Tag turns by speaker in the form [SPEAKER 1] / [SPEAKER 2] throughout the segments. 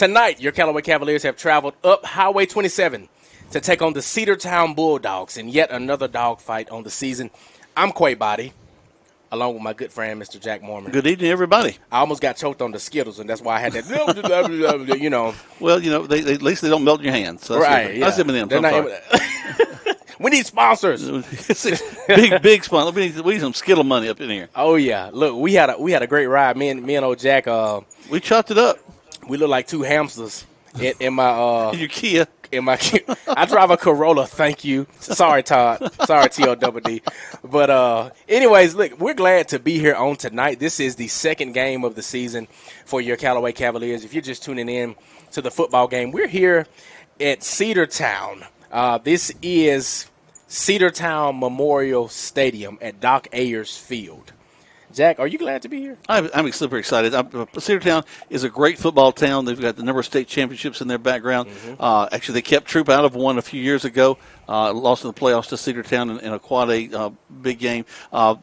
[SPEAKER 1] Tonight, your Callaway Cavaliers have traveled up Highway 27 to take on the Cedartown Bulldogs in yet another dogfight on the season. I'm Quay Body, along with my good friend, Mr. Jack Mormon.
[SPEAKER 2] Good evening, everybody.
[SPEAKER 1] I almost got choked on the Skittles, and that's why I had that, you know.
[SPEAKER 2] Well, you know, at least they don't melt in your hands. So
[SPEAKER 1] right, yeah.
[SPEAKER 2] That's M&M's.
[SPEAKER 1] We need sponsors.
[SPEAKER 2] big sponsor. We need some Skittle money up in here.
[SPEAKER 1] Oh, yeah. Look, we had a great ride. Me and old Jack.
[SPEAKER 2] We chopped it up.
[SPEAKER 1] We look like two hamsters in my
[SPEAKER 2] in your Kia.
[SPEAKER 1] I drive a Corolla. Thank you. Sorry, Todd. Sorry, TODD. But anyways, look, we're glad to be here on tonight. This is the second game of the season for your Callaway Cavaliers. If you're just tuning in to the football game, we're here at Cedartown. This is Cedartown Memorial Stadium at Doc Ayers Field. Jack, are you glad to be here?
[SPEAKER 2] I'm super excited. Cedartown is a great football town. They've got the number of state championships in their background. Mm-hmm. Actually, they kept Troop out of one a few years ago. Lost in the playoffs to Cedartown in a quad A big game.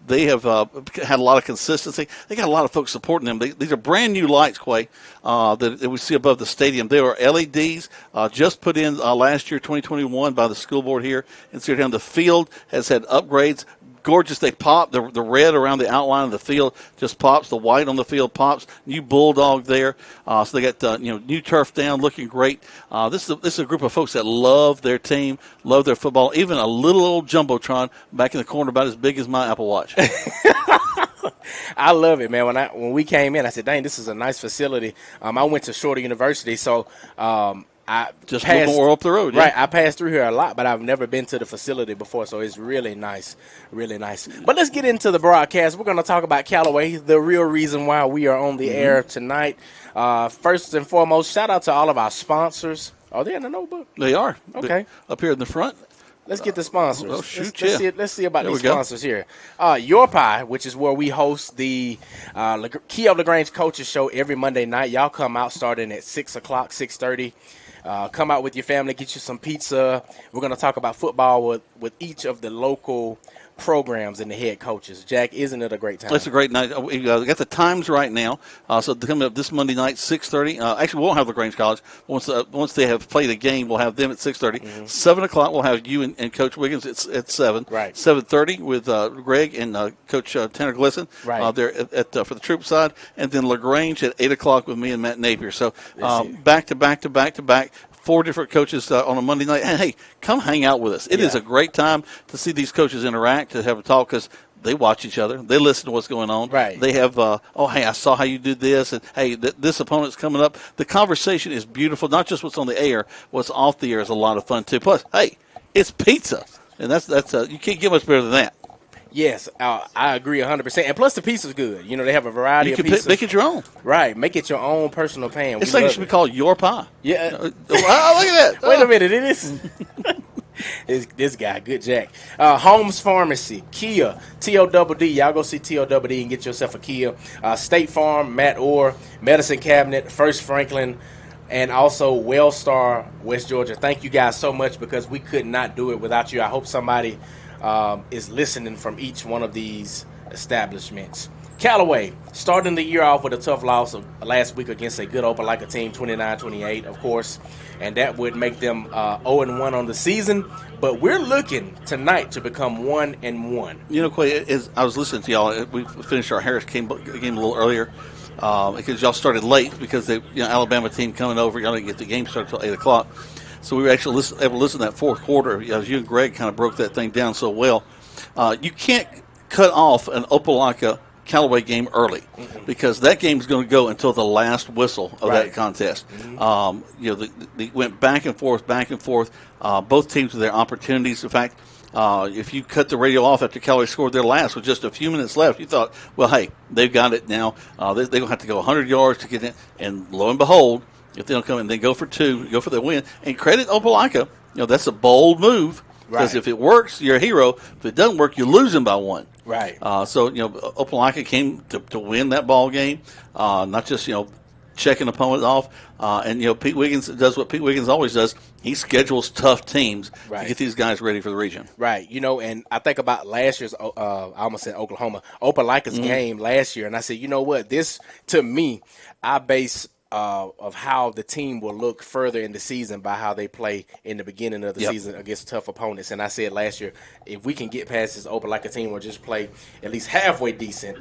[SPEAKER 2] They have had a lot of consistency. They got a lot of folks supporting them. These are brand new lights, Quay, that we see above the stadium. They are LEDs just put in last year, 2021, by the school board here in Cedartown. The field has had upgrades. Gorgeous. They pop. The red around the outline of the field just pops. The white on the field pops. New bulldog there. So they got new turf down, looking great. This is a group of folks that love their team, love their football. Even a little old jumbotron back in the corner, about as big as my Apple Watch.
[SPEAKER 1] I love it, man. When we came in, I said, "Dang, this is a nice facility." I went to Shorter University, so. I
[SPEAKER 2] just more up the road, yeah.
[SPEAKER 1] Right? I passed through here a lot, but I've never been to the facility before, so it's really nice, really nice. But let's get into the broadcast. We're going to talk about Callaway, the real reason why we are on the air tonight. First and foremost, shout out to all of our sponsors. Are they in the notebook?
[SPEAKER 2] They are.
[SPEAKER 1] Okay,
[SPEAKER 2] up here in the front.
[SPEAKER 1] Let's get the sponsors.
[SPEAKER 2] Oh, shoot,
[SPEAKER 1] let's see about these sponsors here. Your Pie, which is where we host the Key of LaGrange Coaches Show every Monday night. Y'all come out starting at 6 o'clock, 6:30. Come out with your family, get you some pizza. We're going to talk about football with each of the local programs and the head coaches. Jack, isn't it a great time?
[SPEAKER 2] It's a great night. We got the times right now. So coming up this Monday night, 6:30. Actually, we won't have LaGrange College. Once they have played a game, we'll have them at 6:30. 7 o'clock, we'll have you and Coach Wiggins at 7.
[SPEAKER 1] Right.
[SPEAKER 2] 7:30 with Greg and Coach Tanner Glisson.
[SPEAKER 1] Right.
[SPEAKER 2] There for the troop side. And then LaGrange at 8 o'clock with me and Matt Napier. So back to back. 4 different coaches on a Monday night. And, hey, come hang out with us. It is a great time to see these coaches interact, to have a talk, because they watch each other. They listen to what's going on.
[SPEAKER 1] Right.
[SPEAKER 2] They have, hey, I saw how you did this, and, hey, this opponent's coming up. The conversation is beautiful. Not just what's on the air. What's off the air is a lot of fun, too. Plus, hey, it's pizza. And that's you can't get much better than that.
[SPEAKER 1] Yes, I agree 100%. And plus, the pizza's good. You know, they have a variety of pizzas.
[SPEAKER 2] Make it your own.
[SPEAKER 1] Right. Make it your own personal pan.
[SPEAKER 2] It's like it should be called Your Pie.
[SPEAKER 1] Yeah.
[SPEAKER 2] Look at that.
[SPEAKER 1] Wait a minute. It is. This guy, good Jack. Holmes Pharmacy, Kia, TODD. Y'all go see TODD and get yourself a Kia. State Farm, Matt Orr, Medicine Cabinet, First Franklin, and also Wellstar, West Georgia. Thank you guys so much, because we could not do it without you. I hope somebody is listening from each one of these establishments. Callaway, starting the year off with a tough loss of last week against a good Opelika team, 29-28, of course, and that would make them 0-1 on the season. But we're looking tonight to become 1-1.
[SPEAKER 2] You know, Quay, as I was listening to y'all, we finished our Harris game a little earlier because y'all started late because the Alabama team coming over. Y'all didn't get the game started until 8 o'clock. So we were actually able to listen to that fourth quarter. As you and Greg kind of broke that thing down so well. You can't cut off an Opelika Callaway game early because that game is going to go until the last whistle of that contest. They went back and forth. Both teams with their opportunities. In fact, if you cut the radio off after Callaway scored their last with just a few minutes left, you thought, well, hey, they've got it now. They're going to have to go 100 yards to get in. And lo and behold, if they don't come in, they go for 2, go for the win. And credit Opelika, that's a bold move. Because if it works, you're a hero. If it doesn't work, you lose them by 1.
[SPEAKER 1] Right.
[SPEAKER 2] So Opelika came to win that ball game, not just checking opponents off. And Pete Wiggins does what Pete Wiggins always does. He schedules tough teams to get these guys ready for the region.
[SPEAKER 1] Right. And I think about last year's, I almost said Oklahoma, Opelika's game last year, and I said, you know what? This, to me, I base of how the team will look further in the season by how they play in the beginning of the season against tough opponents. And I said last year, if we can get past this open like a team or just play at least halfway decent,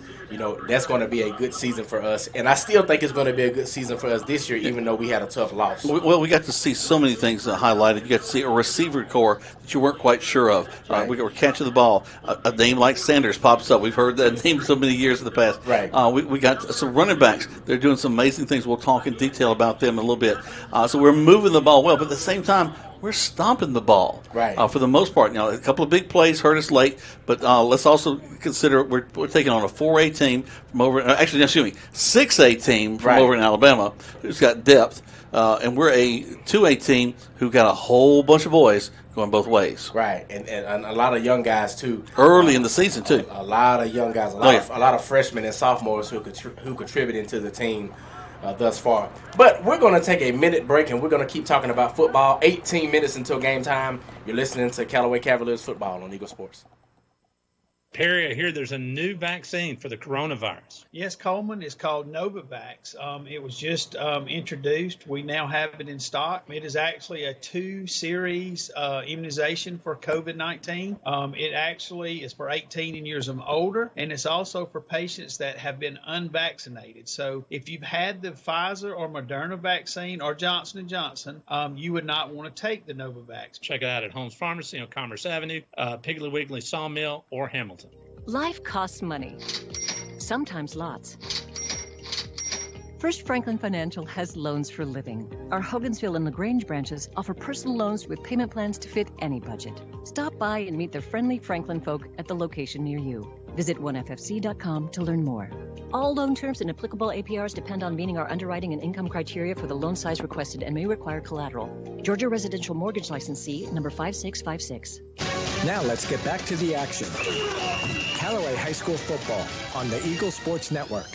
[SPEAKER 1] that's going to be a good season for us. And I still think it's going to be a good season for us this year, even though we had a tough loss.
[SPEAKER 2] Well, we got to see so many things highlighted. You got to see a receiver core that you weren't quite sure of.
[SPEAKER 1] Right.
[SPEAKER 2] We were catching the ball. A name like Sanders pops up. We've heard that name so many years in the past.
[SPEAKER 1] Right.
[SPEAKER 2] We got some running backs. They're doing some amazing things. We'll talk in detail about them in a little bit. So we're moving the ball well, but at the same time, we're stomping the ball.
[SPEAKER 1] Right.
[SPEAKER 2] For the most part. A couple of big plays hurt us late, but let's also consider we're taking on a 4A team from over. 6A team from over in Alabama who's got depth, and we're a 2A team who got a whole bunch of boys going both ways.
[SPEAKER 1] Right, and a lot of young guys too.
[SPEAKER 2] Early in the season too.
[SPEAKER 1] A lot of young guys, a lot of freshmen and sophomores who contributed to the team thus far. But we're going to take a minute break, and we're going to keep talking about football. 18 minutes until game time. You're listening to Callaway Cavaliers football on Eagle Sports.
[SPEAKER 3] Perry, I hear there's a new vaccine for the coronavirus.
[SPEAKER 4] Yes, Coleman. It's called Novavax. It was just introduced. We now have it in stock. It is actually a 2-series immunization for COVID-19. It actually is for 18 and years and older, and it's also for patients that have been unvaccinated. So if you've had the Pfizer or Moderna vaccine or Johnson & Johnson, you would not want to take the Novavax.
[SPEAKER 3] Check it out at Holmes Pharmacy on Commerce Avenue, Piggly Wiggly Sawmill, or Hamilton.
[SPEAKER 5] Life costs money, sometimes lots. First Franklin Financial has loans for living. Our Hogansville and LaGrange branches offer personal loans with payment plans to fit any budget. Stop by and meet the friendly Franklin folk at the location near you. Visit oneffc.com to learn more. All loan terms and applicable APRs depend on meeting our underwriting and income criteria for the loan size requested and may require collateral. Georgia Residential Mortgage Licensee number 5656.
[SPEAKER 6] Now let's get back to the action. Callaway High School football on the Eagle Sports Network.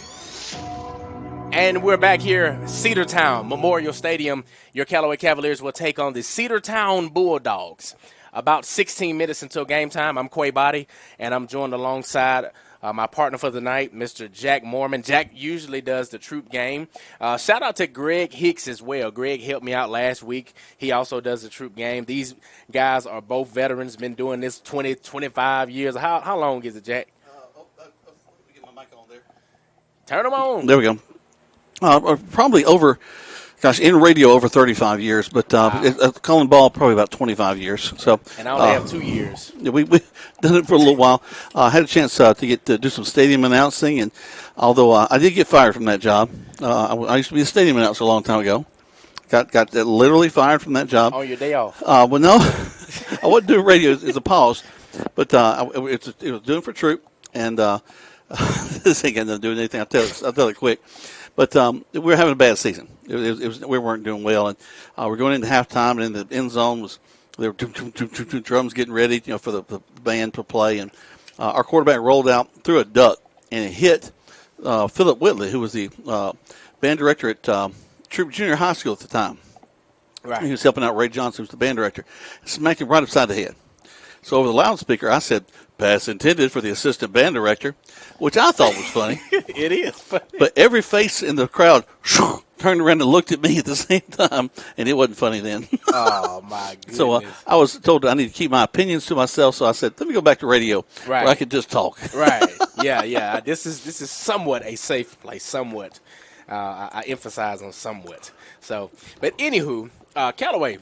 [SPEAKER 1] And we're back here, Cedartown Memorial Stadium. Your Callaway Cavaliers will take on the Cedartown Bulldogs. About 16 minutes until game time. I'm Quay Body, and I'm joined alongside my partner for the night, Mr. Jack Mormon. Jack usually does the troop game. Shout out to Greg Hicks as well. Greg helped me out last week. He also does the troop game. These guys are both veterans, been doing this 20, 25 years. How long is it, Jack?
[SPEAKER 2] Let me get my mic on there.
[SPEAKER 1] Turn them on.
[SPEAKER 2] There we go. Probably over, in radio over 35 years, but calling ball probably about 25 years. So,
[SPEAKER 1] and I only have 2 years.
[SPEAKER 2] We've done it for a little while. I had a chance to do some stadium announcing, and although I did get fired from that job, I used to be a stadium announcer a long time ago. Got literally fired from that job.
[SPEAKER 1] On your day off?
[SPEAKER 2] Well, no, I wasn't doing radio as a pause, but it was doing for troop, and this ain't got nothing to do with anything. I'll tell it quick. But we were having a bad season. We weren't doing well, and we're going into halftime, and in the end zone there were drums getting ready, for the band to play, and our quarterback rolled out, threw a duck, and it hit Philip Whitley, who was the band director at Troop Junior High School at the time.
[SPEAKER 1] Right.
[SPEAKER 2] He was helping out Ray Johnson, who was the band director. Smacked him right upside the head. So over the loudspeaker, I said, "Pass intended for the assistant band director," which I thought was funny.
[SPEAKER 1] It is funny.
[SPEAKER 2] But every face in the crowd turned around and looked at me at the same time, and it wasn't funny then.
[SPEAKER 1] Oh, my goodness.
[SPEAKER 2] So I was told I need to keep my opinions to myself, so I said, let me go back to radio where I could just talk.
[SPEAKER 1] Right. Yeah. This is somewhat a safe place, somewhat. I emphasize on somewhat. So, but anywho, Callaway,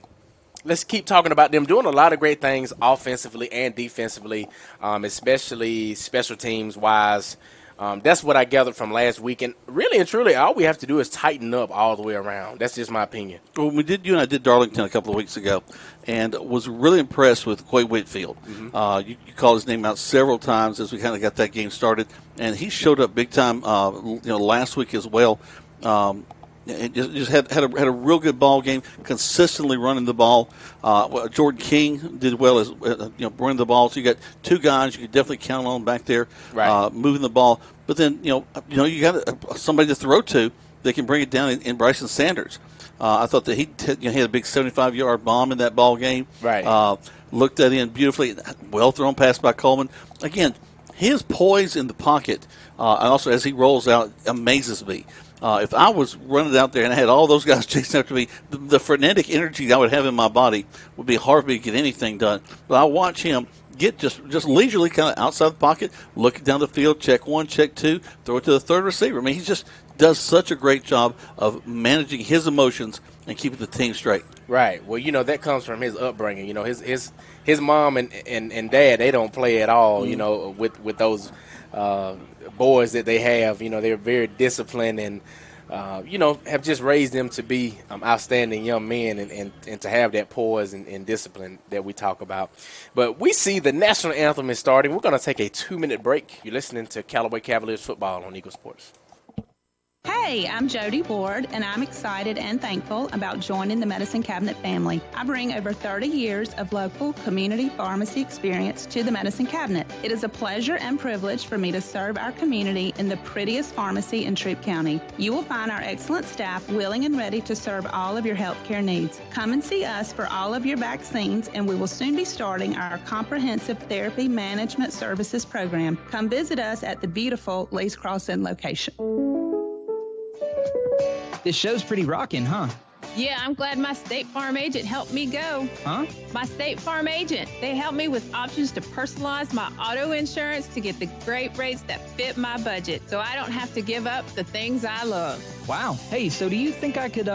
[SPEAKER 1] let's keep talking about them doing a lot of great things offensively and defensively, especially special teams wise. That's what I gathered from last week. And really and truly, all we have to do is tighten up all the way around. That's just my opinion.
[SPEAKER 2] Well, you and I did Darlington a couple of weeks ago, and was really impressed with Quay Whitfield. Mm-hmm. You called his name out several times as we kind of got that game started, and he showed up big time. Last week as well. And just had a real good ball game, consistently running the ball. Jordan King did well as running the ball. So you got two guys you could definitely count on back there,
[SPEAKER 1] right.
[SPEAKER 2] Moving the ball. But then you got somebody to throw to that can bring it down in Bryson Sanders. I thought that he had a big 75-yard bomb in that ball game.
[SPEAKER 1] Right.
[SPEAKER 2] Looked that in beautifully. Well thrown pass by Coleman. Again, his poise in the pocket, and also as he rolls out, amazes me. If I was running out there and I had all those guys chasing after me, the frenetic energy I would have in my body would be hard for me to get anything done. But I watch him get just leisurely kind of outside the pocket, looking down the field, check one, check two, throw it to the third receiver. I mean, he just does such a great job of managing his emotions and keeping the team straight.
[SPEAKER 1] Right. Well, that comes from his upbringing. His mom and dad, they don't play at all, with those boys that they have. They're very disciplined and, have just raised them to be outstanding young men and to have that poise and discipline that we talk about. But we see the national anthem is starting. We're going to take a 2-minute break. You're listening to Callaway Cavaliers football on Eagle Sports.
[SPEAKER 7] Hey, I'm Jody Ward, and I'm excited and thankful about joining the Medicine Cabinet family. I bring over 30 years of local community pharmacy experience to the Medicine Cabinet. It is a pleasure and privilege for me to serve our community in the prettiest pharmacy in Troup County. You will find our excellent staff willing and ready to serve all of your healthcare needs. Come and see us for all of your vaccines, and we will soon be starting our comprehensive therapy management services program. Come visit us at the beautiful Lee's Crossing location.
[SPEAKER 8] This show's pretty rockin', huh?
[SPEAKER 9] Yeah, I'm glad my State Farm agent helped me go.
[SPEAKER 8] Huh?
[SPEAKER 9] My State Farm agent. They helped me with options to personalize my auto insurance to get the great rates that fit my budget, so I don't have to give up the things I love.
[SPEAKER 8] Wow. Hey, so do you think I could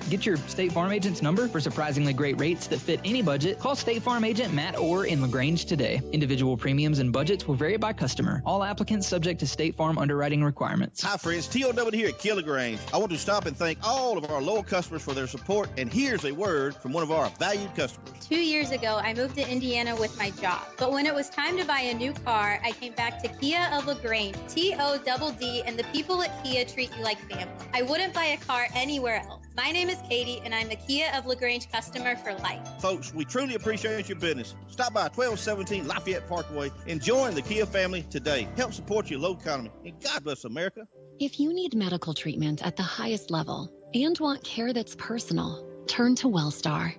[SPEAKER 8] get your State Farm agent's number for surprisingly great rates that fit any budget? Call State Farm agent Matt Orr in LaGrange today. Individual premiums and budgets will vary by customer. All applicants subject to State Farm underwriting requirements.
[SPEAKER 10] Hi, friends. T.O.W. here at Kia LaGrange. I want to stop and thank all of our loyal customers for their support, and here's a word from one of our valued customers.
[SPEAKER 11] 2 years ago, I moved to Indiana with my job, but when it was time to buy a new car, I came back to Kia of LaGrange. T-O-double-D, and the people at Kia treat you like family. I wouldn't buy a car anywhere else. My name is Katie, and I'm a Kia of LaGrange customer for life.
[SPEAKER 10] Folks, we truly appreciate your business. Stop by 1217 Lafayette Parkway and join the Kia family today. Help support your local economy, and God bless America.
[SPEAKER 12] If you need medical treatment at the highest level and want care that's personal, turn to Wellstar.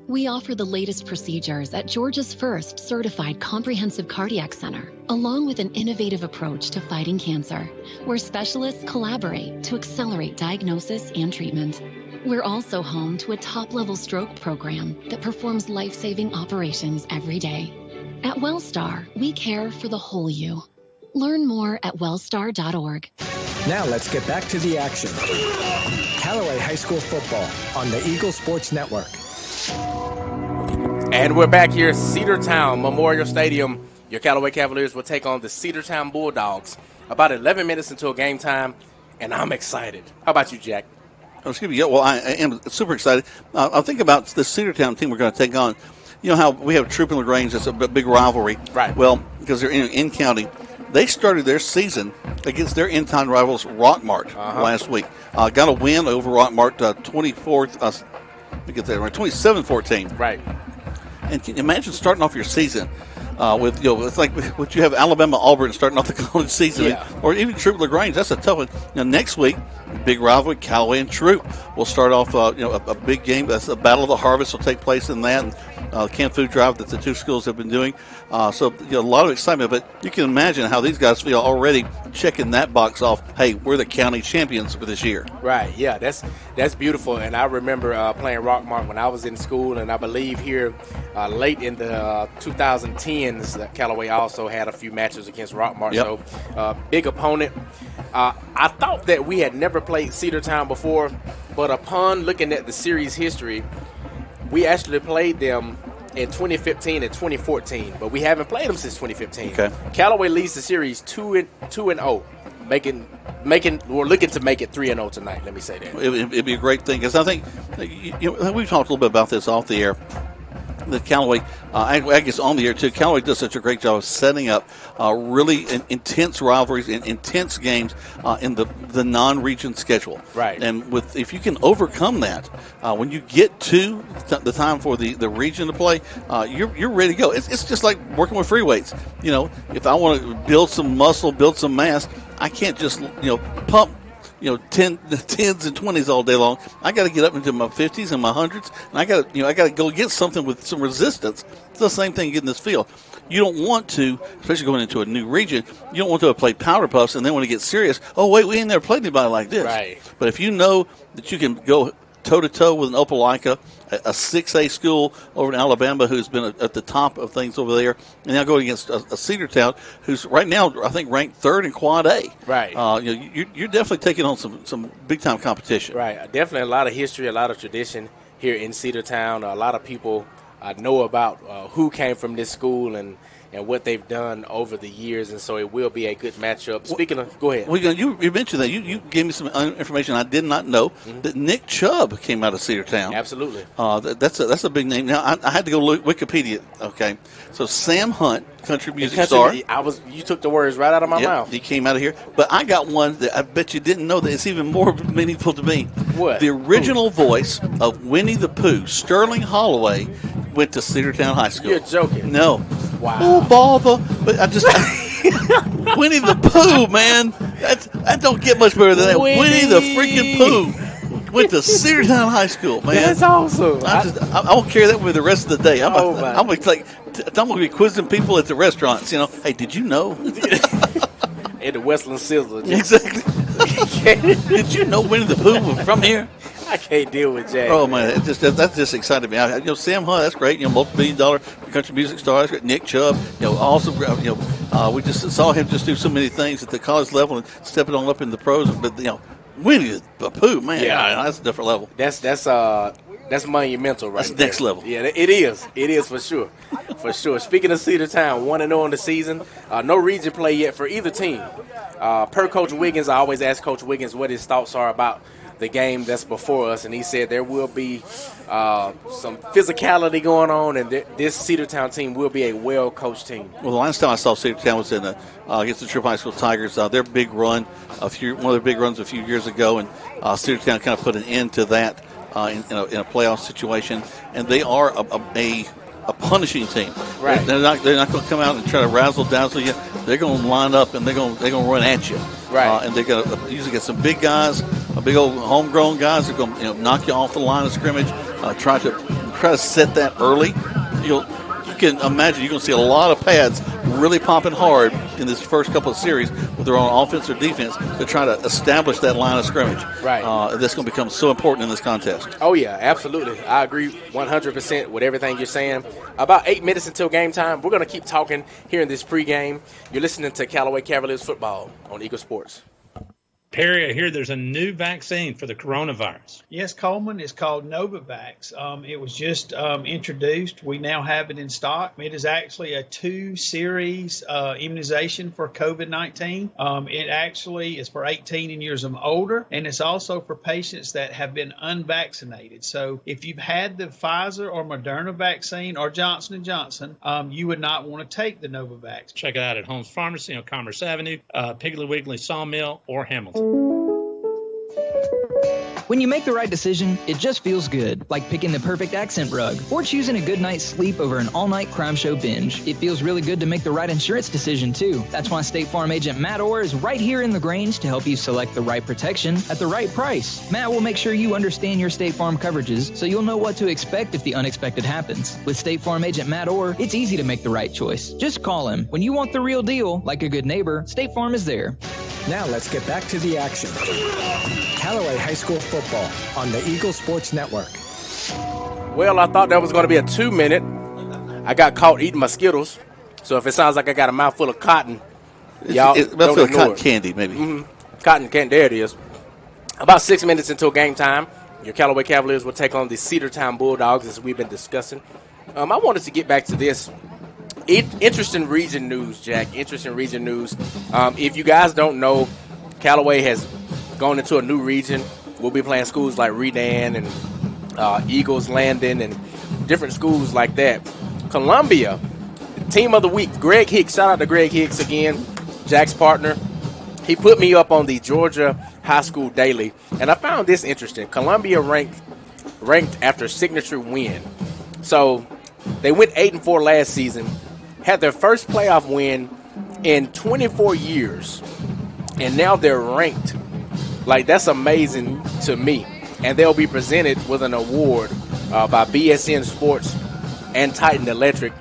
[SPEAKER 12] We offer the latest procedures at Georgia's first certified comprehensive cardiac center, along with an innovative approach to fighting cancer, where specialists collaborate to accelerate diagnosis and treatment. We're also home to a top-level stroke program that performs life-saving operations every day. At Wellstar, we care for the whole you. Learn more at wellstar.org.
[SPEAKER 6] Now let's get back to the action. Callaway High School football on the Eagle Sports Network.
[SPEAKER 1] And we're back here at Cedartown Memorial Stadium. Your Callaway Cavaliers will take on the Cedartown Bulldogs. About 11 minutes until game time, and I'm excited. How about you, Jack?
[SPEAKER 2] Oh, excuse me. Yeah, well, I am super excited. I'll think about the Cedartown team we're going to take on. You know how we have Troup and LaGrange, it's a big rivalry.
[SPEAKER 1] Right.
[SPEAKER 2] Well, because they're in county. They started their season against their in-town rivals, Rockmart, last week. Got a win over Rockmart, 27-14.
[SPEAKER 1] Right.
[SPEAKER 2] And can you imagine starting off your season with, it's like what you have Alabama-Auburn starting off the college season, or even Troup LaGrange. That's a tough one. Now, next week, big rivalry, Callaway and Troup. We'll start off, a big game. That's the Battle of the Harvest will take place in that. And, Camp Food Drive that the two schools have been doing. So a lot of excitement, but you can imagine how these guys feel already checking that box off. Hey, we're the county champions for this year.
[SPEAKER 1] Right, yeah, that's beautiful. And I remember playing Rockmart when I was in school, and I believe here late in the 2010s, Callaway also had a few matches against Rockmart.
[SPEAKER 2] Yep.
[SPEAKER 1] So big opponent. I thought that we had never played Cedartown before, but upon looking at the series history, we actually played them in 2015 and 2014, but we haven't played them since 2015.
[SPEAKER 2] Okay.
[SPEAKER 1] Callaway leads the series 2-0, we're looking to make it 3-0 tonight. Let me say that.
[SPEAKER 2] It'd be a great thing, because I think we've talked a little bit about this off the air. That Callaway, I guess on the air too, Callaway does such a great job of setting up really intense rivalries and intense games in the non-region schedule.
[SPEAKER 1] Right.
[SPEAKER 2] And if you can overcome that, when you get to the time for the region to play, you're ready to go. It's just like working with free weights. If I want to build some muscle, build some mass, I can't just pump tens and 20s all day long. I got to get up into my 50s and my hundreds, and I got to go get something with some resistance. It's the same thing getting this field. You don't want to, especially going into a new region, you don't want to have played powder puffs and then when it gets serious, oh, wait, we ain't never played anybody like this.
[SPEAKER 1] Right.
[SPEAKER 2] But if you know that you can go toe-to-toe with an Opelika, a 6A school over in Alabama who's been at the top of things over there, and now going against a Cedartown who's right now, I think, ranked third in Quad A.
[SPEAKER 1] Right.
[SPEAKER 2] You're definitely taking on some big-time competition.
[SPEAKER 1] Right. Definitely a lot of history, a lot of tradition here in Cedartown. A lot of people know about who came from this school and what they've done over the years, and so it will be a good matchup. Speaking of, go ahead.
[SPEAKER 2] Well, you mentioned that. You gave me some information I did not know, that Nick Chubb came out of Cedartown.
[SPEAKER 1] Absolutely.
[SPEAKER 2] That's a big name. Now, I had to go look Wikipedia, okay? So Sam Hunt, country music star.
[SPEAKER 1] You took the words right out of my mouth.
[SPEAKER 2] He came out of here. But I got one that I bet you didn't know that it's even more meaningful to me.
[SPEAKER 1] What?
[SPEAKER 2] The original voice of Winnie the Pooh, Sterling Holloway, went to Cedartown High School.
[SPEAKER 1] You're joking.
[SPEAKER 2] No.
[SPEAKER 1] Wow.
[SPEAKER 2] Oh, bother. But I just Winnie the Pooh, man. That don't get much better than that. Winnie the freaking Pooh went to Cedartown High School, man.
[SPEAKER 1] That's awesome.
[SPEAKER 2] I won't carry that with me the rest of the day. I'm going to be quizzing people at the restaurants. Hey, did you know?
[SPEAKER 1] At the Westland Sizzler.
[SPEAKER 2] Exactly. Did you know Winnie the Pooh was from here?
[SPEAKER 1] I can't deal with Jack.
[SPEAKER 2] Oh man, that just excited me. Sam Hunt, that's great. Multi-billion-dollar country music star. That's great. Nick Chubb, awesome. We just saw him just do so many things at the college level and stepping on up in the pros. But Winnie the Pooh, man, that's a different level.
[SPEAKER 1] That's monumental, right?
[SPEAKER 2] That's next level.
[SPEAKER 1] Yeah, it is. It is for sure. For sure. Speaking of Cedartown, 1-0 in the season. No region play yet for either team. Per Coach Wiggins, I always ask Coach Wiggins what his thoughts are about the game that's before us, and he said there will be some physicality going on, and this Cedartown team will be a well-coached team.
[SPEAKER 2] Well, the last time I saw Cedartown was in against the Triple High School Tigers. Their big run, one of their big runs a few years ago, and Cedartown kind of put an end to that in a playoff situation, and they are a punishing team.
[SPEAKER 1] Right.
[SPEAKER 2] They're not going to come out and try to razzle dazzle you. They're going to line up and they're going to run at you.
[SPEAKER 1] Right.
[SPEAKER 2] And they're going to usually get some big guys, big old homegrown guys that are going to knock you off the line of scrimmage. Try to set that early. You can imagine you're going to see a lot of pads really popping hard in this first couple of series, whether on offense or defense, to try to establish that line of scrimmage.
[SPEAKER 1] Right.
[SPEAKER 2] That's going to become so important in this contest.
[SPEAKER 1] Oh, yeah, absolutely. I agree 100% with everything you're saying. About 8 minutes until game time. We're going to keep talking here in this pregame. You're listening to Callaway Cavaliers football on Eagle Sports.
[SPEAKER 3] Perry, I hear there's a new vaccine for the coronavirus.
[SPEAKER 4] Yes, Coleman. It's called Novavax. It was just introduced. We now have it in stock. It is actually a 2-series immunization for COVID-19. It actually is for 18 and years and older, and it's also for patients that have been unvaccinated. So if you've had the Pfizer or Moderna vaccine or Johnson & Johnson, you would not want to take the Novavax.
[SPEAKER 3] Check it out at Holmes Pharmacy on Commerce Avenue, Piggly Wiggly Sawmill, or Hamilton.
[SPEAKER 8] When you make the right decision, it just feels good, like picking the perfect accent rug or choosing a good night's sleep over an all-night crime show binge. It feels really good to make the right insurance decision, too. That's why State Farm agent Matt Orr is right here in LaGrange to help you select the right protection at the right price. Matt will make sure you understand your State Farm coverages so you'll know what to expect if the unexpected happens. With State Farm agent Matt Orr, it's easy to make the right choice. Just call him. When you want the real deal, like a good neighbor, State Farm is there.
[SPEAKER 6] Now let's get back to the action. Callaway High School football on the Eagle Sports Network.
[SPEAKER 1] Well, I thought that was going to be a 2-minute. I got caught eating my Skittles, so if it sounds like I got a mouthful of cotton, y'all don't ignore
[SPEAKER 2] cotton
[SPEAKER 1] it.
[SPEAKER 2] candy, maybe.
[SPEAKER 1] Cotton candy, there it is. About 6 minutes until game time. Your Callaway Cavaliers will take on the Cedartown Bulldogs, as we've been discussing. I wanted to get back to this. Interesting region news, Jack. Interesting region news. If you guys don't know, Callaway has gone into a new region. We'll be playing schools like Redan and Eagles Landing and different schools like that. Columbia, team of the week, Greg Hicks. Shout out to Greg Hicks again, Jack's partner. He put me up on the Georgia High School Daily, and I found this interesting. Columbia ranked after signature win. So they went 8-4 last season, had their first playoff win in 24 years, and now they're ranked Like, that's amazing to me. And they'll be presented with an award by BSN Sports and Titan Electric.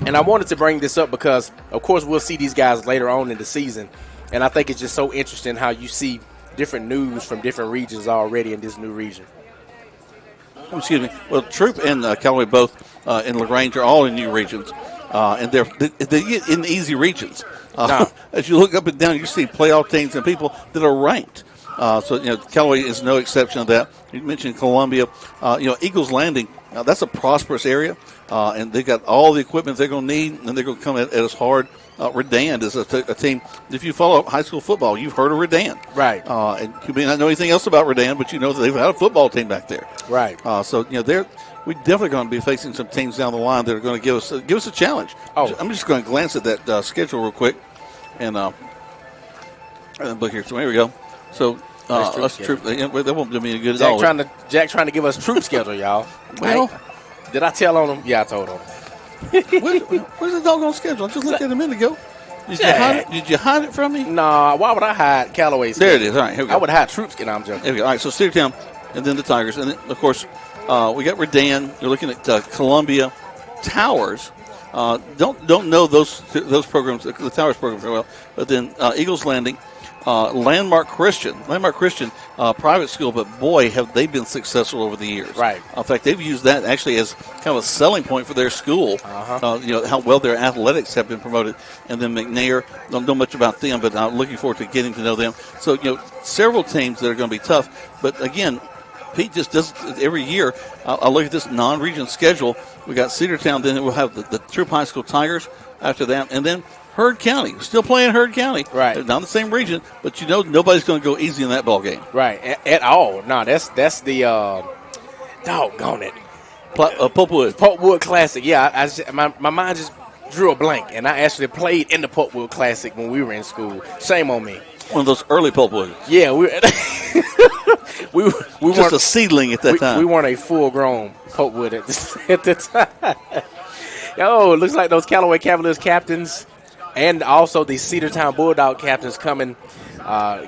[SPEAKER 1] And I wanted to bring this up because, of course, we'll see these guys later on in the season. And I think it's just so interesting how you see different news from different regions already in this new region.
[SPEAKER 2] Excuse me. Well, Troop and Callaway both in LaGrange are all in new regions. And they get in easy regions. As you look up and down, you see playoff teams and people that are ranked. So, Callaway is no exception to that. You mentioned Columbia. Eagles Landing, that's a prosperous area. And they got all the equipment they're going to need, and they're going to come at us hard. Redan is a team. If you follow high school football, you've heard of Redan.
[SPEAKER 1] Right.
[SPEAKER 2] And you may not know anything else about Redan, but you know that they've had a football team back there.
[SPEAKER 1] Right.
[SPEAKER 2] We're definitely going to be facing some teams down the line that are going to give us a challenge. Oh. I'm just going to glance at that schedule real quick. And look here. So here we go. So us Troop, that won't do me any good at all.
[SPEAKER 1] Jack trying to give us troop schedule, y'all.
[SPEAKER 2] Well,
[SPEAKER 1] did I tell on him? Yeah, I told him.
[SPEAKER 2] Where's the doggone schedule? I just looked at it a minute ago. Did you hide it from me?
[SPEAKER 1] Nah, why would I hide Callaway's
[SPEAKER 2] schedule? There it is. All right, here we go.
[SPEAKER 1] I would hide Troop's schedule. I'm joking.
[SPEAKER 2] There we go. All right, so Cedartown and then the Tigers. And then, of course, we got Redan. You're looking at Columbia. Towers. Don't know those programs, the Towers program very well. But then Eagles Landing. Landmark Christian, private school, but boy, have they been successful over the years.
[SPEAKER 1] Right.
[SPEAKER 2] In fact, they've used that actually as kind of a selling point for their school. How well their athletics have been promoted. And then McNair, don't know much about them, but I'm looking forward to getting to know them. So, several teams that are going to be tough. But again, Pete just does it every year. I'll look at this non-region schedule. We got Cedartown, then we'll have the Troop High School Tigers after that, and then Heard County, still playing Heard County.
[SPEAKER 1] Right.
[SPEAKER 2] Not in the same region, but nobody's going to go easy in that ball game.
[SPEAKER 1] Right, at all. No, that's the doggone it.
[SPEAKER 2] Pulpwood.
[SPEAKER 1] Pulpwood Classic. Yeah, my mind just drew a blank, and I actually played in the Pulpwood Classic when we were in school. Shame on me.
[SPEAKER 2] One of those early Pulpwood.
[SPEAKER 1] Yeah, we
[SPEAKER 2] just a seedling at that time.
[SPEAKER 1] We weren't a full-grown Pulpwood at the time. It looks like those Callaway Cavaliers captains and also the Cedartown Bulldog captains coming,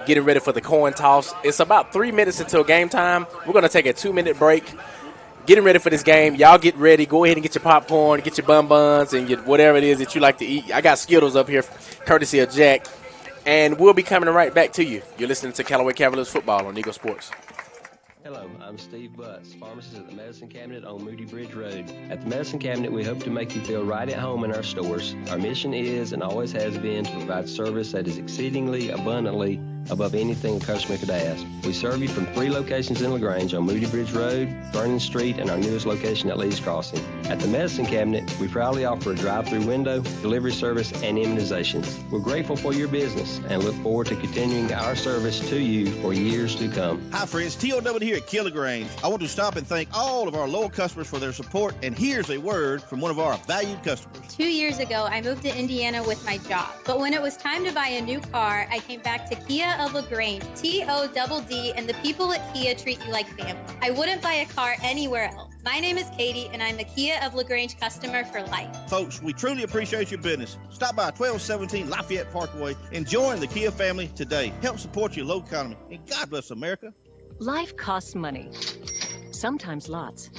[SPEAKER 1] getting ready for the coin toss. It's about 3 minutes until game time. We're going to take a 2-minute break, getting ready for this game. Y'all get ready. Go ahead and get your popcorn, get your bun buns, and get whatever it is that you like to eat. I got Skittles up here, courtesy of Jack. And we'll be coming right back to you. You're listening to Callaway Cavaliers Football on Eagle Sports.
[SPEAKER 13] Hello, I'm Steve Butts, pharmacist at the Medicine Cabinet on Moody Bridge Road. At the Medicine Cabinet, we hope to make you feel right at home in our stores. Our mission is and always has been to provide service that is exceedingly abundantly above anything a customer could ask. We serve you from 3 locations in LaGrange on Moody Bridge Road, Vernon Street, and our newest location at Lee's Crossing. At the Medicine Cabinet, we proudly offer a drive-through window, delivery service, and immunizations. We're grateful for your business and look forward to continuing our service to you for years to come.
[SPEAKER 10] Hi friends, T.O.W. here at LaGrange. I want to stop and thank all of our loyal customers for their support, and here's a word from one of our valued customers.
[SPEAKER 11] 2 years ago, I moved to Indiana with my job, but when it was time to buy a new car, I came back to Kia of LaGrange, TODD, and the people at Kia treat you like family. I wouldn't buy a car anywhere else. My name is Katie, and I'm a Kia of LaGrange customer for life.
[SPEAKER 10] Folks, we truly appreciate your business. Stop by 1217 Lafayette Parkway and join the Kia family today. Help support your local economy, and God bless America.
[SPEAKER 5] Life costs money, sometimes lots.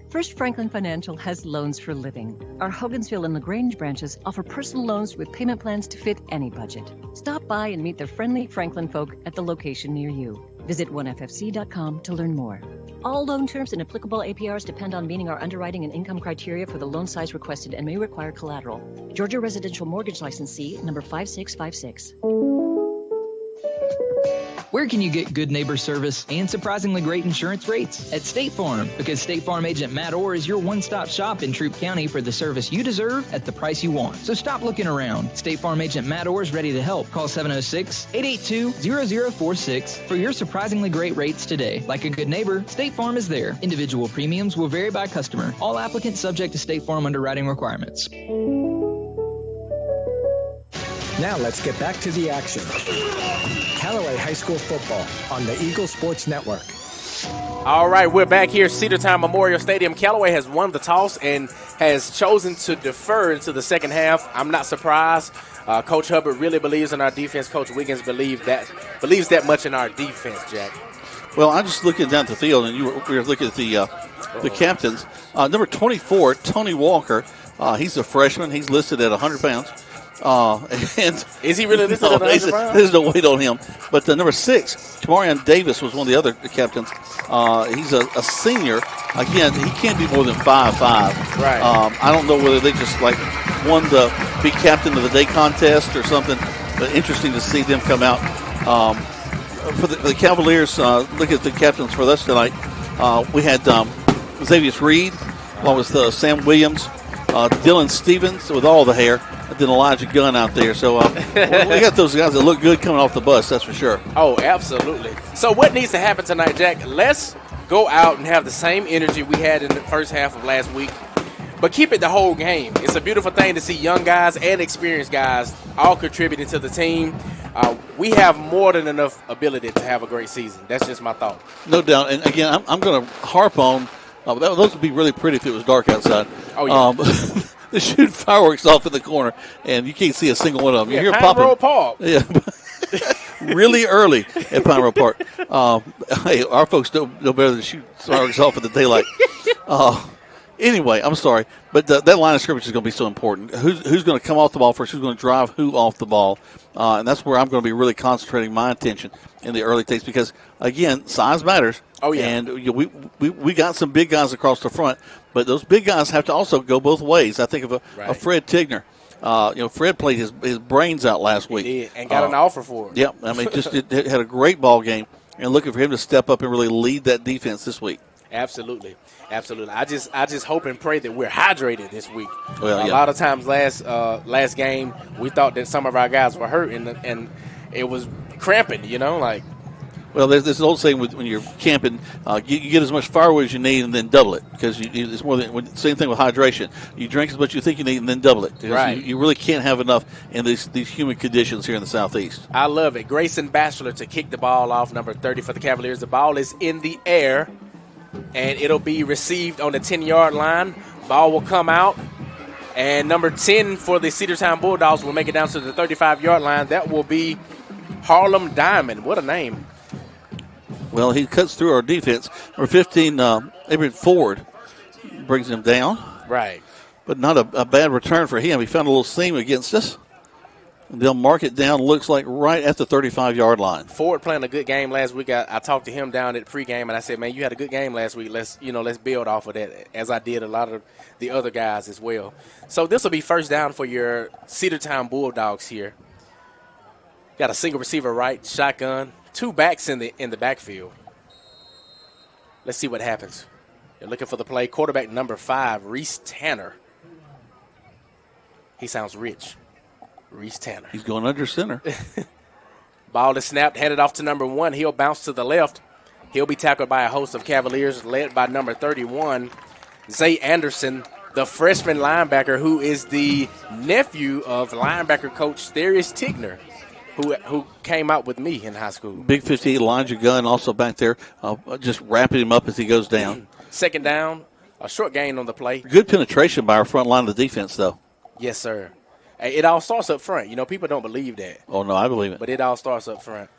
[SPEAKER 5] First Franklin Financial has loans for living. Our Hogansville and LaGrange branches offer personal loans with payment plans to fit any budget. Stop by and meet the friendly Franklin folk at the location near you. Visit onefc.com to learn more. All loan terms and applicable APRs depend on meeting our underwriting and income criteria for the loan size requested and may require collateral. Georgia Residential Mortgage Licensee number 5656.
[SPEAKER 8] Where can you get good neighbor service and surprisingly great insurance rates? At State Farm, because State Farm agent Matt Orr is your one-stop shop in Troup County for the service you deserve at the price you want. So stop looking around. State Farm agent Matt Orr is ready to help. Call 706-882-0046 for your surprisingly great rates today. Like a good neighbor, State Farm is there. Individual premiums will vary by customer. All applicants subject to State Farm underwriting requirements.
[SPEAKER 6] Now let's get back to the action. Callaway High School football on the Eagle Sports Network.
[SPEAKER 1] All right, we're back here, Cedartown Memorial Stadium. Callaway has won the toss and has chosen to defer into the second half. I'm not surprised. Coach Hubbard really believes in our defense. Coach Wiggins believes that much in our defense, Jack.
[SPEAKER 2] Well, I'm just looking down the field, and we were looking at the captains. Number 24, Tony Walker. He's a freshman. He's listed at 100 pounds. And
[SPEAKER 1] is he really listed at 100 pounds?
[SPEAKER 2] There's no weight on him. But number 6, Tamarion Davis was one of the other captains. He's a senior. Again, he can't be more than 5'5".
[SPEAKER 1] Right.
[SPEAKER 2] I don't know whether they just won the Big Captain of the Day contest or something. But interesting to see them come out. For the Cavaliers, look at the captains for us tonight. We had Xavier Reed, along with Sam Williams, Dylan Stevens with all the hair, and then Elijah Gunn out there. So we got those guys that look good coming off the bus, that's for sure.
[SPEAKER 1] Oh, absolutely. So what needs to happen tonight, Jack? Let's go out and have the same energy we had in the first half of last week, but keep it the whole game. It's a beautiful thing to see young guys and experienced guys all contributing to the team. We have more than enough ability to have a great season. That's just my thought.
[SPEAKER 2] No doubt. And, again, I'm going to harp on those would be really pretty if it was dark outside.
[SPEAKER 1] Oh, yeah.
[SPEAKER 2] They're shooting fireworks off in the corner, and you can't see a single one of them. You hear
[SPEAKER 1] Pine
[SPEAKER 2] popping.
[SPEAKER 1] Road Park.
[SPEAKER 2] Yeah. Really early at Pine Road Park. Hey, our folks know better than shoot fireworks off in the daylight. Anyway, I'm sorry, but that line of scrimmage is going to be so important. Who's going to come off the ball first? Who's going to drive who off the ball? And that's where I'm going to be really concentrating my attention in the early takes because, again, size matters.
[SPEAKER 1] Oh, yeah.
[SPEAKER 2] And we got some big guys across the front, but those big guys have to also go both ways. I think of a Fred Tigner. Fred played his brains out last week.
[SPEAKER 1] He did, and got an offer for it.
[SPEAKER 2] Yep. I mean, had a great ball game, and looking for him to step up and really lead that defense this week.
[SPEAKER 1] Absolutely. I just hope and pray that we're hydrated this week.
[SPEAKER 2] Well,
[SPEAKER 1] a lot of times last game we thought that some of our guys were hurt and it was cramping.
[SPEAKER 2] Well, there's this old saying when you're camping, you get as much firewood as you need and then double it because it's more than same thing with hydration. You drink as much as you think you need and then double it.
[SPEAKER 1] Right.
[SPEAKER 2] You really can't have enough in these humid conditions here in the southeast.
[SPEAKER 1] I love it. Grayson Batchelor to kick the ball off, number 30 for the Cavaliers. The ball is in the air, and it'll be received on the 10-yard line. Ball will come out, and number 10 for the Cedartown Bulldogs will make it down to the 35-yard line. That will be Harlem Diamond. What a name.
[SPEAKER 2] Well, he cuts through our defense. Number 15, Avery Ford, brings him down.
[SPEAKER 1] Right.
[SPEAKER 2] But not a bad return for him. He found a little seam against us. And they'll mark it down, looks like right at the 35-yard line.
[SPEAKER 1] Ford playing a good game last week. I talked to him down at pregame, and I said, man, you had a good game last week. Let's build off of that, as I did a lot of the other guys as well. So this will be first down for your Cedartown Bulldogs here. Got a single receiver right, shotgun, two backs in the backfield. Let's see what happens. They're looking for the play. Quarterback number 5, Reese Tanner. He sounds rich. Reese Tanner.
[SPEAKER 2] He's going under center.
[SPEAKER 1] Ball is snapped, handed off to number 1. He'll bounce to the left. He'll be tackled by a host of Cavaliers led by number 31, Zay Anderson, the freshman linebacker who is the nephew of linebacker coach Darius Tigner, who came out with me in high school.
[SPEAKER 2] Big 58 Elijah Gunn also back there, just wrapping him up as he goes down.
[SPEAKER 1] Second down, a short gain on the play.
[SPEAKER 2] Good penetration by our front line of the defense, though.
[SPEAKER 1] Yes, sir. It all starts up front. People don't believe that.
[SPEAKER 2] Oh, no, I believe it.
[SPEAKER 1] But it all starts up front.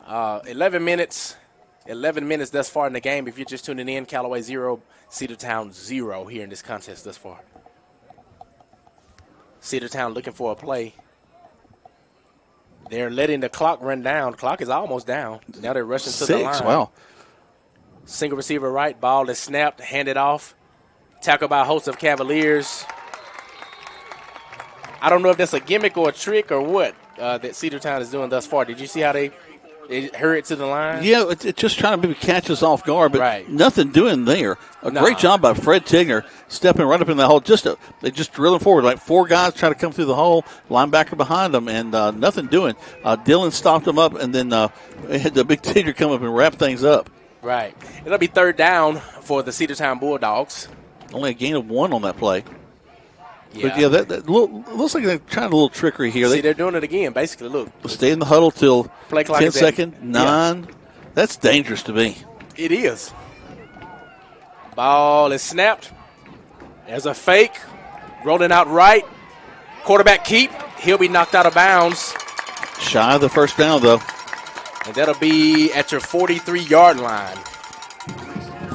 [SPEAKER 1] 11 minutes thus far in the game. If you're just tuning in, Callaway 0, Cedartown 0 here in this contest thus far. Cedartown looking for a play. They're letting the clock run down. Clock is almost down. Now they're rushing to the line.
[SPEAKER 2] Wow.
[SPEAKER 1] Single receiver right. Ball is snapped, handed off. Tackled by a host of Cavaliers. I don't know if that's a gimmick or a trick or what that Cedartown is doing thus far. Did you see how they hurried to the line?
[SPEAKER 2] Yeah, it's just trying to maybe catch us off guard, but nothing doing there. Great job by Fred Tigner stepping right up in the hole. They just drilling forward, like 4 guys trying to come through the hole, linebacker behind them, and nothing doing. Dylan stopped them up, and then had the big Tigner come up and wrap things up.
[SPEAKER 1] Right. It'll be third down for the Cedartown Bulldogs.
[SPEAKER 2] Only a gain of 1 on that play.
[SPEAKER 1] Yeah.
[SPEAKER 2] But, yeah, that looks like they're trying a little trickery here.
[SPEAKER 1] See, they're doing it again, basically. Look.
[SPEAKER 2] Stay in the huddle till
[SPEAKER 1] play clock
[SPEAKER 2] 10 seconds, 9. Yeah. That's dangerous to me.
[SPEAKER 1] It is. Ball is snapped. There's a fake. Rolling out right. Quarterback keep. He'll be knocked out of bounds.
[SPEAKER 2] Shy of the first down, though.
[SPEAKER 1] And that'll be at your 43-yard line.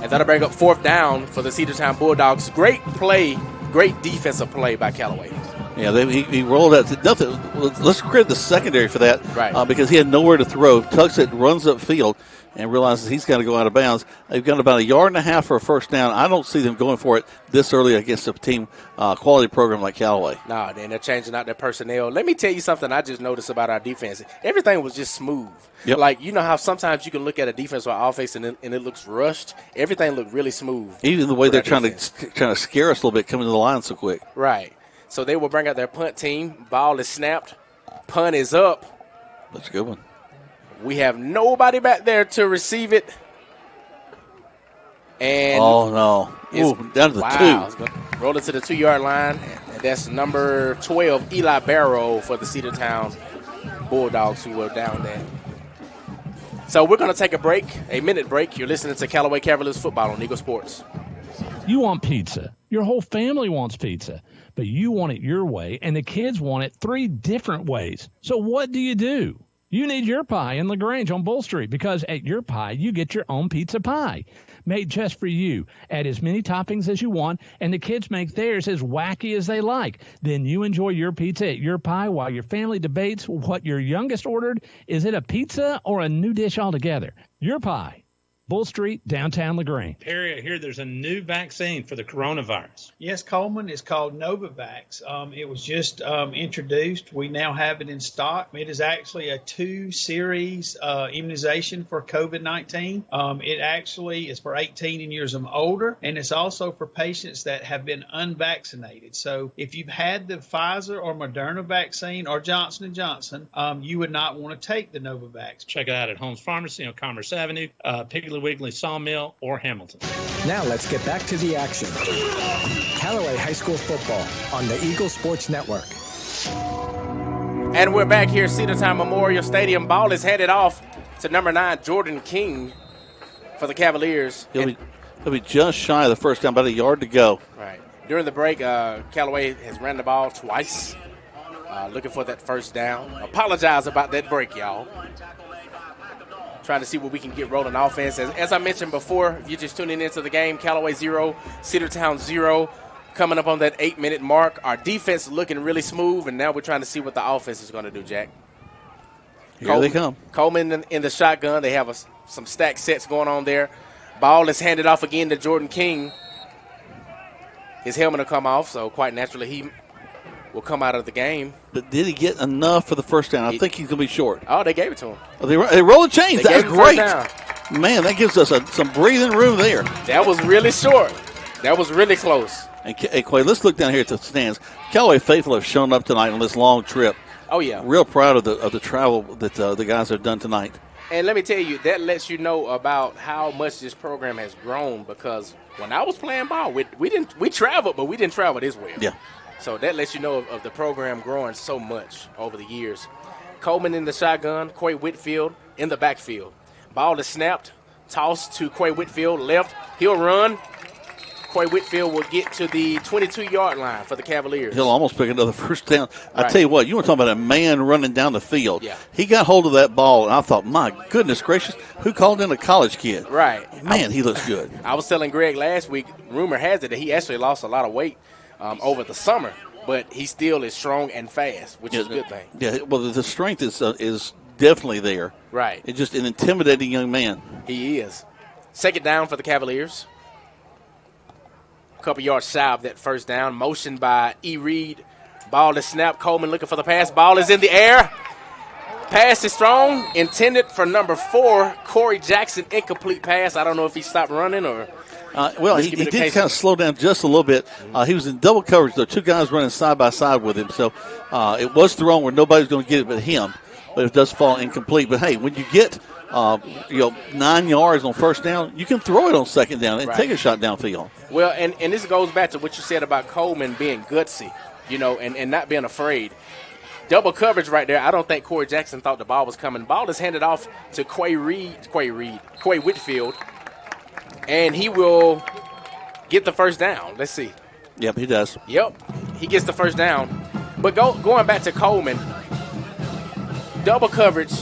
[SPEAKER 1] And that'll bring up 4th down for the Cedartown Bulldogs. Great play, great defensive play by Callaway.
[SPEAKER 2] Yeah, he rolled out. Nothing. Let's credit the secondary for that,
[SPEAKER 1] right?
[SPEAKER 2] Because he had nowhere to throw. Tucks it, runs upfield, and realizes he's got to go out of bounds. They've got about 1.5 yards for a first down. I don't see them going for it this early against a team quality program like Callaway.
[SPEAKER 1] No, then they're changing out their personnel. Let me tell you something I just noticed about our defense. Everything was just smooth.
[SPEAKER 2] Yep.
[SPEAKER 1] Like, you know how sometimes you can look at a defense or offense and it looks rushed? Everything looked really smooth.
[SPEAKER 2] Even the way they're trying to scare us a little bit coming to the line so quick.
[SPEAKER 1] Right. So they will bring out their punt team. Ball is snapped. Punt is up.
[SPEAKER 2] That's a good one.
[SPEAKER 1] We have nobody back there to receive it. And
[SPEAKER 2] oh, no. Ooh, down to the 2.
[SPEAKER 1] Roll it to the 2-yard line. And that's number 12, Eli Barrow, for the Cedartown Bulldogs, who were down there. So we're going to take a break, a minute break. You're listening to Callaway Cavaliers football on Eagle Sports.
[SPEAKER 3] You want pizza. Your whole family wants pizza. But you want it your way, and the kids want it 3 different ways. So what do? You need Your Pie in LaGrange on Bull Street, because at Your Pie, you get your own pizza pie, made just for you. Add as many toppings as you want, and the kids make theirs as wacky as they like. Then you enjoy your pizza at Your Pie while your family debates what your youngest ordered. Is it a pizza or a new dish altogether? Your Pie. Bull Street, downtown LaGrange.
[SPEAKER 14] Perry, I hear there's a new vaccine for the coronavirus.
[SPEAKER 4] Yes, Coleman. It's called Novavax. It was just introduced. We now have it in stock. It is actually a 2-series immunization for COVID-19. It actually is for 18 and years and older, and it's also for patients that have been unvaccinated. So if you've had the Pfizer or Moderna vaccine or Johnson & Johnson, you would not want to take the Novavax.
[SPEAKER 14] Check it out at Holmes Pharmacy on Commerce Avenue, Piggly Wiggly Sawmill, or Hamilton.
[SPEAKER 6] Now let's get back to the action. Callaway High School football on the Eagle Sports Network.
[SPEAKER 1] And we're back here at Cedartown Memorial Stadium. Ball is headed off to number 9, Jordan King, for the Cavaliers.
[SPEAKER 2] He'll be just shy of the first down, about 1 yard to go.
[SPEAKER 1] Right. During the break, Callaway has ran the ball twice, looking for that first down. Apologize about that break, y'all. Trying to see what we can get rolling offense. As I mentioned before, if you're just tuning into the game, Callaway 0, Cedartown 0, coming up on that 8-minute mark. Our defense looking really smooth, and now we're trying to see what the offense is going to do, Jack.
[SPEAKER 2] Here they come.
[SPEAKER 1] Coleman in the shotgun. They have some stack sets going on there. Ball is handed off again to Jordan King. His helmet will come off, so quite naturally he will come out of the game.
[SPEAKER 2] But did he get enough for the first down? I think he's going to be short.
[SPEAKER 1] Oh, they gave it to him.
[SPEAKER 2] Oh, they roll the chains. That's great. Man, that gives us some breathing room there.
[SPEAKER 1] That was really short. That was really close.
[SPEAKER 2] And hey, Quay, let's look down here at the stands. Callaway faithful have shown up tonight on this long trip.
[SPEAKER 1] Oh, yeah.
[SPEAKER 2] Real proud of the travel that the guys have done tonight.
[SPEAKER 1] And let me tell you, that lets you know about how much this program has grown, because when I was playing ball, we traveled, but we didn't travel this well.
[SPEAKER 2] Yeah.
[SPEAKER 1] So that lets you know of the program growing so much over the years. Coleman in the shotgun, Quay Whitfield in the backfield. Ball is snapped, tossed to Quay Whitfield, left. He'll run. Quay Whitfield will get to the 22-yard line for the Cavaliers.
[SPEAKER 2] He'll almost pick another first down.
[SPEAKER 1] Right.
[SPEAKER 2] I tell you what, you want to talk about a man running down the field.
[SPEAKER 1] Yeah.
[SPEAKER 2] He got hold of that ball, and I thought, my goodness gracious, who called in a college kid?
[SPEAKER 1] Right.
[SPEAKER 2] Man, he looks good.
[SPEAKER 1] I was telling Greg last week, rumor has it that he actually lost a lot of weight over the summer, but he still is strong and fast, which is a good thing.
[SPEAKER 2] Yeah, well, the strength is definitely there.
[SPEAKER 1] Right.
[SPEAKER 2] It's just an intimidating young man.
[SPEAKER 1] He is. Second down for the Cavaliers. A couple yards shy of that first down. Motion by E. Reed. Ball is snapped. Coleman looking for the pass. Ball is in the air. Pass is thrown. Intended for number 4, Corey Jackson. Incomplete pass. I don't know if he stopped running or...
[SPEAKER 2] he did kind of slow down just a little bit. He was in double coverage, though. 2 guys running side by side with him. So it was thrown where nobody's going to get it but him. But it does fall incomplete. But, hey, when you get 9 yards on first down, you can throw it on second down and take a shot downfield.
[SPEAKER 1] Well, and this goes back to what you said about Coleman being gutsy, and not being afraid. Double coverage right there. I don't think Corey Jackson thought the ball was coming. Ball is handed off to Quay Whitfield, and he will get the first down. Let's see.
[SPEAKER 2] Yep, he does.
[SPEAKER 1] Yep, he gets the first down. But going back to Coleman, double coverage,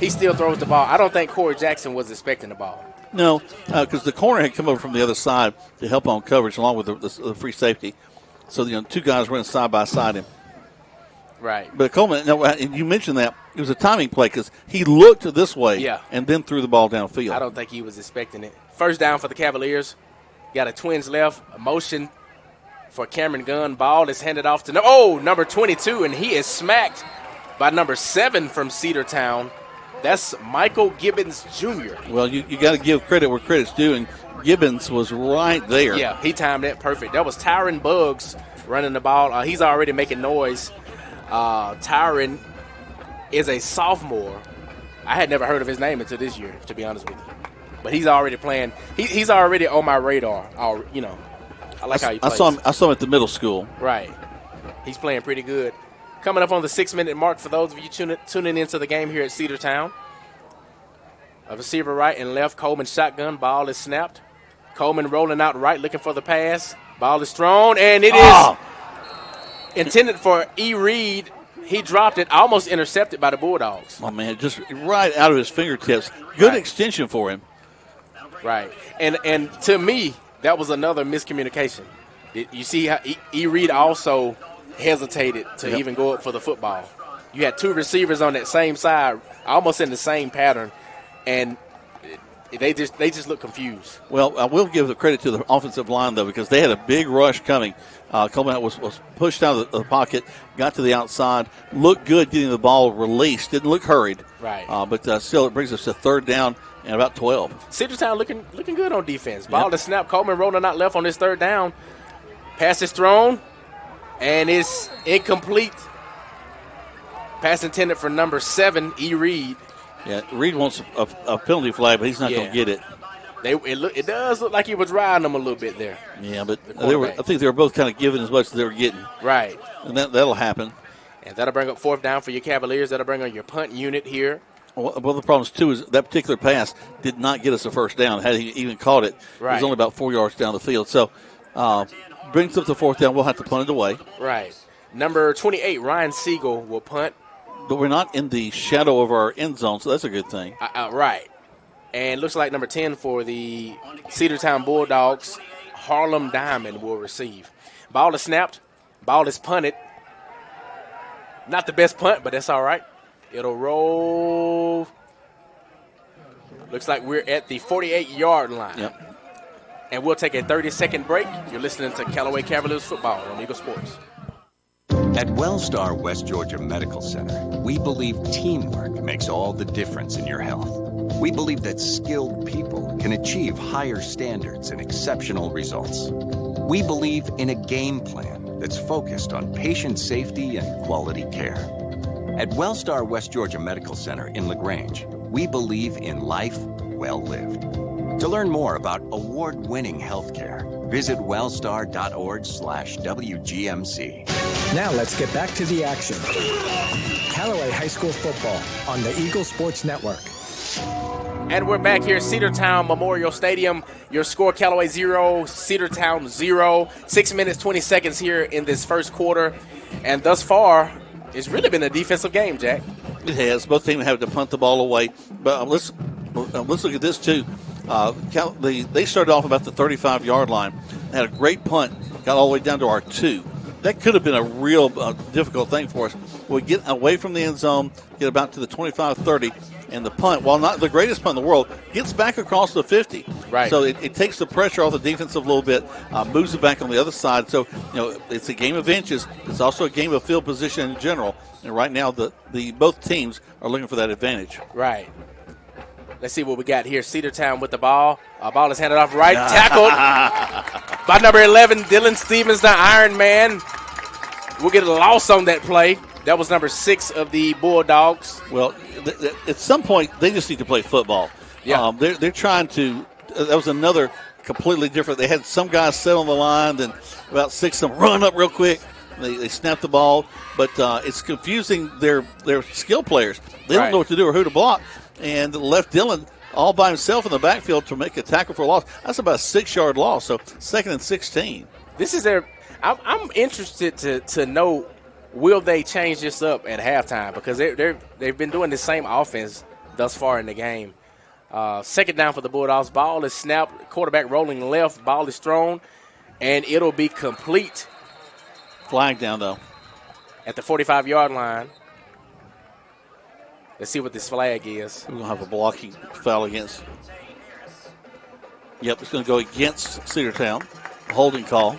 [SPEAKER 1] he still throws the ball. I don't think Corey Jackson was expecting the ball.
[SPEAKER 2] No, because the corner had come over from the other side to help on coverage along with the free safety. So, two guys running side by side him.
[SPEAKER 1] Right.
[SPEAKER 2] But Coleman, and you mentioned that, it was a timing play because he looked this way and then threw the ball downfield.
[SPEAKER 1] I don't think he was expecting it. First down for the Cavaliers. Got a twins left, a motion for Cameron Gunn. Ball is handed off to number 22, and he is smacked by number 7 from Cedartown. That's Michael Gibbons Jr.
[SPEAKER 2] Well, you got to give credit where credit's due, and Gibbons was right there.
[SPEAKER 1] Yeah, he timed that perfect. That was Tyron Buggs running the ball. He's already making noise. Tyron is a sophomore. I had never heard of his name until this year, to be honest with you. But he's already playing. He's already on my radar. I like how he plays.
[SPEAKER 2] I saw him at the middle school.
[SPEAKER 1] Right. He's playing pretty good. Coming up on the 6-minute mark for those of you tuning into the game here at Cedartown. A receiver right and left. Coleman shotgun. Ball is snapped. Coleman rolling out right, looking for the pass. Ball is thrown, and it is intended for E. Reed. He dropped it, almost intercepted by the Bulldogs.
[SPEAKER 2] Oh, man, just right out of his fingertips. Good extension for him.
[SPEAKER 1] Right. And to me, that was another miscommunication. You see how E. Reed also hesitated to even go up for the football. You had two receivers on that same side, almost in the same pattern, and they just look confused.
[SPEAKER 2] Well, I will give the credit to the offensive line, though, because they had a big rush coming. Coleman was pushed out of the pocket, got to the outside, looked good getting the ball released. Didn't look hurried.
[SPEAKER 1] Right.
[SPEAKER 2] But still, it brings us to third down and about 12.
[SPEAKER 1] Cedartown looking good on defense. Ball to snap. Coleman rolling out left on his third down. Pass is thrown, and it's incomplete. Pass intended for number 7, E. Reed.
[SPEAKER 2] Yeah, Reed wants a penalty flag, but he's not going to get it.
[SPEAKER 1] It does look like he was riding them a little bit there.
[SPEAKER 2] Yeah, but I think they were both kind of giving as much as they were getting.
[SPEAKER 1] Right.
[SPEAKER 2] And that'll happen.
[SPEAKER 1] And that'll bring up fourth down for your Cavaliers. That'll bring on your punt unit here.
[SPEAKER 2] Well, one of the problems, too, is that particular pass did not get us a first down. Had he even caught it, it was only about 4 yards down the field. So brings up the fourth down. We'll have to punt it away.
[SPEAKER 1] Right. Number 28, Ryan Siegel, will punt.
[SPEAKER 2] But we're not in the shadow of our end zone, so that's a good thing.
[SPEAKER 1] Right. And looks like number 10 for the Cedartown Bulldogs, Harlem Diamond, will receive. Ball is snapped. Ball is punted. Not the best punt, but that's all right. It'll roll. Looks like we're at the 48-yard line.
[SPEAKER 2] Yep.
[SPEAKER 1] And we'll take a 30-second break. You're listening to Callaway Cavaliers football on Eagle Sports.
[SPEAKER 15] At Wellstar West Georgia Medical Center, we believe teamwork makes all the difference in your health. We believe that skilled people can achieve higher standards and exceptional results. We believe in a game plan that's focused on patient safety and quality care. At Wellstar West Georgia Medical Center in LaGrange, we believe in life well lived. To learn more about award-winning healthcare, visit wellstar.org/WGMC.
[SPEAKER 6] Now let's get back to the action. Callaway High School football on the Eagle Sports Network.
[SPEAKER 1] And we're back here at Cedartown Memorial Stadium. Your score, Callaway 0, Cedartown 0. 6 minutes, 20 seconds here in this first quarter. And thus far, it's really been a defensive game, Jack.
[SPEAKER 2] It has. Both teams have to punt the ball away. But let's look at this, too. They started off about the 35-yard line. They had a great punt, got all the way down to our 2. That could have been a real difficult thing for us. We get away from the end zone, get about to the 25-30, and the punt, while not the greatest punt in the world, gets back across the 50.
[SPEAKER 1] Right.
[SPEAKER 2] So it takes the pressure off the defense a little bit, moves it back on the other side. So, it's a game of inches. It's also a game of field position in general. And right now, both teams are looking for that advantage.
[SPEAKER 1] Right. Let's see what we got here. Cedartown with the ball. Ball is handed off right. Tackled by number 11, Dylan Stevens, the Iron Man. We'll get a loss on that play. That was number 6 of the Bulldogs.
[SPEAKER 2] Well, at some point, they just need to play football.
[SPEAKER 1] Yeah.
[SPEAKER 2] They're trying to – that was another completely different – they had some guys sit on the line, then about 6 of them run up real quick. They snap the ball. But it's confusing their skill players. They don't know what to do or who to block. And left Dylan all by himself in the backfield to make a tackle for a loss. That's about a 6-yard loss, so 2nd and 16.
[SPEAKER 1] This is I'm interested to know will they change this up at halftime? Because they've been doing the same offense thus far in the game. Second down for the Bulldogs. Ball is snapped. Quarterback rolling left. Ball is thrown, and it'll be complete.
[SPEAKER 2] Flag down, though.
[SPEAKER 1] At the 45-yard line. Let's see what this flag is.
[SPEAKER 2] We're going to have a blocking foul against. Yep, it's going to go against Cedartown. A holding call.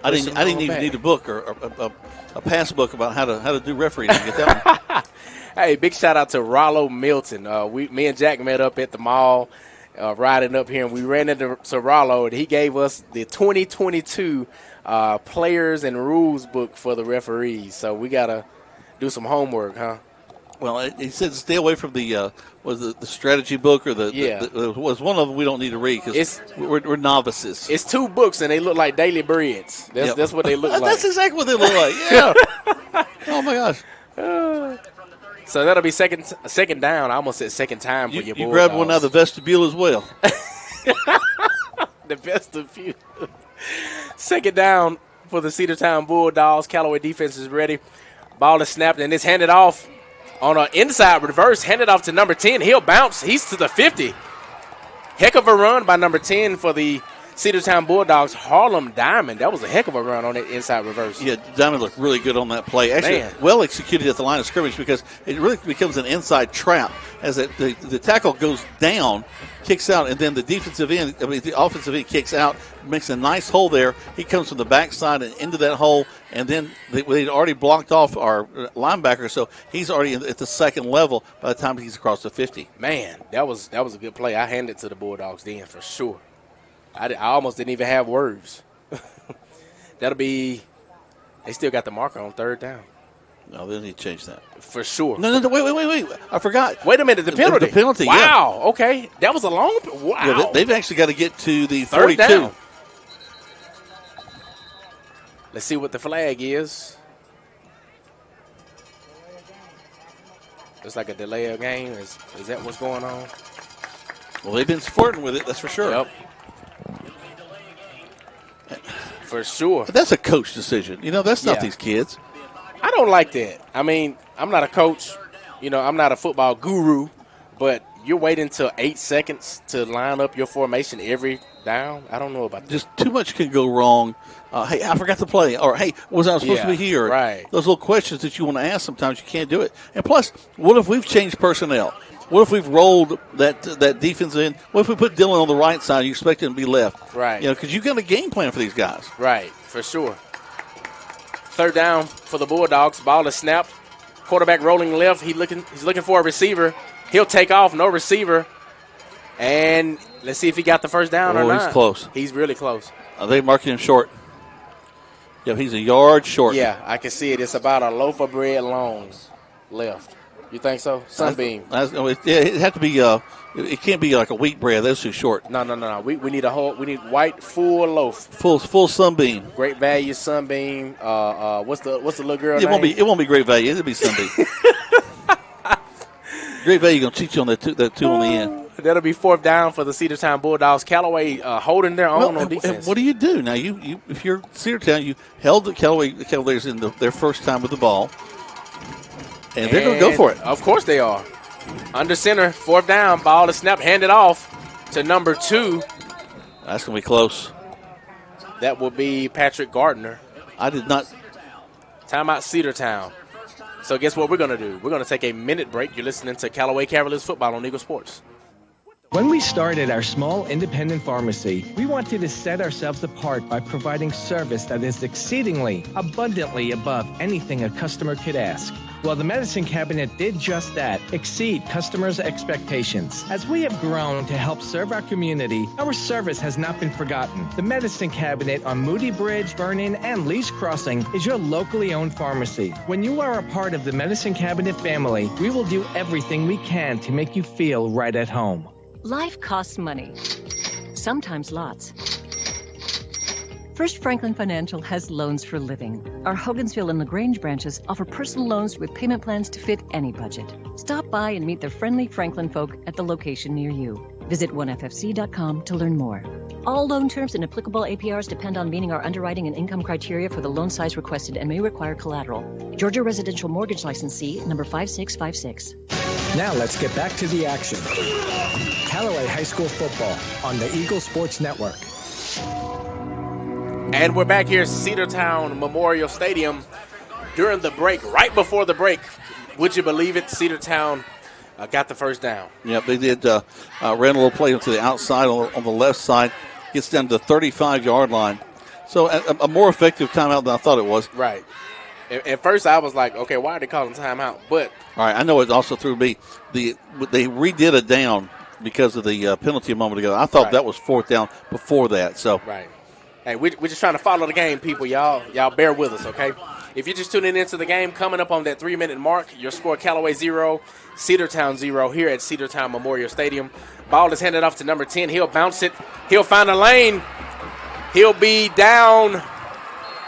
[SPEAKER 2] I didn't even need a book or a pass book about how to do refereeing to get that one.
[SPEAKER 1] Hey, big shout out to Rollo Milton. Me and Jack met up at the mall riding up here, and we ran into Rollo, and he gave us the 2022 players and rules book for the referees. So we got to do some homework, huh?
[SPEAKER 2] Well, he said stay away from the strategy book or was one of them we don't need to read because we're novices.
[SPEAKER 1] It's 2 books, and they look like daily breads. That's what they look like.
[SPEAKER 2] That's exactly what they look like, yeah. Oh, my gosh.
[SPEAKER 1] So that'll be second down. I almost said second time for your Bulldogs.
[SPEAKER 2] You grabbed one out of the vestibule as well.
[SPEAKER 1] The vestibule. Second down for the Cedartown Bulldogs. Callaway defense is ready. Ball is snapped, and it's handed off on an inside reverse. Handed off to number 10. He'll bounce. He's to the 50. Heck of a run by number 10 for the Cedartown Bulldogs. Harlem Diamond. That was a heck of a run on that inside reverse.
[SPEAKER 2] Yeah, Diamond looked really good on that play. Actually, well executed at the line of scrimmage because it really becomes an inside trap as the tackle goes down, kicks out, and then the offensive end kicks out, makes a nice hole there. He comes from the backside and into that hole, and then they'd already blocked off our linebacker, so he's already at the second level by the time he's across the 50.
[SPEAKER 1] Man, that was a good play. I handed it to the Bulldogs then for sure. I almost didn't even have words. That'll be – they still got the marker on third down.
[SPEAKER 2] No, they need to change that.
[SPEAKER 1] For sure.
[SPEAKER 2] No, wait. I forgot.
[SPEAKER 1] Wait a minute, the penalty.
[SPEAKER 2] The penalty,
[SPEAKER 1] wow,
[SPEAKER 2] yeah.
[SPEAKER 1] Okay. That was a long – wow.
[SPEAKER 2] Yeah, they've actually got to get to the
[SPEAKER 1] third
[SPEAKER 2] 42.
[SPEAKER 1] Down. Let's see what the flag is. It's like a delay of game. Is that what's going on?
[SPEAKER 2] Well, they've been sporting with it, that's for sure.
[SPEAKER 1] Yep. For sure.
[SPEAKER 2] But that's a coach decision. That's not these kids.
[SPEAKER 1] I don't like that. I mean, I'm not a coach. I'm not a football guru, but you're waiting till 8 seconds to line up your formation every down. I don't know about that.
[SPEAKER 2] Just too much can go wrong. Hey, I forgot to play. Or, hey, was I supposed to be here?
[SPEAKER 1] Right.
[SPEAKER 2] Those little questions that you want to ask sometimes you can't do it. And plus, what if we've changed personnel? What if we've rolled that defense in? What if we put Dylan on the right side? You expect him to be left,
[SPEAKER 1] right?
[SPEAKER 2] Because you've got a game plan for these guys,
[SPEAKER 1] right? For sure. Third down for the Bulldogs. Ball is snapped. Quarterback rolling left. He's looking for a receiver. He'll take off. No receiver. And let's see if he got the first down or not.
[SPEAKER 2] He's close.
[SPEAKER 1] He's really close.
[SPEAKER 2] Are they marking him short? Yeah, he's a yard short.
[SPEAKER 1] Yeah, I can see it. It's about a loaf of bread long left. You think so? Sunbeam.
[SPEAKER 2] It have to be. It can't be like a wheat bread. That's too short.
[SPEAKER 1] No. We need a whole. We need white full loaf.
[SPEAKER 2] Full Sunbeam.
[SPEAKER 1] Great value Sunbeam. What's the little girl
[SPEAKER 2] name?
[SPEAKER 1] It
[SPEAKER 2] won't be Great Value. It'll be Sunbeam. Great Value gonna cheat you on that two on the end.
[SPEAKER 1] That'll be fourth down for the Cedartown Bulldogs. Callaway holding their own on defense.
[SPEAKER 2] And what do you do now? You if you're Cedartown, you held the Callaway's in their first time with the ball. And they're going to go for it.
[SPEAKER 1] Of course they are. Under center, fourth down, ball is snapped, handed off to number 2.
[SPEAKER 2] That's going to be close.
[SPEAKER 1] That will be Patrick Gardner.
[SPEAKER 2] I did not.
[SPEAKER 1] Timeout Cedartown. So guess what we're going to do? We're going to take a minute break. You're listening to Callaway Cavaliers football on Eagle Sports.
[SPEAKER 6] When we started our small independent pharmacy, we wanted to set ourselves apart by providing service that is exceedingly, abundantly above anything a customer could ask. Well, the Medicine Cabinet did just that, exceed customers' expectations. As we have grown to help serve our community, our service has not been forgotten. The Medicine Cabinet on Moody Bridge, Vernon, and Lee's Crossing is your locally owned pharmacy. When you are a part of the Medicine Cabinet family, we will do everything we can to make you feel right at home.
[SPEAKER 5] Life costs money, sometimes lots. First Franklin Financial has loans for living. Our Hogansville and LaGrange branches offer personal loans with payment plans to fit any budget. Stop by and meet the friendly Franklin folk at the location near you. Visit oneffc.com to learn more. All loan terms and applicable APRs depend on meeting our underwriting and income criteria for the loan size requested and may require collateral. Georgia Residential Mortgage Licensee number 5656.
[SPEAKER 16] Now let's get back to the action. Callaway High School football on the Eagle Sports Network.
[SPEAKER 1] And we're back here at Cedartown Memorial Stadium during the break. Right before the break, would you believe it, Cedartown got the first down.
[SPEAKER 2] Yep, they did. Ran a little play to the outside on the left side. Gets down to the 35-yard line. So a more effective timeout than I thought it was.
[SPEAKER 1] Right. At first I was like, okay, why are they calling timeout? But
[SPEAKER 2] all right, I know it also threw me. They redid a down because of the penalty a moment ago. I thought that was fourth down before that. So
[SPEAKER 1] right. Hey, we're just trying to follow the game, people. Y'all bear with us, okay? If you're just tuning into the game, coming up on that 3-minute mark, your score Callaway 0, Cedartown 0 here at Cedartown Memorial Stadium. Ball is handed off to number 10. He'll bounce it. He'll find a lane. He'll be down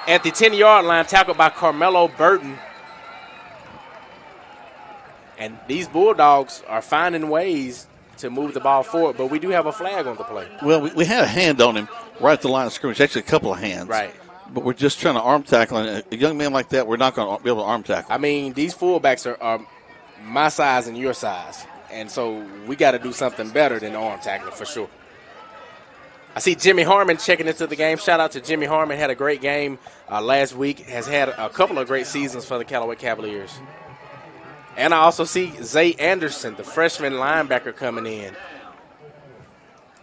[SPEAKER 1] at the 10-yard line, tackled by Carmelo Burton. And these Bulldogs are finding ways to move the ball forward, but we do have a flag on the play.
[SPEAKER 2] Well, we had a hand on him right at the line of scrimmage, actually a couple of hands.
[SPEAKER 1] Right.
[SPEAKER 2] But we're just trying to arm tackle. And a young man like that, we're not going to be able to arm tackle.
[SPEAKER 1] I mean, these fullbacks are my size and your size. And so we got to do something better than arm tackling for sure. I see Jimmy Harmon checking into the game. Shout out to Jimmy Harmon. Had a great game last week. Has had a couple of great seasons for the Callaway Cavaliers. And I also see Zay Anderson, the freshman linebacker, coming in,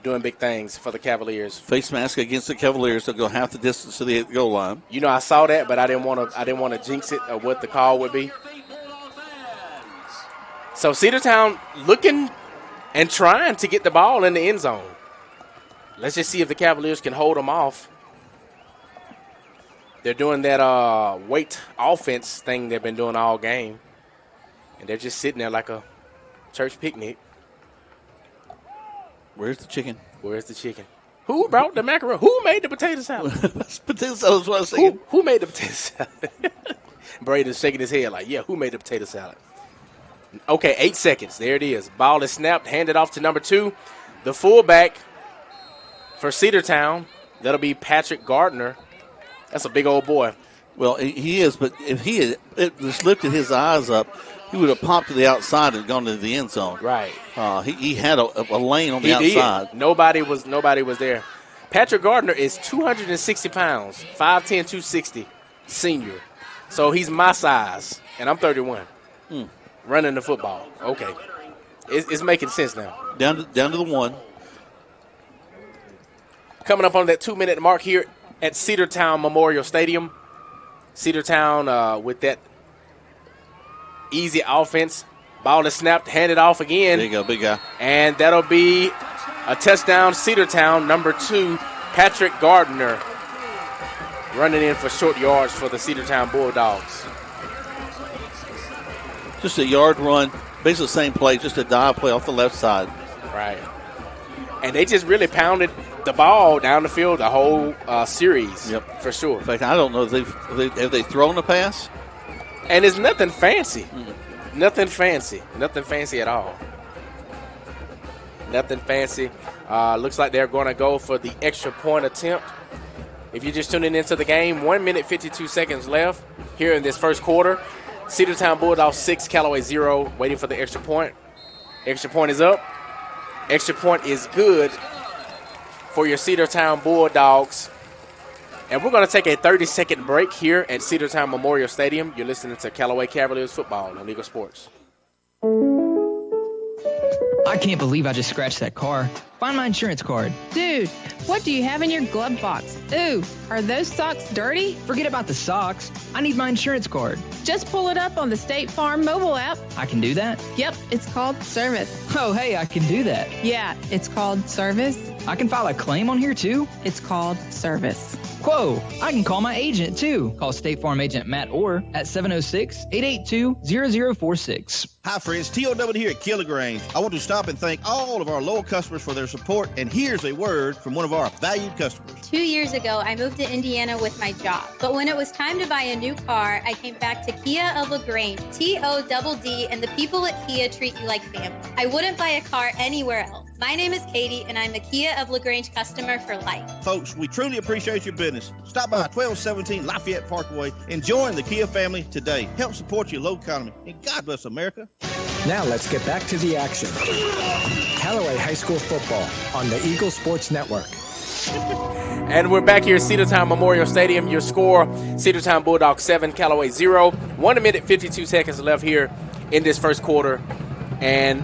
[SPEAKER 1] doing big things for the Cavaliers.
[SPEAKER 2] Face mask against the Cavaliers. They'll go half the distance to the goal line.
[SPEAKER 1] You know, I saw that, but I didn't want to jinx it or what the call would be. So Cedartown looking and trying to get the ball in the end zone. Let's just see if the Cavaliers can hold them off. They're doing that weight offense thing they've been doing all game. And they're just sitting there like a church picnic.
[SPEAKER 2] Where's the chicken?
[SPEAKER 1] Where's the chicken? Who brought the macaroni? Who made the potato salad?
[SPEAKER 2] Potato salad is what I was saying.
[SPEAKER 1] Who made the potato salad? Braden's shaking his head like, yeah, who made the potato salad? Okay, 8 seconds. There it is. Ball is snapped, handed off to number 2. The fullback for Cedartown, that'll be Patrick Gardner. That's a big old boy.
[SPEAKER 2] Well, he is, but if he had just lifted his eyes up, he would have popped to the outside and gone to the end zone.
[SPEAKER 1] Right.
[SPEAKER 2] He had a lane on the outside.
[SPEAKER 1] Nobody was there. Patrick Gardner is 260 pounds, 5'10", 260, senior. So he's my size, and I'm 31. Running the football. Okay. It's making sense now.
[SPEAKER 2] Down to the 1.
[SPEAKER 1] Coming up on that 2-minute mark here at Cedartown Memorial Stadium. Cedartown with that easy offense. Ball is snapped, handed off again.
[SPEAKER 2] There you go, big guy.
[SPEAKER 1] And that'll be a touchdown, Cedartown, number 2, Patrick Gardner, running in for short yards for the Cedartown Bulldogs.
[SPEAKER 2] Just a yard run, basically the same play, just a dive play off the left side.
[SPEAKER 1] Right. And they just really pounded the ball down the field the whole series.
[SPEAKER 2] Yep,
[SPEAKER 1] for sure.
[SPEAKER 2] In fact, I don't know if have they thrown a pass.
[SPEAKER 1] And it's nothing fancy. Nothing fancy at all. Nothing fancy. Looks like they're going to go for the extra point attempt. If you're just tuning into the game, 1 minute, 52 seconds left here in this first quarter. Cedartown Bulldogs 6, Callaway 0, waiting for the extra point. Extra point is up. Extra point is good for your Cedartown Bulldogs. And we're going to take a 30-second break here at Cedartown Memorial Stadium. You're listening to Callaway Cavaliers football on Eagle Sports.
[SPEAKER 8] I can't believe I just scratched that car. Find my insurance card.
[SPEAKER 9] Dude, what do you have in your glove box? Ooh, are those socks dirty?
[SPEAKER 8] Forget about the socks. I need my insurance card.
[SPEAKER 9] Just pull it up on the State Farm mobile app.
[SPEAKER 8] I can do that?
[SPEAKER 9] Yep, it's called Service.
[SPEAKER 8] Oh, hey, I can do that.
[SPEAKER 9] Yeah, it's called Service.
[SPEAKER 8] I can file a claim on here, too?
[SPEAKER 9] It's called Service.
[SPEAKER 8] Whoa, I can call my agent, too. Call State Farm agent Matt Orr at 706-882-0046.
[SPEAKER 10] Hi, friends. T.O.W. here at Killigrange. I want to stop and thank all of our loyal customers for their support, and here's a word from one of our valued customers.
[SPEAKER 11] 2 years ago, I moved to Indiana with my job. But when it was time to buy a new car, I came back to Kia of LaGrange, TODD, and the people at Kia treat you like family. I wouldn't buy a car anywhere else. My name is Katie, and I'm a Kia of LaGrange customer for life.
[SPEAKER 10] Folks, we truly appreciate your business. Stop by 1217 Lafayette Parkway and join the Kia family today. Help support your local economy, and God bless America.
[SPEAKER 16] Now let's get back to the action. Callaway High School football on the Eagle Sports Network.
[SPEAKER 1] And we're back here at Cedartown Memorial Stadium. Your score, Cedartown Bulldogs 7, Callaway 0. 1 minute, 52 seconds left here in this first quarter. And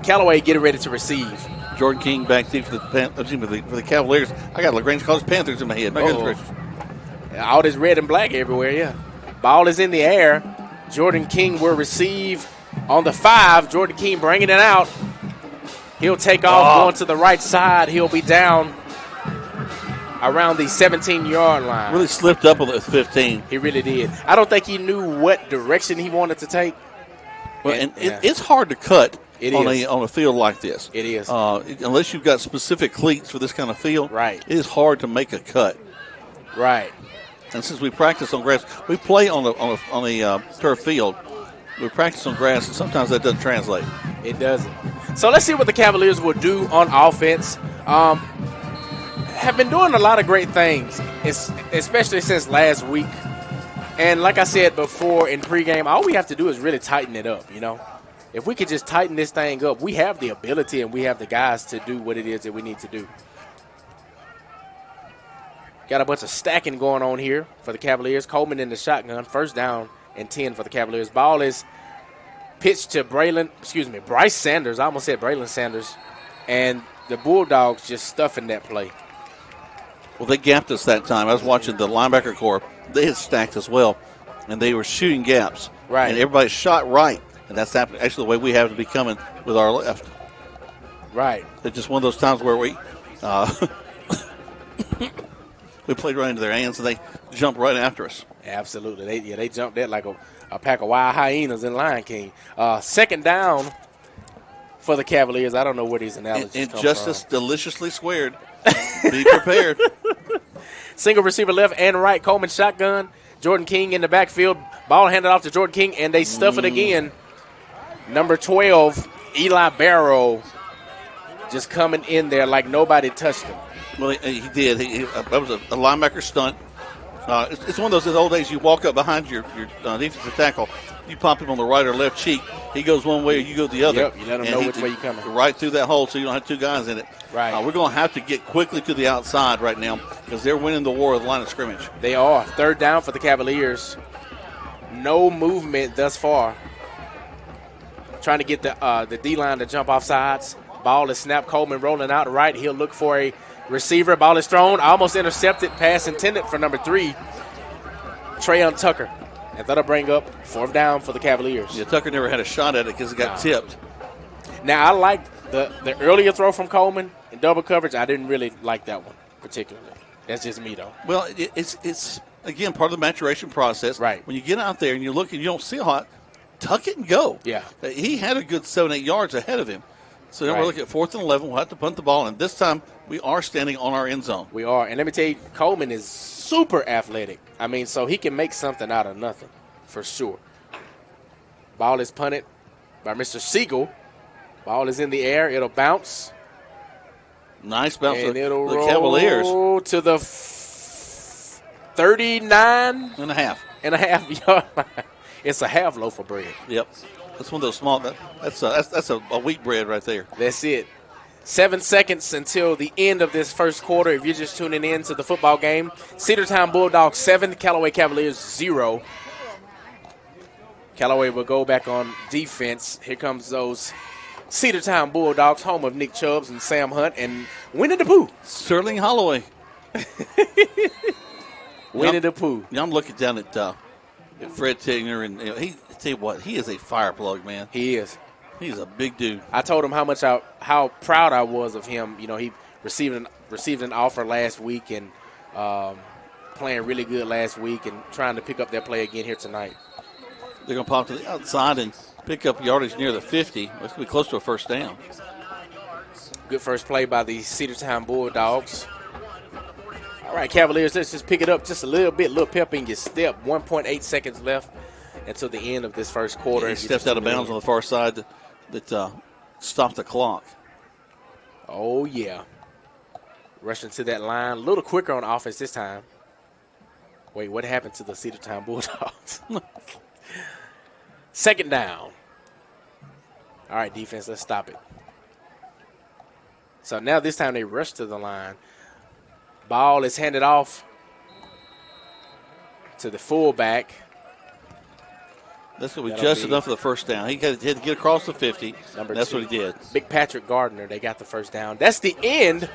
[SPEAKER 1] Callaway getting ready to receive.
[SPEAKER 2] Jordan King back deep for the Cavaliers. I got LaGrange College Panthers in my head.
[SPEAKER 1] All this red and black everywhere, yeah. Ball is in the air. Jordan King will receive on the 5. Jordan King bringing it out. He'll take off going to the right side. He'll be down around the 17-yard line.
[SPEAKER 2] Really slipped up on the 15.
[SPEAKER 1] He really did. I don't think he knew what direction he wanted to take.
[SPEAKER 2] Well, it's hard to cut on a field like this.
[SPEAKER 1] It is.
[SPEAKER 2] Unless you've got specific cleats for this kind of field.
[SPEAKER 1] Right.
[SPEAKER 2] It is hard to make a cut.
[SPEAKER 1] Right.
[SPEAKER 2] And since we practice on grass, we play on a turf field. We practice on grass, and sometimes that doesn't translate.
[SPEAKER 1] It doesn't. So let's see what the Cavaliers will do on offense. Have been doing a lot of great things, especially since last week. And like I said before in pregame, all we have to do is really tighten it up, you know. If we could just tighten this thing up, we have the ability and we have the guys to do what it is that we need to do. Got a bunch of stacking going on here for the Cavaliers. Coleman in the shotgun, first down and 10 for the Cavaliers. Ball is pitched to Bryce Sanders. I almost said Braylon Sanders. And the Bulldogs just stuffing that play.
[SPEAKER 2] Well, they gapped us that time. I was watching the linebacker corps. They had stacked as well, and they were shooting gaps.
[SPEAKER 1] Right.
[SPEAKER 2] And everybody shot right, and that's actually the way we have to be coming with our left.
[SPEAKER 1] Right.
[SPEAKER 2] It's just one of those times where we we played right into their hands, and they jumped right after us.
[SPEAKER 1] Absolutely. They jumped that like a pack of wild hyenas in Lion King. Second down for the Cavaliers. I don't know where these analogies come from.
[SPEAKER 2] Injustice deliciously squared. Be prepared.
[SPEAKER 1] Single receiver left and right. Coleman shotgun. Jordan King in the backfield. Ball handed off to Jordan King, and they stuff it again. Number 12, Eli Barrow, just coming in there like nobody touched him.
[SPEAKER 2] Well, he did. That was a linebacker stunt. It's one of those old days you walk up behind your defensive tackle, you pop him on the right or left cheek, he goes one way or you go the other.
[SPEAKER 1] Yep, you let him know which way you're coming.
[SPEAKER 2] Right through that hole so you don't have two guys in it.
[SPEAKER 1] Right.
[SPEAKER 2] We're going to have to get quickly to the outside right now because they're winning the war of the line of scrimmage.
[SPEAKER 1] They are. Third down for the Cavaliers. No movement thus far. Trying to get the D-line to jump off sides. Ball is snapped. Coleman rolling out right. He'll look for a receiver. Ball is thrown. Almost intercepted. Pass intended for number 3, Trayon Tucker. And that'll bring up fourth down for the Cavaliers.
[SPEAKER 2] Yeah, Tucker never had a shot at it because it got tipped.
[SPEAKER 1] Now, I like the earlier throw from Coleman in double coverage. I didn't really like that one particularly. That's just me, though.
[SPEAKER 2] Well, it's again, part of the maturation process.
[SPEAKER 1] Right.
[SPEAKER 2] When you get out there and you look and you don't see a lot, tuck it and go.
[SPEAKER 1] Yeah.
[SPEAKER 2] He had a good 7-8 yards ahead of him. So now we're looking at 4th and 11. We'll have to punt the ball. And this time we are standing on our end zone.
[SPEAKER 1] We are. And let me tell you, Coleman is super athletic. I mean, so he can make something out of nothing for sure. Ball is punted by Mr. Siegel. Ball is in the air. It'll bounce.
[SPEAKER 2] Nice bounce
[SPEAKER 1] and
[SPEAKER 2] for
[SPEAKER 1] it'll
[SPEAKER 2] the
[SPEAKER 1] roll
[SPEAKER 2] Cavaliers.
[SPEAKER 1] To the 39
[SPEAKER 2] and a half
[SPEAKER 1] yard line. It's a half loaf of bread.
[SPEAKER 2] Yep. That's one of those small. That's a wheat bread right there.
[SPEAKER 1] That's it. 7 seconds until the end of this first quarter. If you're just tuning in to the football game, Cedartown Bulldogs 7, Callaway Cavaliers 0. Callaway will go back on defense. Here comes those Cedartown Bulldogs, home of Nick Chubbs and Sam Hunt and Winnie the Pooh.
[SPEAKER 2] Sterling Holloway.
[SPEAKER 1] Winnie the Pooh.
[SPEAKER 2] I'm looking down at Fred Tigner, and tell you what, he is a fire plug, man.
[SPEAKER 1] He is.
[SPEAKER 2] He's a big dude.
[SPEAKER 1] I told him how proud I was of him. You know, he received an offer last week and playing really good last week and trying to pick up that play again here tonight.
[SPEAKER 2] They're going to pop to the outside and pick up yardage near the 50. It's going to be close to a first down.
[SPEAKER 1] Good first play by the Cedartown Bulldogs. All right, Cavaliers, let's just pick it up just a little bit. Little pep in your step. 1.8 seconds left until the end of this first quarter.
[SPEAKER 2] He stepped out of bounds on the far side that stopped the clock.
[SPEAKER 1] Oh, yeah. Rushing to that line. A little quicker on offense this time. Wait, what happened to the Cedartown Bulldogs? Second down. All right, defense, let's stop it. So now this time they rush to the line. Ball is handed off to the fullback.
[SPEAKER 2] That's going to be just enough for the first down. He had to get across the 50. That's 2. What he did.
[SPEAKER 1] Big Patrick Gardner, they got the first down. That's the end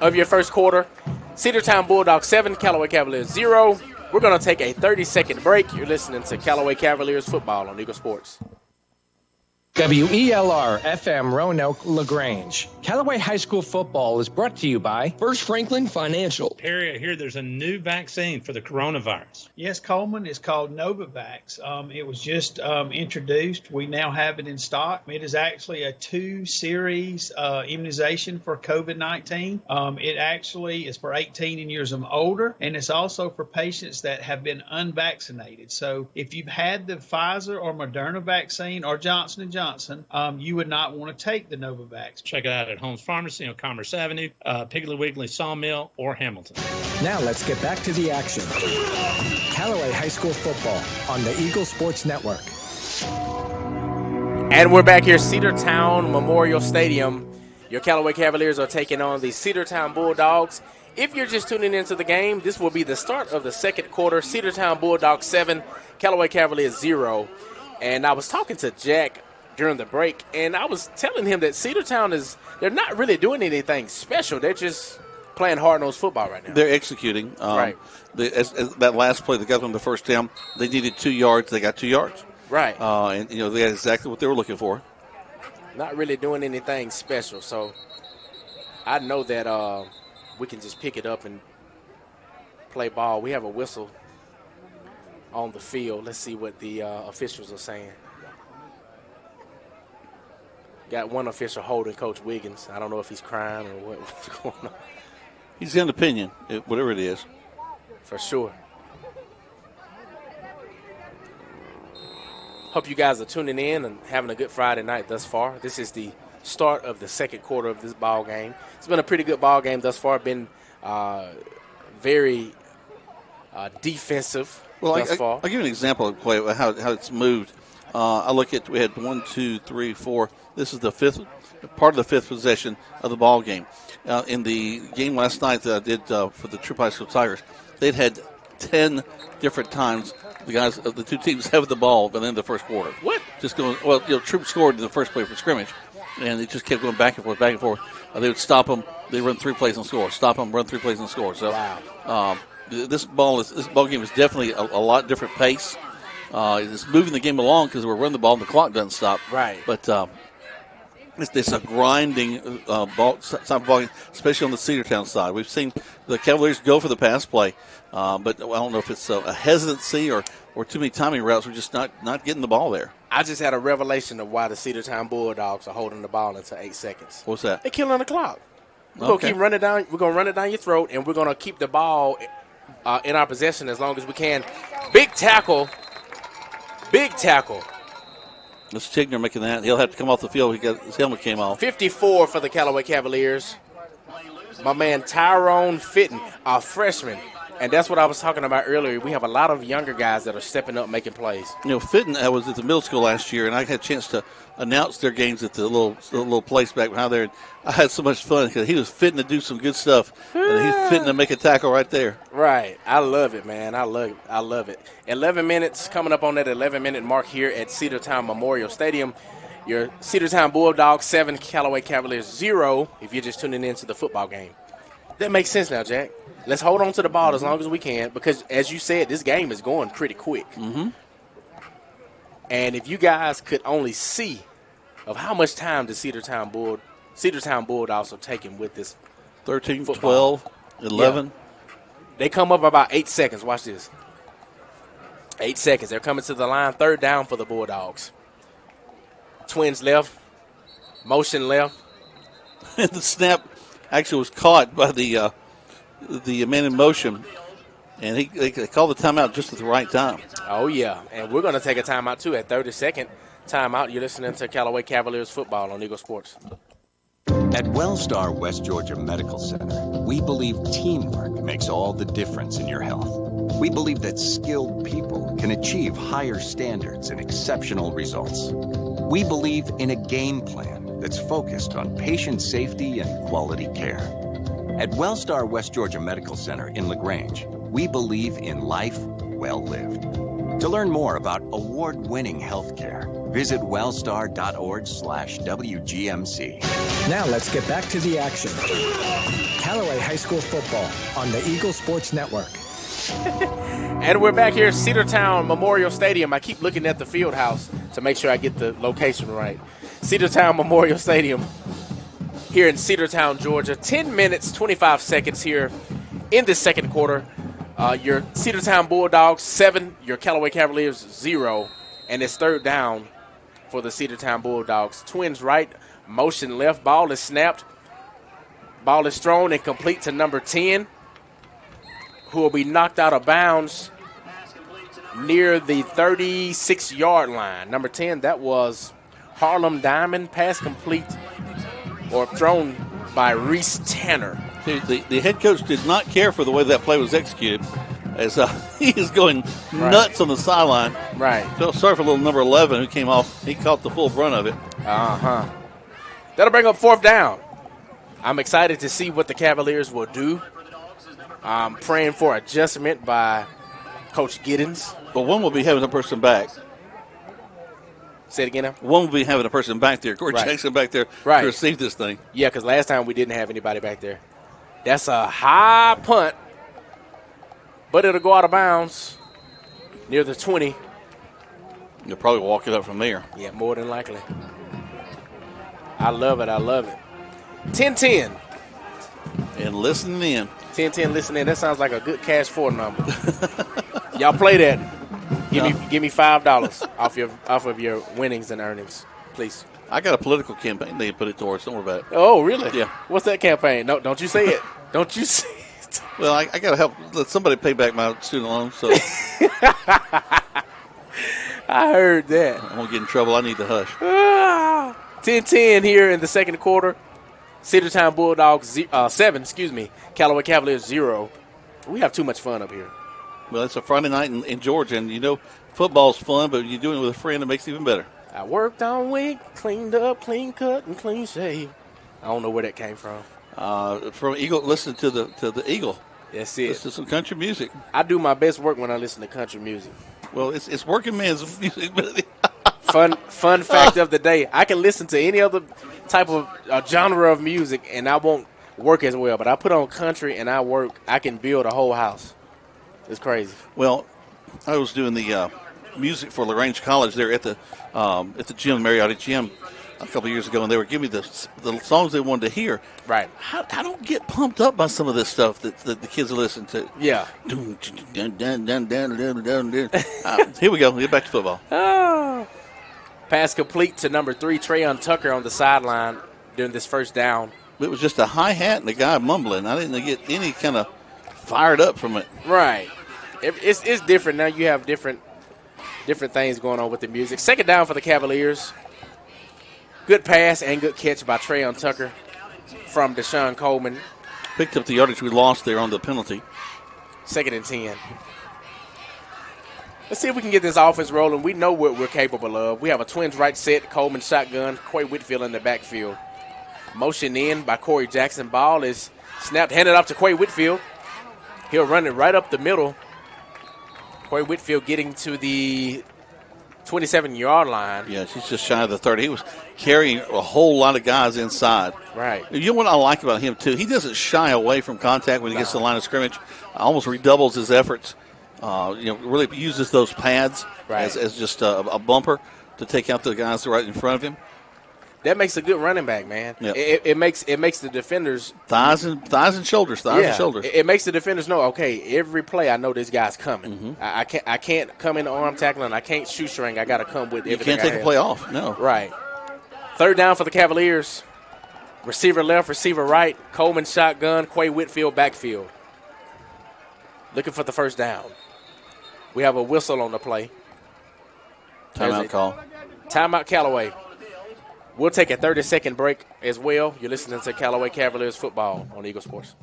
[SPEAKER 1] of your first quarter. Cedartown Bulldogs 7, Callaway Cavaliers 0. We're going to take a 30-second break. You're listening to Callaway Cavaliers football on Eagle Sports.
[SPEAKER 16] WELR FM Roanoke LaGrange. Callaway High School football is brought to you by First Franklin Financial.
[SPEAKER 14] Perry, I hear there's a new vaccine for the coronavirus.
[SPEAKER 4] Yes, Coleman. It's called Novavax. It was just introduced. We now have it in stock. It is actually a 2-series immunization for COVID-19. It actually is for 18 years and older, and it's also for patients that have been unvaccinated. So if you've had the Pfizer or Moderna vaccine or Johnson & Johnson, you would not want to take the Novavax.
[SPEAKER 14] Check it out at Holmes Pharmacy on Commerce Avenue, Piggly Wiggly Sawmill, or Hamilton.
[SPEAKER 16] Now let's get back to the action. Callaway High School football on the Eagle Sports Network.
[SPEAKER 1] And we're back here, Cedartown Memorial Stadium. Your Callaway Cavaliers are taking on the Cedartown Bulldogs. If you're just tuning into the game, this will be the start of the second quarter. Cedartown Bulldogs 7, Callaway Cavaliers 0. And I was talking to Jack during the break, and I was telling him that Cedartown they're not really doing anything special. They're just playing hard-nosed football right now.
[SPEAKER 2] They're executing.
[SPEAKER 1] Right.
[SPEAKER 2] As that last play that got them the first down, they needed 2 yards. They got 2 yards.
[SPEAKER 1] Right.
[SPEAKER 2] And, they got exactly what they were looking for.
[SPEAKER 1] Not really doing anything special. So I know that we can just pick it up and play ball. We have a whistle on the field. Let's see what the officials are saying. Got one official holding Coach Wiggins. I don't know if he's crying or what's going on.
[SPEAKER 2] He's got an opinion, whatever it is.
[SPEAKER 1] For sure. Hope you guys are tuning in and having a good Friday night thus far. This is the start of the second quarter of this ball game. It's been a pretty good ball game thus far. Been very defensive thus far.
[SPEAKER 2] I'll give you an example of how it's moved. I look at, we had 1, 2, 3, 4. This is the part of the fifth possession of the ball game. In the game last night that I did for the Troop High School Tigers, they'd had 10 different times the two teams have the ball by the end of the first quarter.
[SPEAKER 1] What?
[SPEAKER 2] Just going, Troop scored in the first play for scrimmage, and it just kept going back and forth, back and forth. They would stop them, they run 3 plays and score. Stop them, run 3 plays and score. So,
[SPEAKER 1] wow.
[SPEAKER 2] This ball game is definitely a lot different pace. It's moving the game along because we're running the ball and the clock doesn't stop.
[SPEAKER 1] Right.
[SPEAKER 2] But it's a grinding ball, especially on the Cedartown side. We've seen the Cavaliers go for the pass play, but I don't know if it's a hesitancy or too many timing routes. We're just not getting the ball there.
[SPEAKER 1] I just had a revelation of why the Cedartown Bulldogs are holding the ball until 8 seconds.
[SPEAKER 2] What's that?
[SPEAKER 1] They're killing the clock. We're going to keep running down. We're going to run it down your throat, and we're going to keep the ball in our possession as long as we can. Big tackle. Big tackle.
[SPEAKER 2] That's Tigner making that. He'll have to come off the field. His helmet came off.
[SPEAKER 1] 54 for the Callaway Cavaliers. My man Tyrone Fitton, a freshman. And that's what I was talking about earlier. We have a lot of younger guys that are stepping up, making plays.
[SPEAKER 2] Fitton was at the middle school last year, and I had a chance to announce their games at the little place back behind there. I had so much fun because he was fitting to do some good stuff, and he's fitting to make a tackle right there.
[SPEAKER 1] Right. I love it, man. I love it. 11 minutes coming up on that 11-minute mark here at Cedartown Memorial Stadium. Your Cedartown Bulldogs 7, Callaway Cavaliers 0, if you're just tuning into the football game. That makes sense now, Jack. Let's hold on to the ball as long as we can because, as you said, this game is going pretty quick.
[SPEAKER 2] Mm-hmm.
[SPEAKER 1] And if you guys could only see of how much time the Cedartown Bulldogs are taking with this
[SPEAKER 2] 13,
[SPEAKER 1] football.
[SPEAKER 2] 12, 11.
[SPEAKER 1] Yeah. They come up about 8 seconds. Watch this. 8 seconds. They're coming to the line. 3rd down for the Bulldogs. Twins left. Motion left.
[SPEAKER 2] And the snap actually was caught by the man in motion, and they called the timeout just at the right time.
[SPEAKER 1] Oh, yeah, and we're going to take a timeout, too, at 32nd timeout. You're listening to Callaway Cavaliers football on Eagle Sports.
[SPEAKER 15] At Wellstar West Georgia Medical Center, we believe teamwork makes all the difference in your health. We believe that skilled people can achieve higher standards and exceptional results. We believe in a game plan that's focused on patient safety and quality care. At Wellstar West Georgia Medical Center in LaGrange, we believe in life well lived. To learn more about award-winning healthcare, visit wellstar.org/WGMC.
[SPEAKER 16] Now let's get back to the action. Callaway High School football on the Eagle Sports Network.
[SPEAKER 1] And we're back here at Cedartown Memorial Stadium. I keep looking at the field house to make sure I get the location right. Cedartown Memorial Stadium here in Cedartown, Georgia. 10 minutes, 25 seconds here in the second quarter. Your Cedartown Bulldogs 7, your Callaway Cavaliers 0, and it's third down for the Cedartown Bulldogs. Twins right, motion left, ball is snapped. Ball is thrown and complete to number 10, who will be knocked out of bounds near the 36-yard line. Number 10, that was Harlem Diamond, pass complete or thrown by Reese Tanner.
[SPEAKER 2] The head coach did not care for the way that play was executed, as he is going nuts on the sideline.
[SPEAKER 1] Right.
[SPEAKER 2] Felt sorry for little number 11 who came off. He caught the full brunt of it.
[SPEAKER 1] That'll bring up fourth down. I'm excited to see what the Cavaliers will do. I'm praying for adjustment by Coach Giddens.
[SPEAKER 2] But one will be having a person back.
[SPEAKER 1] Say it again now.
[SPEAKER 2] One will be having a person back there. Corey Jackson back there to receive this thing.
[SPEAKER 1] Yeah, because last time we didn't have anybody back there. That's a high punt, but it'll go out of bounds near the 20.
[SPEAKER 2] You'll probably walk it up from there.
[SPEAKER 1] Yeah, more than likely. I love it. 10-10.
[SPEAKER 2] And listening in.
[SPEAKER 1] 10-10 listening in. That sounds like a good cash for number. Y'all play that. Give me $5 off of your winnings and earnings, please.
[SPEAKER 2] I got a political campaign they put it towards. Don't worry about it.
[SPEAKER 1] Oh, really?
[SPEAKER 2] Yeah.
[SPEAKER 1] What's that campaign? No, don't you say it. Don't you say it.
[SPEAKER 2] Well, I got to help. Let somebody pay back my student loans. So
[SPEAKER 1] I heard that.
[SPEAKER 2] I won't get in trouble. I need to hush.
[SPEAKER 1] 10-10 here in the second quarter. Cedartown Bulldogs 7, Callaway Cavaliers 0. We have too much fun up here.
[SPEAKER 2] Well, it's a Friday night in Georgia, and you know football's fun, but you're doing it with a friend, it makes it even better.
[SPEAKER 1] I worked all week, cleaned up, clean cut, and clean shave. I don't know where that came from.
[SPEAKER 2] From Eagle, listen to the Eagle.
[SPEAKER 1] That's it.
[SPEAKER 2] Listen to some country music.
[SPEAKER 1] I do my best work when I listen to country music.
[SPEAKER 2] Well, it's working man's music.
[SPEAKER 1] Fun fact of the day: I can listen to any other type of genre of music, and I won't work as well. But I put on country, and I work. I can build a whole house. It's crazy.
[SPEAKER 2] Well, I was doing the music for LaGrange College there at the gym, Marriott Gym, a couple of years ago, and they were giving me the songs they wanted to hear.
[SPEAKER 1] Right.
[SPEAKER 2] I don't get pumped up by some of this stuff that the kids are listening to.
[SPEAKER 1] Yeah.
[SPEAKER 2] Here we go. Get back to football.
[SPEAKER 1] Oh. Pass complete to number 3, Trayon Tucker on the sideline during this first down.
[SPEAKER 2] It was just a hi-hat and the guy mumbling. I didn't get any kind of fired up from it.
[SPEAKER 1] Right. It's different now. You have different things going on with the music. Second down for the Cavaliers. Good pass and good catch by Trayon Tucker from Deshaun Coleman.
[SPEAKER 2] Picked up the yardage we lost there on the penalty.
[SPEAKER 1] 2nd and 10. Let's see if we can get this offense rolling. We know what we're capable of. We have a Twins right set, Coleman shotgun, Quay Whitfield in the backfield. Motion in by Corey Jackson. Ball is snapped, handed off to Quay Whitfield. He'll run it right up the middle. Quay Whitfield getting to the 27-yard line.
[SPEAKER 2] Yeah, she's just shy of the 30. He was carrying a whole lot of guys inside.
[SPEAKER 1] Right.
[SPEAKER 2] You know what I like about him, too? He doesn't shy away from contact when he gets to the line of scrimmage. Almost redoubles his efforts. Really uses those pads as just a bumper to take out the guys right in front of him.
[SPEAKER 1] That makes a good running back, man.
[SPEAKER 2] Yep.
[SPEAKER 1] It makes the defenders
[SPEAKER 2] thighs and shoulders.
[SPEAKER 1] It makes the defenders know, okay, every play I know this guy's coming.
[SPEAKER 2] Mm-hmm.
[SPEAKER 1] I can't come in arm tackling. I can't shoestring. I got to come with everything.
[SPEAKER 2] You can't take a play off. No.
[SPEAKER 1] Right. Third down for the Cavaliers. Receiver left, receiver right. Coleman shotgun. Quay Whitfield backfield. Looking for the first down. We have a whistle on the play.
[SPEAKER 2] Timeout call.
[SPEAKER 1] Timeout Callaway. We'll take a 30-second break as well. You're listening to Callaway Cavaliers football on Eagle Sports.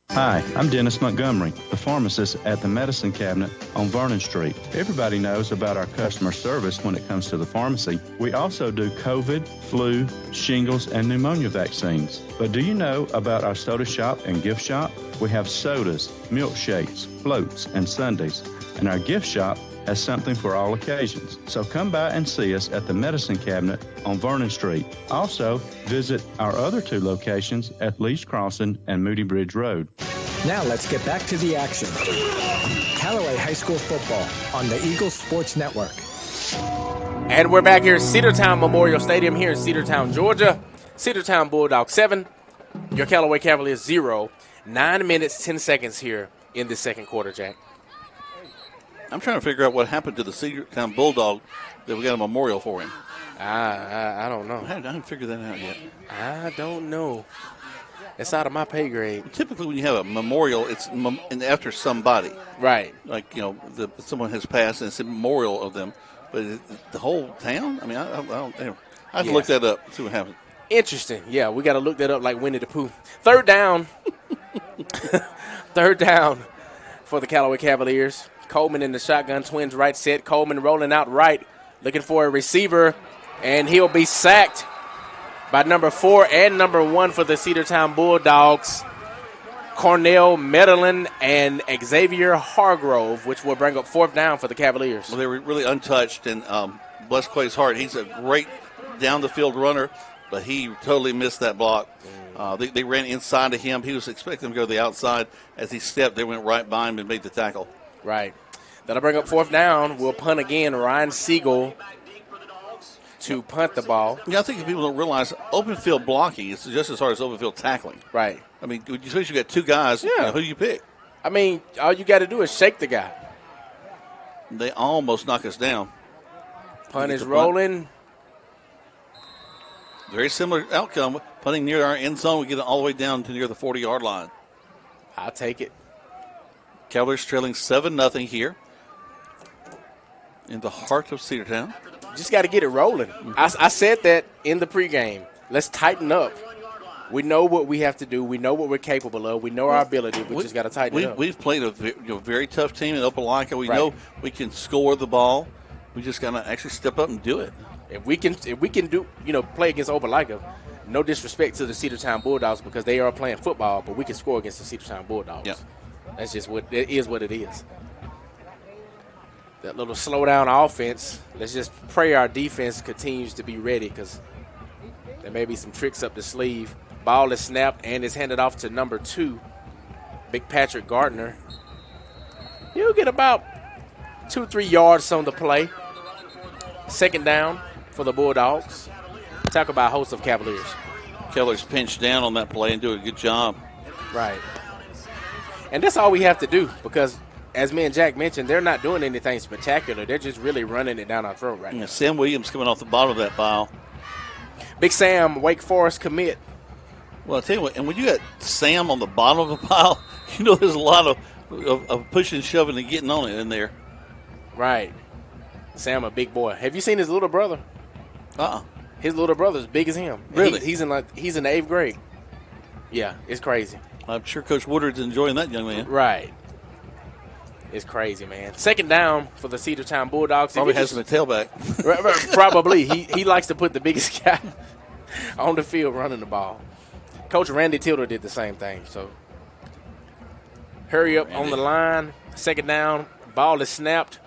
[SPEAKER 17] Hi, I'm Dennis Montgomery, the pharmacist at the Medicine Cabinet on Vernon Street. Everybody knows about our customer service when it comes to the pharmacy. We also do COVID, flu, shingles, and pneumonia vaccines. But do you know about our soda shop and gift shop? We have sodas, milkshakes, floats, and sundaes. And our gift shop has something for all occasions. So come by and see us at the Medicine Cabinet on Vernon Street. Also, visit our other 2 locations at Lee's Crossing and Moody Bridge Road.
[SPEAKER 16] Now let's get back to the action. Callaway High School football on the Eagle Sports Network.
[SPEAKER 1] And we're back here at Cedartown Memorial Stadium here in Cedartown, Georgia. Cedartown Bulldogs 7, your Callaway Cavaliers 0. 9 minutes, 10 seconds here in the second quarter, Jack.
[SPEAKER 2] I'm trying to figure out what happened to the Cedartown Bulldog that we got a memorial for him.
[SPEAKER 1] I don't know.
[SPEAKER 2] I haven't figured that out yet.
[SPEAKER 1] I don't know. It's out of my pay grade.
[SPEAKER 2] Typically, when you have a memorial, it's after somebody.
[SPEAKER 1] Right.
[SPEAKER 2] Like, someone has passed and it's a memorial of them. But the whole town? I mean, I have to look that up, see what happens.
[SPEAKER 1] Interesting. Yeah, we got to look that up like Winnie the Pooh. Third down. Third down for the Callaway Cavaliers. Coleman in the shotgun, Twins right set. Coleman rolling out right, looking for a receiver, and he'll be sacked by number 4 and number 1 for the Cedartown Bulldogs, Cornell Medellin and Xavier Hargrove, which will bring up 4th down for the Cavaliers.
[SPEAKER 2] Well, they were really untouched, and bless Quay's heart, he's a great down-the-field runner, but he totally missed that block. They ran inside of him. He was expecting him to go to the outside. As he stepped, they went right by him and made the tackle.
[SPEAKER 1] Right. That'll bring up 4th down. We'll punt again. Ryan Siegel to punt the ball.
[SPEAKER 2] Yeah, I think if people don't realize open field blocking is just as hard as open field tackling.
[SPEAKER 1] Right.
[SPEAKER 2] I mean, especially you got 2 guys, who do you pick?
[SPEAKER 1] I mean, all you got to do is shake the guy.
[SPEAKER 2] They almost knock us down.
[SPEAKER 1] Punt is rolling.
[SPEAKER 2] Very similar outcome. Punting near our end zone, we get it all the way down to near the 40-yard line.
[SPEAKER 1] I'll take it.
[SPEAKER 2] Cavaliers trailing 7-0 here in the heart of Cedartown.
[SPEAKER 1] Just got to get it rolling. I said that in the pregame. Let's tighten up. We know what we have to do. We know what we're capable of. We know our ability. We just got to tighten it up.
[SPEAKER 2] We've played a very tough team in Opelika. We know we can score the ball. We just got to actually step up and do it.
[SPEAKER 1] If we can do, play against Opelika, no disrespect to the Cedartown Bulldogs because they are playing football, but we can score against the Cedartown Bulldogs.
[SPEAKER 2] Yeah.
[SPEAKER 1] That's just what it is. That little slow-down offense, let's just pray our defense continues to be ready because there may be some tricks up the sleeve. Ball is snapped and is handed off to number 2, Big Patrick Gardner. He'll get about 2-3 yards on the play. 2nd down for the Bulldogs. Talk about a host of Cavaliers.
[SPEAKER 2] Cavaliers pinch down on that play and do a good job.
[SPEAKER 1] Right. And that's all we have to do because, as me and Jack mentioned, they're not doing anything spectacular. They're just really running it down our throat right now.
[SPEAKER 2] Sam Williams coming off the bottom of that pile.
[SPEAKER 1] Big Sam, Wake Forest commit.
[SPEAKER 2] Well, I'll tell you what, and when you got Sam on the bottom of the pile, there's a lot of pushing and shoving and getting on it in there.
[SPEAKER 1] Right. Sam, a big boy. Have you seen his little brother? His little brother's big as him.
[SPEAKER 2] Really?
[SPEAKER 1] He's in the 8th grade. Yeah, it's crazy.
[SPEAKER 2] I'm sure Coach Woodard's enjoying that young man.
[SPEAKER 1] Right. It's crazy, man. 2nd down for the Cedartown Bulldogs.
[SPEAKER 2] Probably has him a tailback.
[SPEAKER 1] Probably. He likes to put the biggest guy on the field running the ball. Coach Randy Tilder did the same thing. So hurry up on the line. 2nd down. Ball is snapped.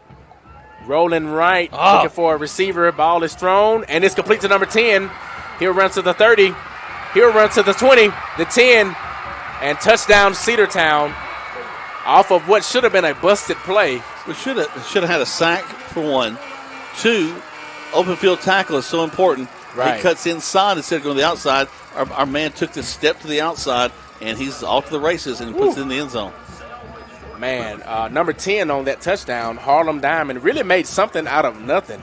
[SPEAKER 1] Rolling right. Looking for a receiver. Ball is thrown. And it's complete to number 10. He'll run to the 30. He'll run to the 20. The 10. And touchdown Cedartown off of what should have been a busted play.
[SPEAKER 2] We should have had a sack for 1. 2, open field tackle is so important.
[SPEAKER 1] Right.
[SPEAKER 2] He cuts inside instead of going to the outside. Our man took this step to the outside, and he's off to the races and puts it in the end zone.
[SPEAKER 1] Man, number 10 on that touchdown, Harlem Diamond, really made something out of nothing.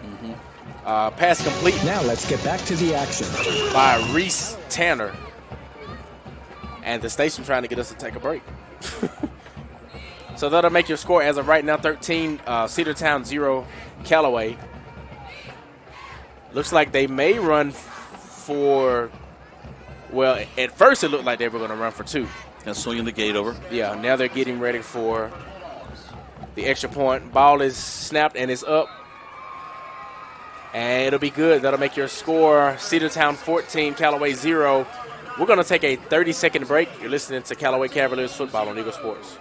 [SPEAKER 1] Pass complete.
[SPEAKER 16] Now let's get back to the action.
[SPEAKER 1] By Reese Tanner. And the station trying to get us to take a break. So that'll make your score as of right now 13, Cedartown 0, Callaway. Looks like they may run for, well, at first it looked like they were going to run for 2.
[SPEAKER 2] And swinging the gate over.
[SPEAKER 1] Yeah, now they're getting ready for the extra point. Ball is snapped and it's up. And it'll be good. That'll make your score Cedartown 14, Callaway 0. We're going to take a 30-second break. You're listening to Callaway Cavaliers football on Eagle Sports.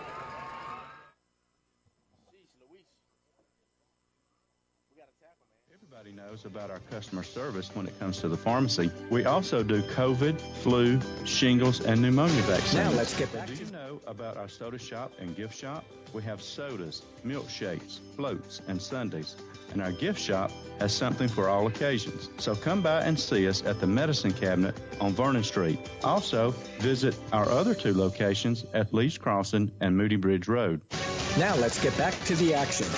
[SPEAKER 17] Everybody knows about our customer service when it comes to the pharmacy. We also do COVID, flu, shingles, and pneumonia vaccines.
[SPEAKER 16] Now let's get back.
[SPEAKER 17] Do you know about our soda shop and gift shop? We have sodas, milkshakes, floats, and sundaes. And our gift shop has something for all occasions. So come by and see us at the Medicine Cabinet on Vernon Street. Also, visit our other 2 locations at Lee's Crossing and Moody Bridge Road.
[SPEAKER 16] Now let's get back to the action.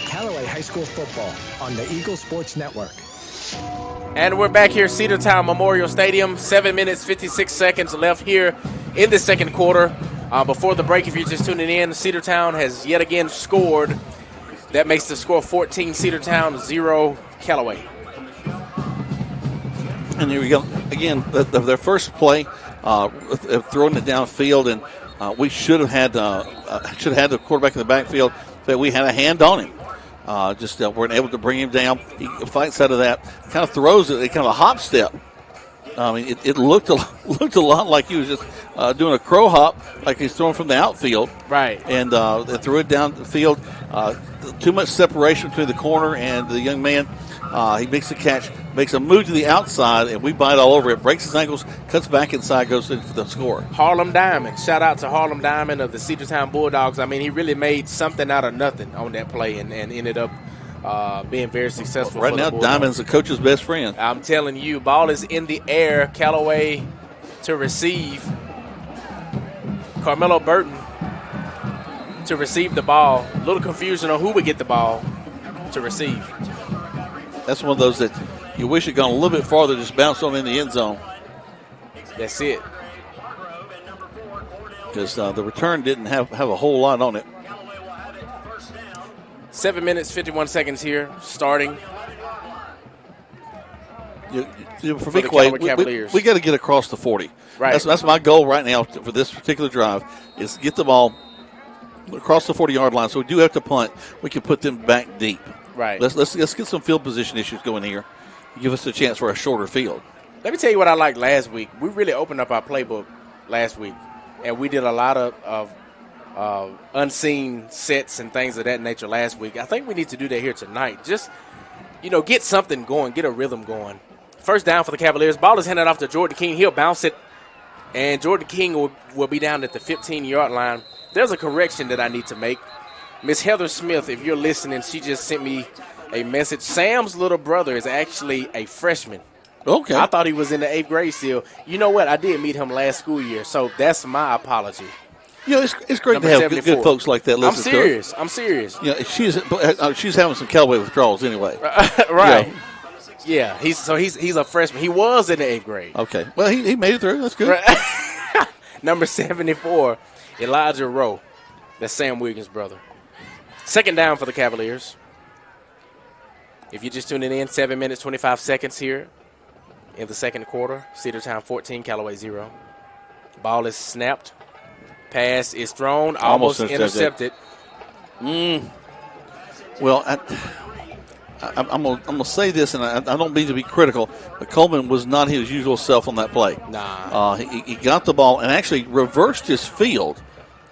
[SPEAKER 16] Callaway High School football on the Eagle Sports Network.
[SPEAKER 1] And we're back here, Cedartown Memorial Stadium. 7 minutes, 56 seconds left here in the second quarter. Before the break, if you're just tuning in, Cedartown has yet again scored. That makes the score 14 Cedartown, 0 Callaway.
[SPEAKER 2] And here we go. Again, their first play, throwing it downfield, and we should have had the quarterback in the backfield, but we had a hand on him. Weren't able to bring him down. He fights out of that, kind of throws it, kind of a hop step. I mean, it looked a lot like he was just doing a crow hop, like he's throwing from the outfield.
[SPEAKER 1] Right.
[SPEAKER 2] And they threw it down the field. Too much separation between the corner and the young man. He makes the catch, makes a move to the outside, and we bite all over it. Breaks his ankles, cuts back inside, goes in for the score.
[SPEAKER 1] Harlem Diamond. Shout out to Harlem Diamond of the Cedartown Bulldogs. I mean, he really made something out of nothing on that play and ended up being very successful.
[SPEAKER 2] Right now, Diamond's the coach's best friend.
[SPEAKER 1] I'm telling you, ball is in the air. Callaway to receive. Carmelo Burton to receive the ball. A little confusion on who would get the ball to receive.
[SPEAKER 2] That's one of those that you wish it gone a little bit farther, just bounced on in the end zone.
[SPEAKER 1] That's it.
[SPEAKER 2] Because the return didn't have a whole lot on it.
[SPEAKER 1] 7 minutes, 51 seconds here, starting.
[SPEAKER 2] For Vickway, we got to get across the 40.
[SPEAKER 1] Right.
[SPEAKER 2] That's my goal right now for this particular drive, is get the ball across the 40-yard line. So we do have to punt. We can put them back deep.
[SPEAKER 1] Right.
[SPEAKER 2] Let's get some field position issues going here. Give us a chance for a shorter field.
[SPEAKER 1] Let me tell you what I liked last week. We really opened up our playbook last week, and we did a lot of unseen sets and things of that nature last week. I think we need to do that here tonight. Just, get something going, get a rhythm going. First down for the Cavaliers. Ball is handed off to Jordan King. He'll bounce it, and Jordan King will be down at the 15-yard line. There's a correction that I need to make. Miss Heather Smith, if you're listening, she just sent me a message. Sam's little brother is actually a freshman.
[SPEAKER 2] Okay.
[SPEAKER 1] I thought he was in the 8th grade still. You know what? I did meet him last school year, so that's my apology.
[SPEAKER 2] It's great to have good folks like that.
[SPEAKER 1] I'm serious. I'm serious.
[SPEAKER 2] She's having some Callaway withdrawals anyway.
[SPEAKER 1] Right. Yeah, he's a freshman. He was in the 8th grade.
[SPEAKER 2] Okay. Well, he made it through. That's good.
[SPEAKER 1] Right. Number 74, Elijah Rowe. That's Sam Wiggins' brother. Second down for the Cavaliers. If you're just tuning in, 7 minutes, 25 seconds here in the second quarter. Cedartown 14, Callaway 0. Ball is snapped. Pass is thrown, almost intercepted.
[SPEAKER 2] Well, I'm gonna say this, and I don't mean to be critical, but Coleman was not his usual self on that play.
[SPEAKER 1] Nah.
[SPEAKER 2] He got the ball and actually reversed his field,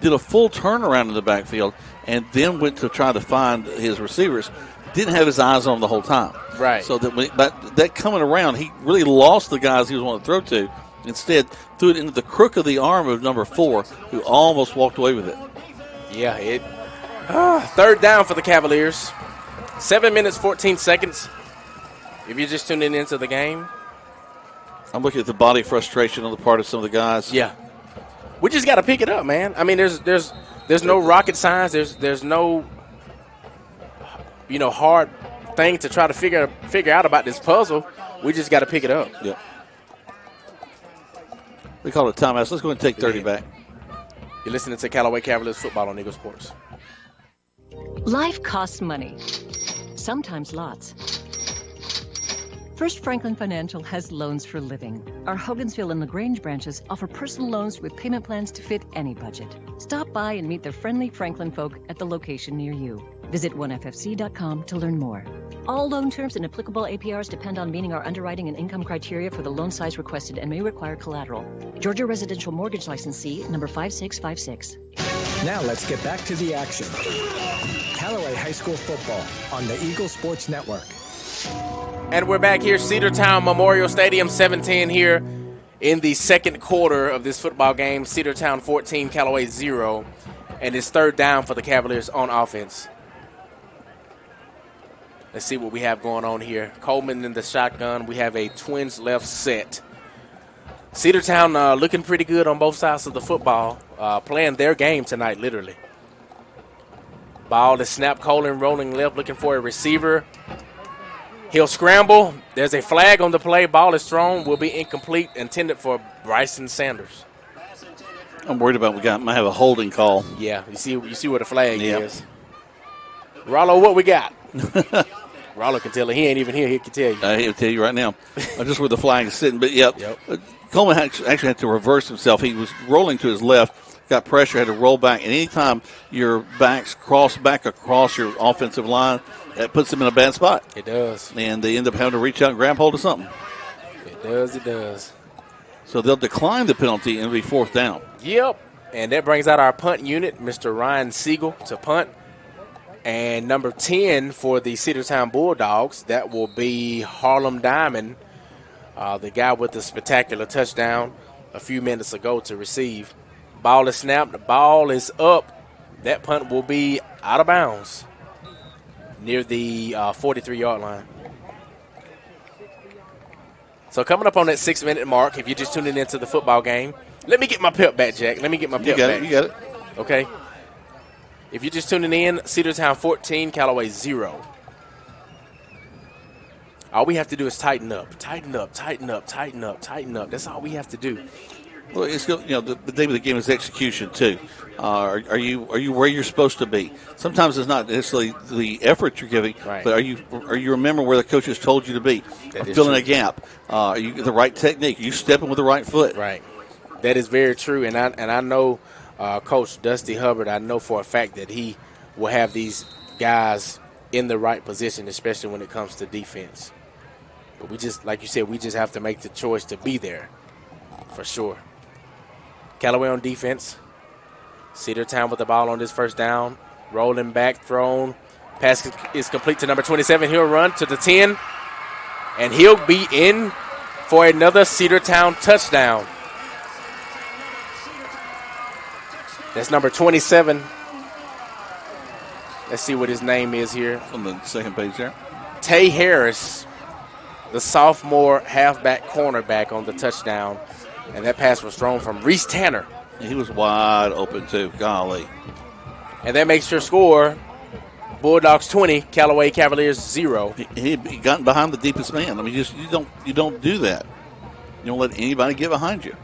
[SPEAKER 2] did a full turnaround in the backfield, and then went to try to find his receivers. Didn't have his eyes on them the whole time.
[SPEAKER 1] Right.
[SPEAKER 2] So that coming around, he really lost the guys he was wanting to throw to. Instead, threw it into the crook of the arm of number 4, who almost walked away with it.
[SPEAKER 1] Yeah, third down for the Cavaliers. 7 minutes, 14 seconds. If you're just tuning into the game.
[SPEAKER 2] I'm looking at the body frustration on the part of some of the guys.
[SPEAKER 1] Yeah. We just got to pick it up, man. I mean, there's no rocket science. There's no, hard thing to try to figure out about this puzzle. We just got to pick it up.
[SPEAKER 2] Yeah. We call it timeout. So let's go and take 30 back.
[SPEAKER 1] You're listening to Callaway Cavaliers football on Eagle Sports.
[SPEAKER 5] Life costs money. Sometimes lots. First Franklin Financial has loans for living. Our Hogansville and LaGrange branches offer personal loans with payment plans to fit any budget. Stop by and meet the friendly Franklin folk at the location near you. Visit onefc.com to learn more. All loan terms and applicable APRs depend on meeting our underwriting and income criteria for the loan size requested and may require collateral. Georgia Residential Mortgage Licensee number 5656.
[SPEAKER 16] Now let's get back to the action. Callaway High School football on the Eagle Sports Network.
[SPEAKER 1] And we're back here, Cedartown Memorial Stadium, 7-10 here in the second quarter of this football game. Cedartown 14, Callaway 0, and it's third down for the Cavaliers on offense. Let's see what we have going on here. Coleman in the shotgun. We have a twins left set. Cedartown looking pretty good on both sides of the football, playing their game tonight, literally. Ball is snapped. Coleman rolling left, looking for a receiver. He'll scramble. There's a flag on the play. Ball is thrown. Will be incomplete. Intended for Bryson Sanders.
[SPEAKER 2] I'm worried about might have a holding call.
[SPEAKER 1] Yeah, you see what the flag is. Rollo, what we got? Rollo can tell it. He ain't even here. He can tell you.
[SPEAKER 2] He'll tell you right now. Just where the flag is sitting. But, Coleman actually had to reverse himself. He was rolling to his left, got pressure, had to roll back. And anytime your backs cross back across your offensive line, that puts them in a bad spot.
[SPEAKER 1] It does.
[SPEAKER 2] And they end up having to reach out and grab hold of something.
[SPEAKER 1] It does.
[SPEAKER 2] So they'll decline the penalty and it'll be fourth down.
[SPEAKER 1] Yep. And that brings out our punt unit, Mr. Ryan Siegel, to punt. And number 10 for the Cedartown Bulldogs, that will be Harlem Diamond, the guy with the spectacular touchdown a few minutes ago to receive. Ball is snapped. The ball is up. That punt will be out of bounds near the 43-yard line. So coming up on that 6-minute mark, if you're just tuning into the football game, let me get my pep back, Jack. Let me get my pep back.
[SPEAKER 2] You got it.
[SPEAKER 1] Okay. If you're just tuning in, Cedartown 14, Callaway 0. All we have to do is tighten up. That's all we have to do.
[SPEAKER 2] Well, it's the name of the game is execution too. Are you where you're supposed to be? Sometimes it's not necessarily the effort you're giving, but are you remembering where the coach has told you to be? Filling a gap. Are you the right technique? Are you stepping with the right foot?
[SPEAKER 1] Right. That is very true, and I know Coach Dusty Hubbard. I know for a fact that he will have these guys in the right position, especially when it comes to defense. But we just, like you said, we just have to make the choice to be there, for sure. Callaway on defense. Cedartown with the ball on this first down. Rolling back, thrown. Pass is complete to number 27. He'll run to the 10. And he'll be in for another Cedartown touchdown. That's number 27. Let's see what his name is here.
[SPEAKER 2] On the second page there.
[SPEAKER 1] Tay Harris, the sophomore halfback cornerback on the touchdown. And that pass was thrown from Reese Tanner.
[SPEAKER 2] He was wide open, too. Golly.
[SPEAKER 1] And that makes your score Bulldogs 20, Callaway Cavaliers 0.
[SPEAKER 2] He got behind the deepest man. I mean, you don't do that. You don't let anybody get behind you.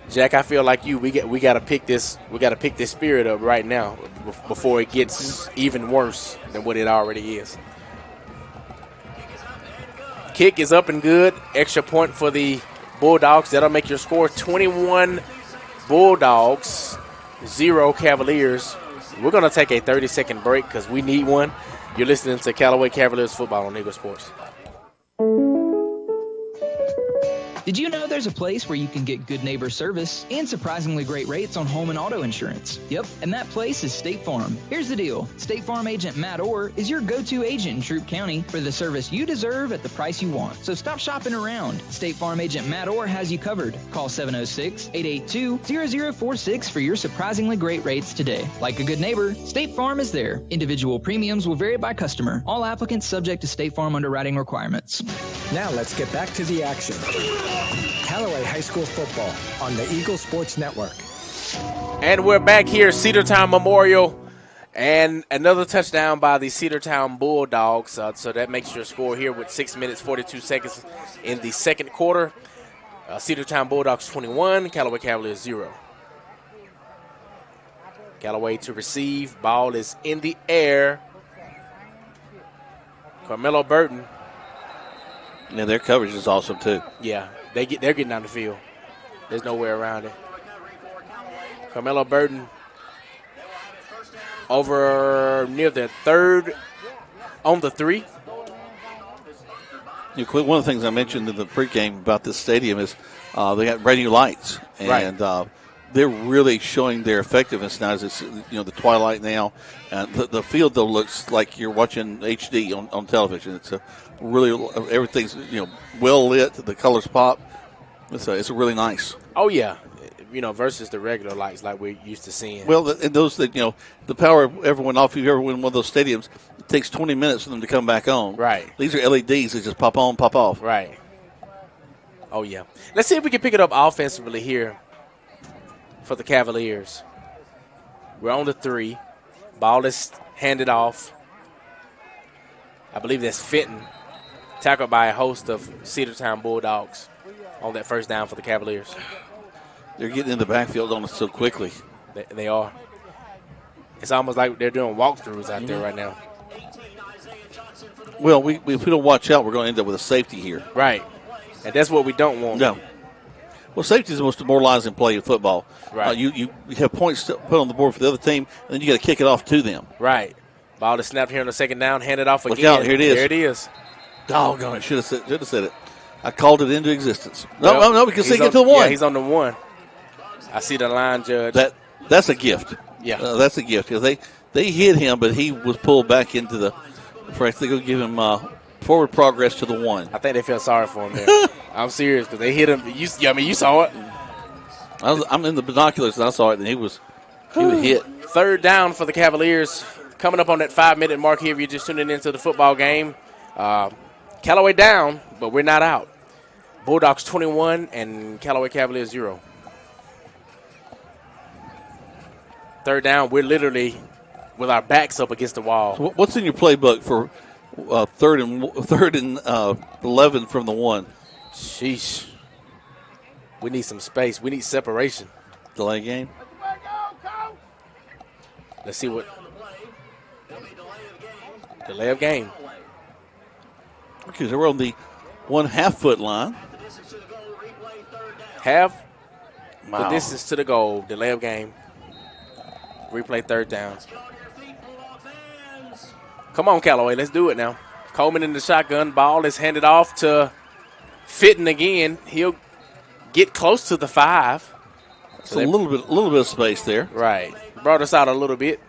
[SPEAKER 1] Jack, I feel like we got to pick this. We got to pick this spirit up right now before it gets even worse than what it already is. Kick is up and good. Extra point for the Bulldogs. That'll make your score 21 Bulldogs, 0 Cavaliers. We're going to take a 30-second break because we need one. You're listening to Callaway Cavaliers football on Eagle Sports.
[SPEAKER 8] Did you know there's a place where you can get good neighbor service and surprisingly great rates on home and auto insurance? Yep, and that place is State Farm. Here's the deal. State Farm agent Matt Orr is your go-to agent in Troup County for the service you deserve at the price you want. So stop shopping around. State Farm agent Matt Orr has you covered. Call 706-882-0046 for your surprisingly great rates today. Like a good neighbor, State Farm is there. Individual premiums will vary by customer. All applicants subject to State Farm underwriting requirements.
[SPEAKER 16] Now let's get back to the action. Callaway High School football on the Eagle Sports Network.
[SPEAKER 1] And we're back here, Cedartown Memorial, and another touchdown by the Cedartown Bulldogs. So that makes your score here with 6 minutes, 42 seconds in the second quarter. Cedartown Bulldogs 21, Callaway Cavaliers 0. Callaway to receive. Ball is in the air. Carmelo Burton.
[SPEAKER 2] Yeah, their coverage is awesome too.
[SPEAKER 1] Yeah, they're getting down the field. There's no way around it. Carmelo Burton over near the 3rd on the 3.
[SPEAKER 2] One of the things I mentioned in the pregame about this stadium is they got brand new lights, and they're really showing their effectiveness now. As it's the twilight now, the field though looks like you're watching HD on television. It's really everything's well lit. The colors pop. It's really nice.
[SPEAKER 1] Oh yeah, versus the regular lights like we're used to seeing.
[SPEAKER 2] Well, and those that the power ever went off. If you ever went in one of those stadiums, it takes 20 minutes for them to come back on.
[SPEAKER 1] Right.
[SPEAKER 2] These are LEDs that just pop on, pop off.
[SPEAKER 1] Right. Oh yeah. Let's see if we can pick it up offensively here for the Cavaliers. We're on the 3. Ball is handed off. I believe that's Fenton, tackled by a host of Cedartown Bulldogs on that first down for the Cavaliers.
[SPEAKER 2] They're getting in the backfield on us so quickly.
[SPEAKER 1] They are. It's almost like they're doing walkthroughs out there right now.
[SPEAKER 2] Well, if we don't watch out, we're going to end up with a safety here.
[SPEAKER 1] Right. And that's what we don't want.
[SPEAKER 2] No. Well, safety is the most demoralizing play in football.
[SPEAKER 1] Right.
[SPEAKER 2] You have points to put on the board for the other team, and then you got to kick it off to them.
[SPEAKER 1] Right. Ball is snapped here on the second down, handed off again.
[SPEAKER 2] Look out, here it is.
[SPEAKER 1] There it is.
[SPEAKER 2] Doggone it, should have said it. I called it into existence. No, because they get to the 1.
[SPEAKER 1] Yeah, he's on the 1. I see the line judge.
[SPEAKER 2] That's a gift.
[SPEAKER 1] Yeah.
[SPEAKER 2] That's a gift. They hit him, but he was pulled back into the – they're going to give him forward progress to the 1.
[SPEAKER 1] I think they feel sorry for him there. I'm serious because they hit him. You saw it.
[SPEAKER 2] I'm in the binoculars and I saw it, and he was hit.
[SPEAKER 1] 3rd down for the Cavaliers. Coming up on that 5-minute mark here if you're just tuning into the football game. Callaway down, but we're not out. Bulldogs 21 and Callaway Cavaliers 0. 3rd down, we're literally with our backs up against the wall.
[SPEAKER 2] So what's in your playbook for third and 11 from the 1?
[SPEAKER 1] Sheesh. We need some space. We need separation.
[SPEAKER 2] Delay game.
[SPEAKER 1] Let's see what. Delay of game.
[SPEAKER 2] Okay, so we're on the 1/2 foot line.
[SPEAKER 1] Half
[SPEAKER 2] Wow.
[SPEAKER 1] the distance to the goal. Delay of game. Replay 3rd down. Come on, Callaway. Let's do it now. Coleman in the shotgun. Ball is handed off to Fitton again. He'll get close to the 5.
[SPEAKER 2] So a little bit of space there.
[SPEAKER 1] Right. Brought us out a little bit.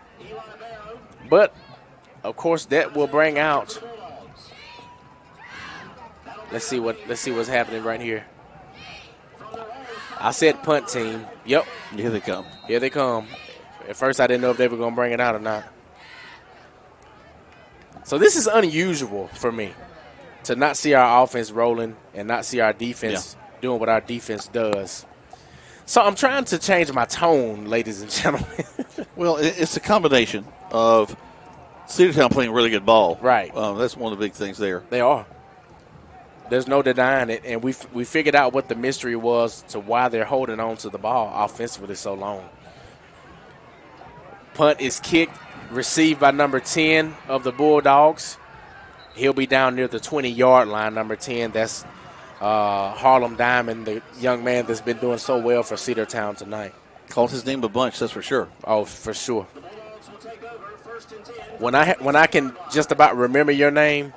[SPEAKER 1] But, of course, that will bring out. Let's see what's happening right here. I said punt team. Yep.
[SPEAKER 2] Here they come.
[SPEAKER 1] Here they come. At first, I didn't know if they were going to bring it out or not. So this is unusual for me to not see our offense rolling and not see our defense doing what our defense does. So I'm trying to change my tone, ladies and gentlemen.
[SPEAKER 2] Well, it's a combination of Cedartown playing really good ball.
[SPEAKER 1] Right.
[SPEAKER 2] That's one of the big things there.
[SPEAKER 1] They are. There's no denying it, and we figured out what the mystery was to why they're holding on to the ball offensively so long. Punt is kicked, received by number 10 of the Bulldogs. He'll be down near the 20-yard line, number 10. That's Harlem Diamond, the young man that's been doing so well for Cedartown tonight.
[SPEAKER 2] Called his name a bunch, that's for sure.
[SPEAKER 1] Oh, for sure. When I can just about remember your name,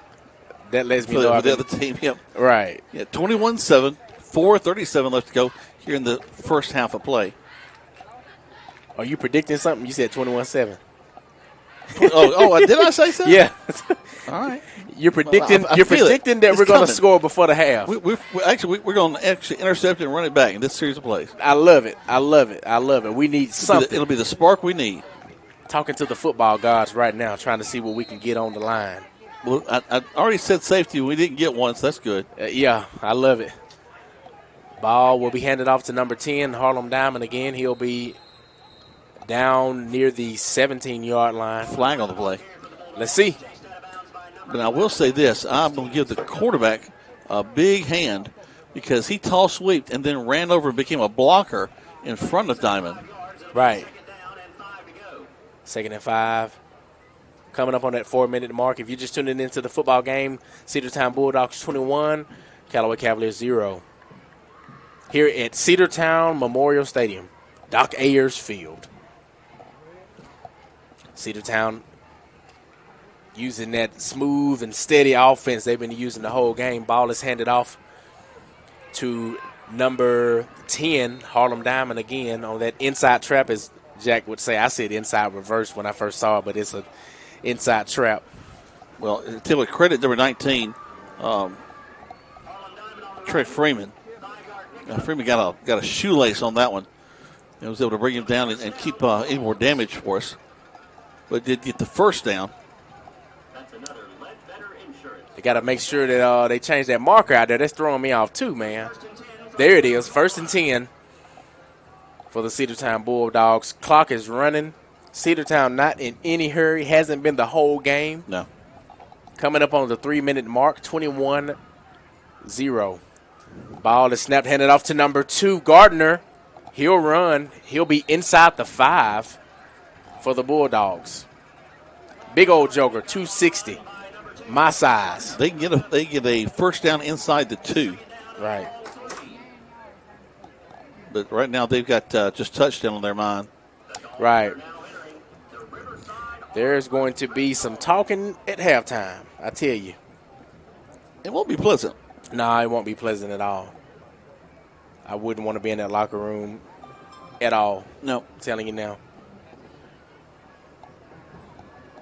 [SPEAKER 1] that lets me know.
[SPEAKER 2] The other team, yep.
[SPEAKER 1] Right.
[SPEAKER 2] Yeah, 21-7, 4:37 left to go here in the first half of play.
[SPEAKER 1] Are you predicting something? You said 21-7.
[SPEAKER 2] Did I say so?
[SPEAKER 1] Yeah.
[SPEAKER 2] All right.
[SPEAKER 1] You're predicting.
[SPEAKER 2] I
[SPEAKER 1] you're
[SPEAKER 2] feel
[SPEAKER 1] predicting that
[SPEAKER 2] it's
[SPEAKER 1] we're going to
[SPEAKER 2] coming.
[SPEAKER 1] score before the half.
[SPEAKER 2] We're going to actually intercept it and run it back in this series of plays.
[SPEAKER 1] I love it. I love it. I love it. We need something.
[SPEAKER 2] It'll be the spark we need.
[SPEAKER 1] Talking to the football gods right now, trying to see what we can get on the line.
[SPEAKER 2] Well, I already said safety. We didn't get one, so that's good.
[SPEAKER 1] Yeah, I love it. Ball will be handed off to number 10, Harlem Diamond again. He'll be down near the 17-yard line.
[SPEAKER 2] Flag on the play.
[SPEAKER 1] Let's see.
[SPEAKER 2] But I will say this. I'm going to give the quarterback a big hand because he tall sweeped and then ran over and became a blocker in front of Diamond.
[SPEAKER 1] Right. 2nd and 5. coming up on that 4-minute mark. If you're just tuning into the football game, Cedartown Bulldogs 21, Callaway Cavaliers 0. Here at Cedartown Memorial Stadium, Doc Ayers Field. Cedartown using that smooth and steady offense they've been using the whole game. Ball is handed off to number 10, Harlem Diamond again on that inside trap, as Jack would say. I said inside reverse when I first saw it, but it's an inside trap.
[SPEAKER 2] Well, to credit number 19, Trey Freeman. Freeman got a shoelace on that one and was able to bring him down and keep any more damage for us. But did get the first down.
[SPEAKER 1] They got to make sure that they change that marker out there. That's throwing me off too, man. There it is, 1st and 10 for the Cedartown Bulldogs. Clock is running. Cedartown not in any hurry. Hasn't been the whole game.
[SPEAKER 2] No.
[SPEAKER 1] Coming up on the 3-minute mark, 21-0. Ball is snapped, handed off to number 2, Gardner. He'll run. He'll be inside the 5 for the Bulldogs. Big old joker, 260. My size.
[SPEAKER 2] They get a first down inside the 2.
[SPEAKER 1] Right.
[SPEAKER 2] But right now they've got just touchdown on their mind.
[SPEAKER 1] Right. There's going to be some talking at halftime, I tell you.
[SPEAKER 2] It won't be pleasant.
[SPEAKER 1] No, it won't be pleasant at all. I wouldn't want to be in that locker room at all.
[SPEAKER 2] No.
[SPEAKER 1] I'm telling you now.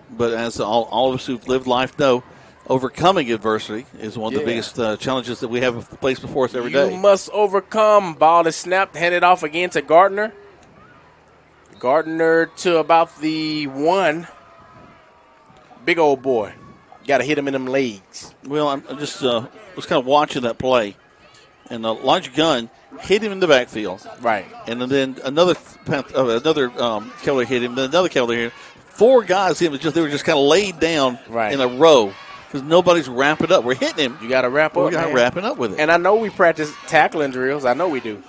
[SPEAKER 2] But as all of us who've lived life know, overcoming adversity is one of the biggest challenges that we have placed before us every day.
[SPEAKER 1] You must overcome. Ball is snapped, handed off again to Gardner. Gardner to about the 1. Big old boy. Got to hit him in them legs.
[SPEAKER 2] Well, I'm just was kind of watching that play, and Elijah Gunn hit him in the backfield.
[SPEAKER 1] Right.
[SPEAKER 2] And then another Cavalier hit him. Then another Cavalier hit him. 4 guys hit him. They were just kind of laid down in a row because nobody's wrapping up. We're hitting him.
[SPEAKER 1] You got to wrap up.
[SPEAKER 2] We're not wrapping up with it.
[SPEAKER 1] And I know we practice tackling drills. I know we do.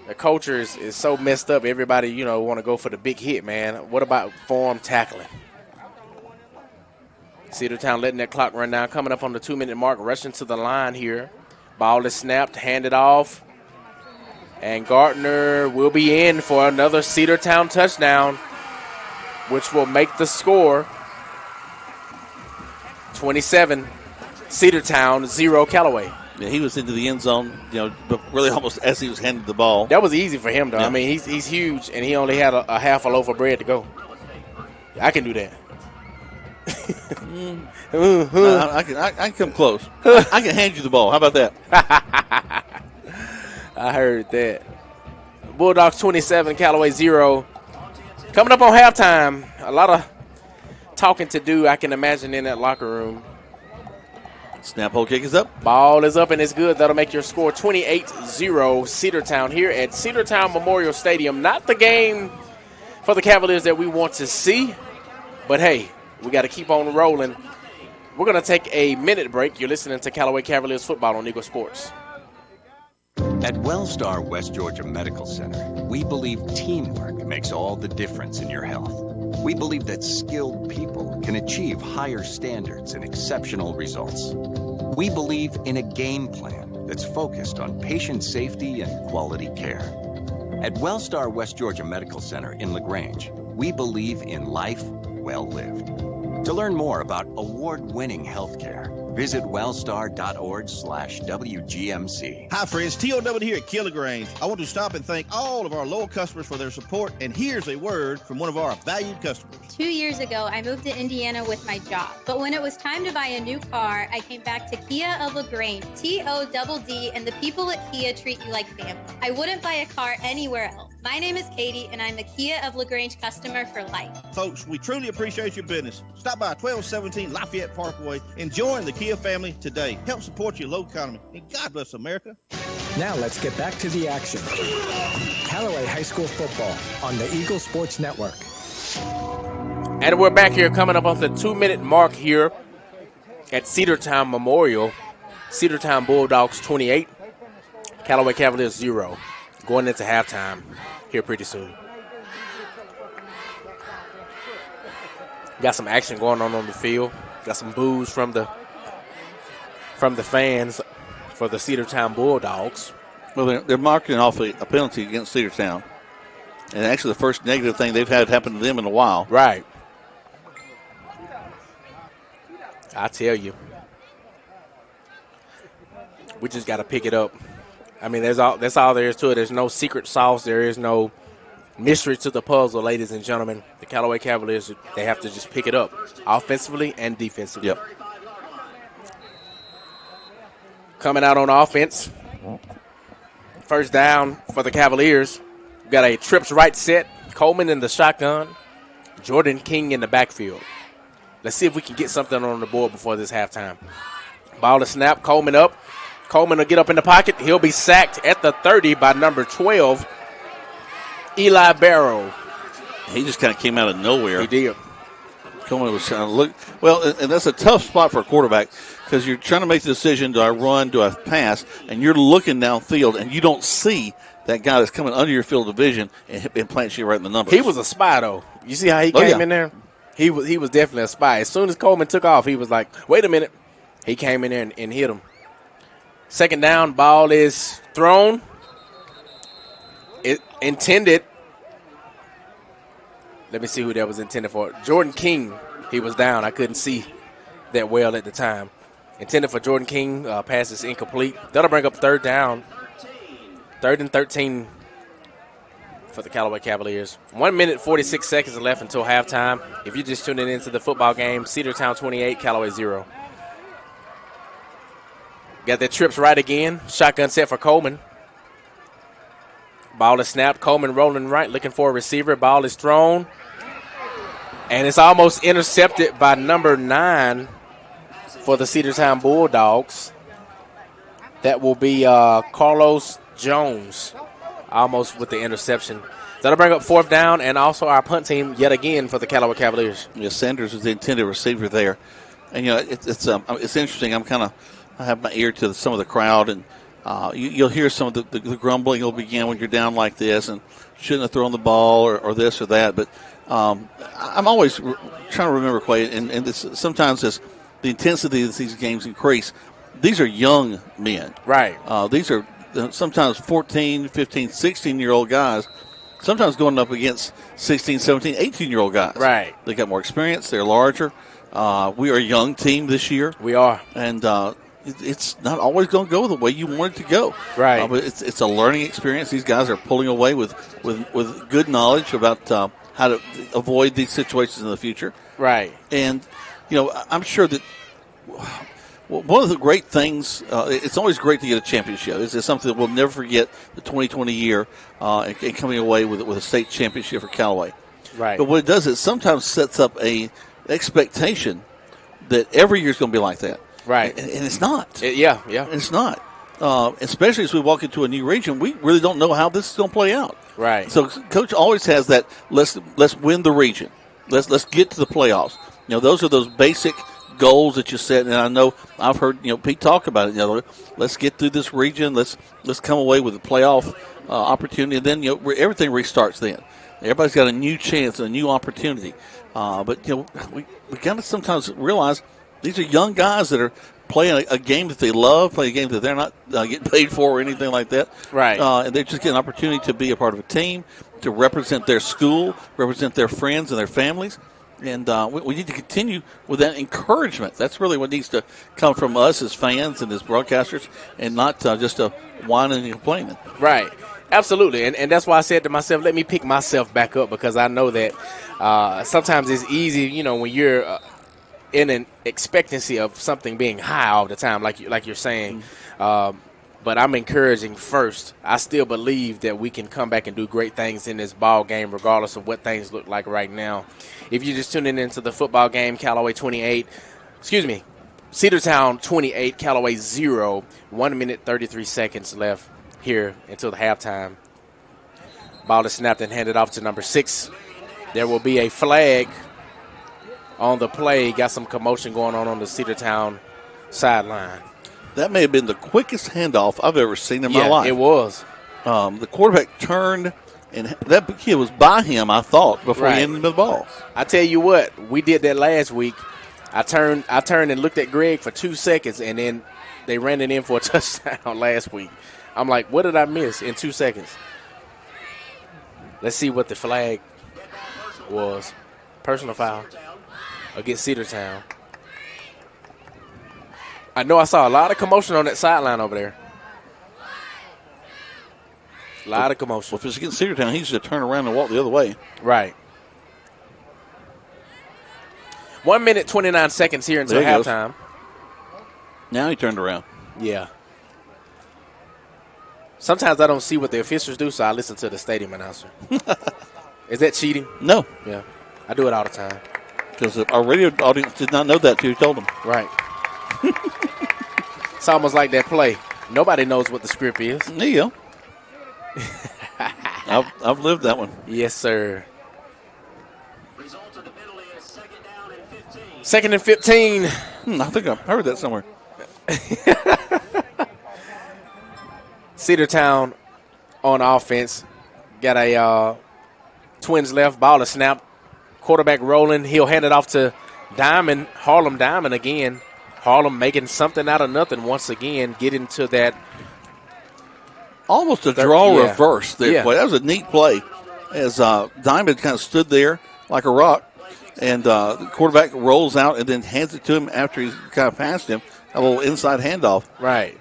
[SPEAKER 1] The culture is so messed up. Everybody, want to go for the big hit, man. What about form tackling? Cedartown letting that clock run down. Coming up on the 2-minute mark, rushing to the line here. Ball is snapped, handed off. And Gardner will be in for another Cedartown touchdown, which will make the score 27, Cedartown, 0, Callaway.
[SPEAKER 2] Yeah, he was into the end zone, but really almost as he was handed the ball.
[SPEAKER 1] That was easy for him, though.
[SPEAKER 2] Yeah.
[SPEAKER 1] I mean, he's huge, and he only had a half a loaf of bread to go. I can do that.
[SPEAKER 2] I can come close. I can hand you the ball. How about that?
[SPEAKER 1] I heard that. Bulldogs 27, Callaway 0. Coming up on halftime, a lot of talking to do, I can imagine, in that locker room.
[SPEAKER 2] Snap hole kick is up.
[SPEAKER 1] Ball is up and it's good. That'll make your score 28-0 Cedartown here at Cedartown Memorial Stadium. Not the game for the Cavaliers that we want to see, but hey, we got to keep on rolling. We're going to take a minute break. You're listening to Callaway Cavaliers football on Eagle Sports.
[SPEAKER 15] At Wellstar West Georgia Medical Center, we believe teamwork makes all the difference in your health. We believe that skilled people can achieve higher standards and exceptional results. We believe in a game plan that's focused on patient safety and quality care. At Wellstar West Georgia Medical Center in LaGrange, we believe in life well lived. To learn more about award-winning healthcare, visit wellstar.org/WGMC.
[SPEAKER 10] Hi, friends. T.O.W. here at Killigrange. I want to stop and thank all of our loyal customers for their support, and here's a word from one of our valued customers.
[SPEAKER 11] 2 years ago, I moved to Indiana with my job, but when it was time to buy a new car, I came back to Kia of LaGrange. TODD, and the people at Kia treat you like family. I wouldn't buy a car anywhere else. My name is Katie, and I'm a Kia of LaGrange customer for life.
[SPEAKER 10] Folks, we truly appreciate your business. Stop by 1217 Lafayette Parkway and join the Kia family today. Help support your local economy, and God bless America.
[SPEAKER 16] Now let's get back to the action. Callaway High School football on the Eagle Sports Network.
[SPEAKER 1] And we're back here coming up on the 2-minute mark here at Cedartown Memorial. Cedartown Bulldogs 28, Callaway Cavaliers 0. Going into halftime here pretty soon. Got some action going on the field. Got some boos from the fans for the Cedartown Bulldogs.
[SPEAKER 2] Well, they're marking off a penalty against Cedartown. And actually the first negative thing they've had happen to them in a while.
[SPEAKER 1] Right. I tell you. We just got to pick it up. I mean, that's all there is to it. There's no secret sauce. There is no mystery to the puzzle, ladies and gentlemen. The Callaway Cavaliers, they have to just pick it up offensively and defensively.
[SPEAKER 2] Yep.
[SPEAKER 1] Coming out on offense. First down for the Cavaliers. We've got a trips right set. Coleman in the shotgun. Jordan King in the backfield. Let's see if we can get something on the board before this halftime. Ball to snap. Coleman up. Coleman will get up in the pocket. He'll be sacked at the 30 by number 12, Eli Barrow.
[SPEAKER 2] He just kind of came out of nowhere.
[SPEAKER 1] He did.
[SPEAKER 2] Coleman was trying to look. Well, and that's a tough spot for a quarterback because you're trying to make the decision, do I run, do I pass, and you're looking downfield, and you don't see that guy that's coming under your field of vision and plants you right in the numbers.
[SPEAKER 1] He was a spy, though. You see how he came in there? He was definitely a spy. As soon as Coleman took off, he was like, wait a minute. He came in there and hit him. Second down, ball is thrown. It intended. Let me see who that was intended for. Jordan King, he was down. I couldn't see that well at the time. Intended for Jordan King, pass is incomplete. That'll bring up third down. 3rd and 13 for the Callaway Cavaliers. 1 minute, 46 seconds left until halftime. If you're just tuning into the football game, Cedartown 28, Callaway 0. Got their trips right again. Shotgun set for Coleman. Ball is snapped. Coleman rolling right, looking for a receiver. Ball is thrown. And it's almost intercepted by number 9 for the Cedartown Bulldogs. That will be Carlos Jones, almost with the interception. That'll bring up fourth down, and also our punt team yet again for the Callaway Cavaliers.
[SPEAKER 2] Yeah, Sanders was the intended receiver there. And, it's interesting. I have my ear to some of the crowd, and you'll hear some of the grumbling will begin when you're down like this and shouldn't have thrown the ball or this or that. But I'm always trying to remember, Clay, and sometimes as the intensity of these games increase, these are young men.
[SPEAKER 1] Right.
[SPEAKER 2] These are sometimes 14, 15, 16-year-old guys, sometimes going up against 16, 17, 18-year-old guys.
[SPEAKER 1] Right.
[SPEAKER 2] They got more experience. They're larger. We are a young team this year.
[SPEAKER 1] We are.
[SPEAKER 2] And it's not always going to go the way you want it to go.
[SPEAKER 1] Right.
[SPEAKER 2] But it's a learning experience. These guys are pulling away with good knowledge about how to avoid these situations in the future.
[SPEAKER 1] Right.
[SPEAKER 2] And, I'm sure that one of the great things, it's always great to get a championship. It's something that we'll never forget, the 2020 year, and coming away with a state championship for Callaway.
[SPEAKER 1] Right.
[SPEAKER 2] But what it does is sometimes sets up a expectation that every year is going to be like that.
[SPEAKER 1] Right.
[SPEAKER 2] And it's not.
[SPEAKER 1] Yeah.
[SPEAKER 2] It's not. Especially as we walk into a new region, we really don't know how this is going to play out.
[SPEAKER 1] Right.
[SPEAKER 2] So Coach always has that, let's win the region. Let's get to the playoffs. Those are those basic goals that you set, and I know I've heard Pete talk about it. Let's get through this region. Let's come away with a playoff opportunity, and then everything restarts. Then everybody's got a new chance, a new opportunity. But we got to sometimes realize these are young guys that are playing a game that they love, playing a game that they're not getting paid for or anything like that.
[SPEAKER 1] Right.
[SPEAKER 2] And they just get an opportunity to be a part of a team, to represent their school, represent their friends and their families. And we need to continue with that encouragement. That's really what needs to come from us as fans and as broadcasters, and not just a whining and complaining.
[SPEAKER 1] Right. Absolutely. And that's why I said to myself, let me pick myself back up, because I know that sometimes it's easy, when you're in an expectancy of something being high all the time, like you're saying. But I'm encouraging first. I still believe that we can come back and do great things in this ball game, regardless of what things look like right now. If you're just tuning into the football game, Cedartown 28, Callaway 0. 1 minute, 33 seconds left here until the halftime. Ball is snapped and handed off to number 6. There will be a flag on the play. Got some commotion going on the Cedartown sideline.
[SPEAKER 2] That may have been the quickest handoff I've ever seen in my life.
[SPEAKER 1] It was.
[SPEAKER 2] The quarterback turned, And that kid was by him, I thought, before he ended the ball.
[SPEAKER 1] I tell you what, we did that last week. I turned and looked at Greg for 2 seconds, and then they ran it in for a touchdown last week. I'm like, what did I miss in 2 seconds? Let's see what the flag was. Personal foul against Cedartown. I know I saw a lot of commotion on that sideline over there. A lot of commotion.
[SPEAKER 2] Well, if it's against Cedartown, he should turn around and walk the other way.
[SPEAKER 1] Right. 1 minute, 29 seconds here until halftime.
[SPEAKER 2] Now he turned around.
[SPEAKER 1] Yeah. Sometimes I don't see what the officials do, so I listen to the stadium announcer. Is that cheating?
[SPEAKER 2] No.
[SPEAKER 1] Yeah. I do it all the time.
[SPEAKER 2] Because our radio audience did not know that till you told them.
[SPEAKER 1] Right. It's almost like that play. Nobody knows what the script is.
[SPEAKER 2] There you go. I've lived that one.
[SPEAKER 1] Yes, sir. Second and 15.
[SPEAKER 2] I think I've heard that somewhere.
[SPEAKER 1] Cedartown on offense. Got a Twins left. Ball is snapped. Quarterback rolling. He'll hand it off to Diamond. Harlem Diamond again. Harlem making something out of nothing once again. Getting to that.
[SPEAKER 2] Almost a draw reverse there.
[SPEAKER 1] Yeah.
[SPEAKER 2] That was a neat play as Diamond kind of stood there like a rock, and the quarterback rolls out and then hands it to him after he's kind of passed him. A little inside handoff.
[SPEAKER 1] Right.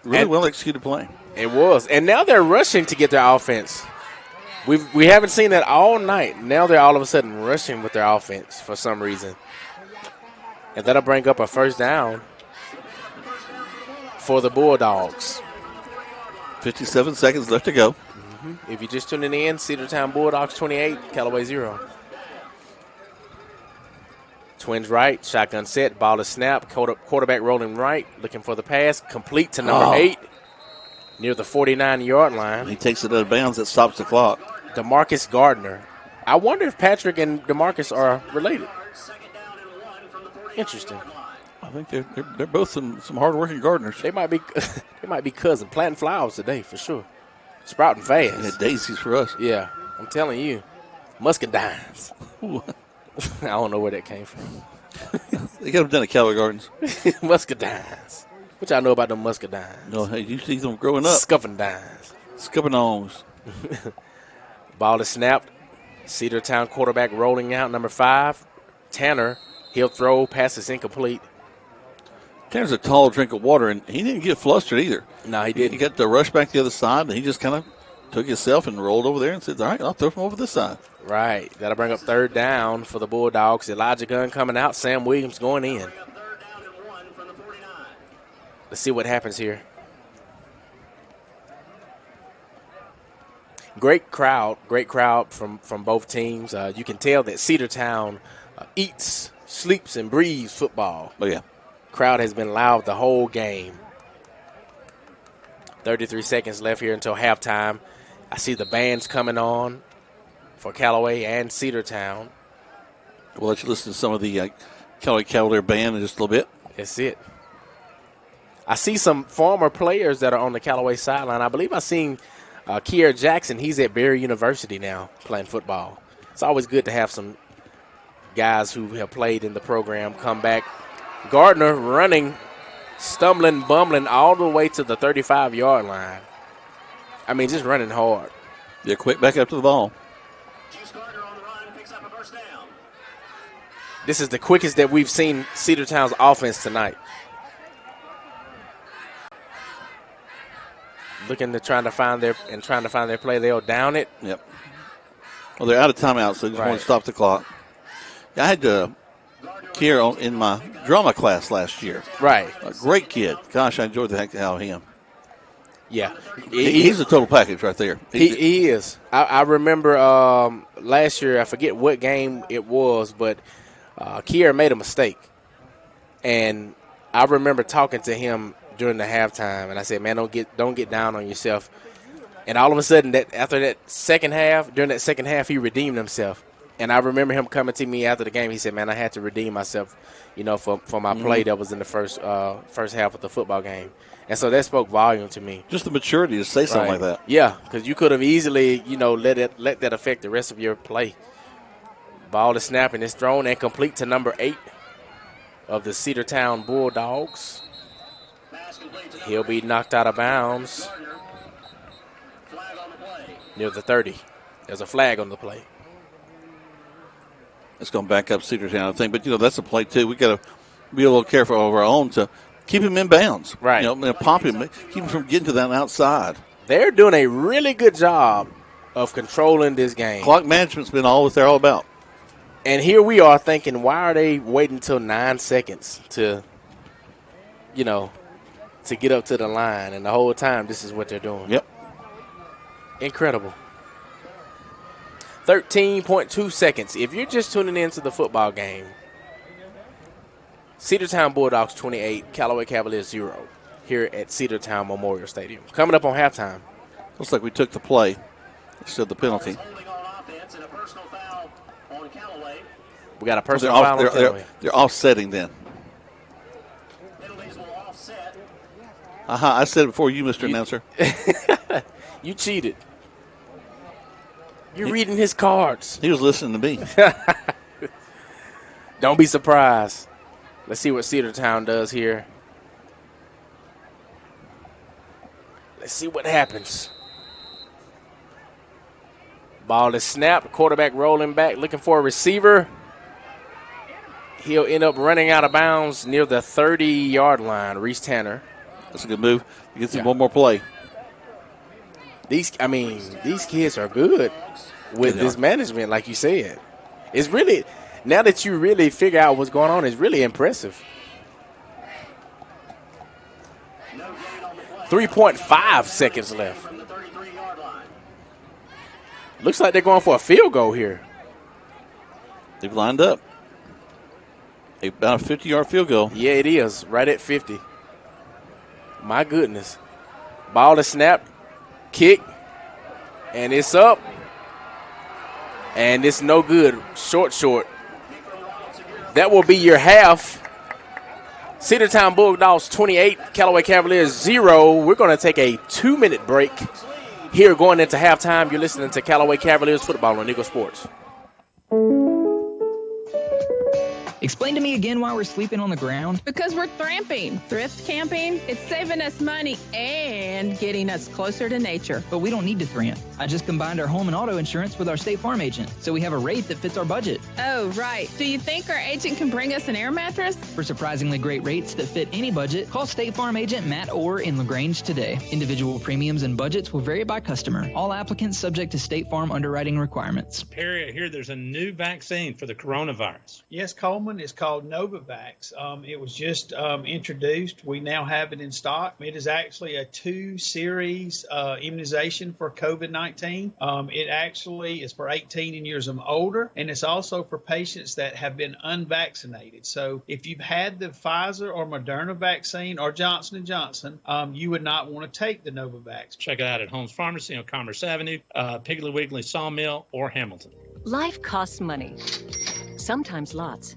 [SPEAKER 2] Really well executed play.
[SPEAKER 1] It was. And now they're rushing to get their offense. We haven't seen that all night. Now they're all of a sudden rushing with their offense for some reason. And that'll bring up a first down for the Bulldogs.
[SPEAKER 2] 57 seconds left to go.
[SPEAKER 1] Mm-hmm. If you're just tuning in, Cedartown Bulldogs 28, Callaway 0. Twins right, shotgun set, ball is snapped, quarterback rolling right, looking for the pass, complete to number 8, near the 49-yard line.
[SPEAKER 2] He takes it out of bounds, that stops the clock.
[SPEAKER 1] DeMarcus Gardner. I wonder if Patrick and DeMarcus are related. Interesting.
[SPEAKER 2] I think they're both some hard-working gardeners.
[SPEAKER 1] They might be cousins, planting flowers today for sure. Sprouting fast.
[SPEAKER 2] Yeah, daisies for us.
[SPEAKER 1] Yeah, I'm telling you, muscadines. I don't know where that came from.
[SPEAKER 2] They got them done at Callaway Gardens.
[SPEAKER 1] Muscadines. What y'all know about them muscadines?
[SPEAKER 2] No, hey, you see them growing up.
[SPEAKER 1] Scuffendines.
[SPEAKER 2] Scuffendines.
[SPEAKER 1] Ball is snapped. Cedartown quarterback rolling out, number 5. Tanner, he'll throw, pass is incomplete.
[SPEAKER 2] Tanner's a tall drink of water, and he didn't get flustered either.
[SPEAKER 1] No, he didn't.
[SPEAKER 2] He got the rush back the other side, and he just kind of took himself and rolled over there and said, all right, I'll throw from over this side.
[SPEAKER 1] Right. That'll bring up third down for the Bulldogs. Elijah Gunn coming out. Sam Williams going in. Let's see what happens here. Great crowd from both teams. You can tell that Cedartown eats, sleeps, and breathes football.
[SPEAKER 2] Oh, yeah.
[SPEAKER 1] Crowd has been loud the whole game. 33 seconds left here until halftime. I see the bands coming on for Callaway and Cedartown.
[SPEAKER 2] We'll let you listen to some of the Callaway Cavalier band in just a little bit.
[SPEAKER 1] That's it. I see some former players that are on the Callaway sideline. I believe I seen Kier Jackson. He's at Berry University now playing football. It's always good to have some guys who have played in the program come back. Gardner running, stumbling, bumbling all the way to the 35-yard line. I mean, just running hard.
[SPEAKER 2] Yeah, quick back up to the ball.
[SPEAKER 1] This is the quickest that we've seen Cedartown's offense tonight. Looking to trying to find their play. They'll down it.
[SPEAKER 2] Yep. Well, they're out of timeout, so they just want to stop the clock. I had Kier in my drama class last year.
[SPEAKER 1] Right.
[SPEAKER 2] A great kid. Gosh, I enjoyed the heck out of him.
[SPEAKER 1] Yeah.
[SPEAKER 2] He's a total package right there.
[SPEAKER 1] He is. I remember last year, I forget what game it was, but Kier made a mistake. And I remember talking to him during the halftime, and I said, man, don't get down on yourself. And all of a sudden, during that second half, he redeemed himself. And I remember him coming to me after the game. He said, man, I had to redeem myself, for my play that was in the first half of the football game. And so that spoke volume to me.
[SPEAKER 2] Just the maturity to say something like that.
[SPEAKER 1] Yeah, because you could have easily, let that affect the rest of your play. Ball is snapped and it's thrown and complete to number 8 of the Cedartown Bulldogs. He'll be knocked out of bounds near the 30. There's a flag on the play.
[SPEAKER 2] It's going back up Cedartown, I think. But, that's a play, too. We got to be a little careful of our own to keep him in bounds.
[SPEAKER 1] Right.
[SPEAKER 2] Pop him, keep him from getting to that outside.
[SPEAKER 1] They're doing a really good job of controlling this game.
[SPEAKER 2] Clock management's been all what they're all about.
[SPEAKER 1] And here we are thinking, why are they waiting until 9 seconds to get up to the line? And the whole time, this is what they're doing.
[SPEAKER 2] Yep.
[SPEAKER 1] Incredible. 13.2 seconds. If you're just tuning into the football game, Cedartown Bulldogs 28, Callaway Cavaliers 0 here at Cedartown Memorial Stadium. Coming up on halftime.
[SPEAKER 2] Looks like we took the play instead of the penalty.
[SPEAKER 1] We got a personal foul on Callaway.
[SPEAKER 2] They're offsetting then. I said it before you, Mr. Announcer.
[SPEAKER 1] You cheated. You're reading his cards.
[SPEAKER 2] He was listening to me.
[SPEAKER 1] Don't be surprised. Let's see what Cedartown does here. Let's see what happens. Ball is snapped. Quarterback rolling back, looking for a receiver. He'll end up running out of bounds near the 30-yard line. Reese Tanner.
[SPEAKER 2] That's a good move. He gets him one more play.
[SPEAKER 1] These kids are good with this management, like you said. It's really, now that you really figure out what's going on, it's really impressive. 3.5 seconds left. Looks like they're going for a field goal here.
[SPEAKER 2] They've lined up. About a 50-yard field goal.
[SPEAKER 1] Yeah, it is. Right at 50. My goodness. Ball is snapped. Kick. And it's up. And it's no good. Short. That will be your half. Cedartown Bulldogs 28, Callaway Cavaliers 0. We're going to take a 2-minute break here going into halftime. You're listening to Callaway Cavaliers football on Eagle Sports.
[SPEAKER 8] Explain to me again why we're sleeping on the ground.
[SPEAKER 9] Because we're thramping. Thrift camping, it's saving us money and getting us closer to nature.
[SPEAKER 8] But we don't need to tramp. I just combined our home and auto insurance with our State Farm agent, so we have a rate that fits our budget.
[SPEAKER 9] Oh, right. Do you think our agent can bring us an air mattress?
[SPEAKER 8] For surprisingly great rates that fit any budget, call State Farm agent Matt Orr in LaGrange today. Individual premiums and budgets will vary by customer. All applicants subject to State Farm underwriting requirements.
[SPEAKER 14] Perry, I hear there's a new vaccine for the coronavirus.
[SPEAKER 4] Yes, Coleman. It's called Novavax. It was just introduced. We now have it in stock. It is actually a 2-series immunization for COVID-19. It actually is for 18 years and older, and it's also for patients that have been unvaccinated. So if you've had the Pfizer or Moderna vaccine or Johnson & Johnson, you would not want to take the Novavax.
[SPEAKER 14] Check it out at Holmes Pharmacy on Commerce Avenue, Piggly Wiggly Sawmill, or Hamilton.
[SPEAKER 5] Life costs money, sometimes lots.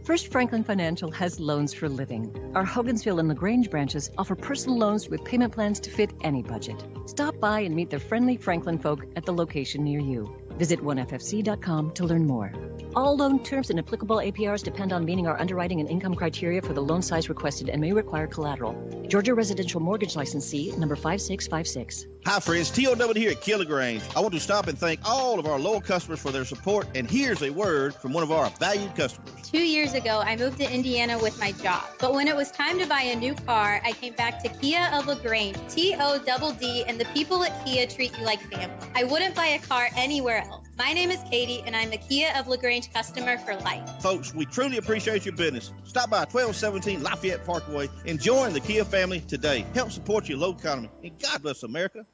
[SPEAKER 5] First Franklin Financial has loans for living. Our Hogansville and LaGrange branches offer personal loans with payment plans to fit any budget. Stop by and meet the friendly Franklin folk at the location near you. Visit oneffc.com to learn more. All loan terms and applicable APRs depend on meeting our underwriting and income criteria for the loan size requested and may require collateral. Georgia Residential Mortgage Licensee number 5656.
[SPEAKER 10] Hi, friends. TOW here at Kia LaGrange. I want to stop and thank all of our loyal customers for their support, and here's a word from one of our valued customers.
[SPEAKER 11] 2 years ago, I moved to Indiana with my job. But when it was time to buy a new car, I came back to Kia of LaGrange, TODD, and the people at Kia treat you like family. I wouldn't buy a car anywhere else. My name is Katie, and I'm a Kia of LaGrange customer for life.
[SPEAKER 10] Folks, we truly appreciate your business. Stop by 1217 Lafayette Parkway and join the Kia family today. Help support your local economy, and God bless America.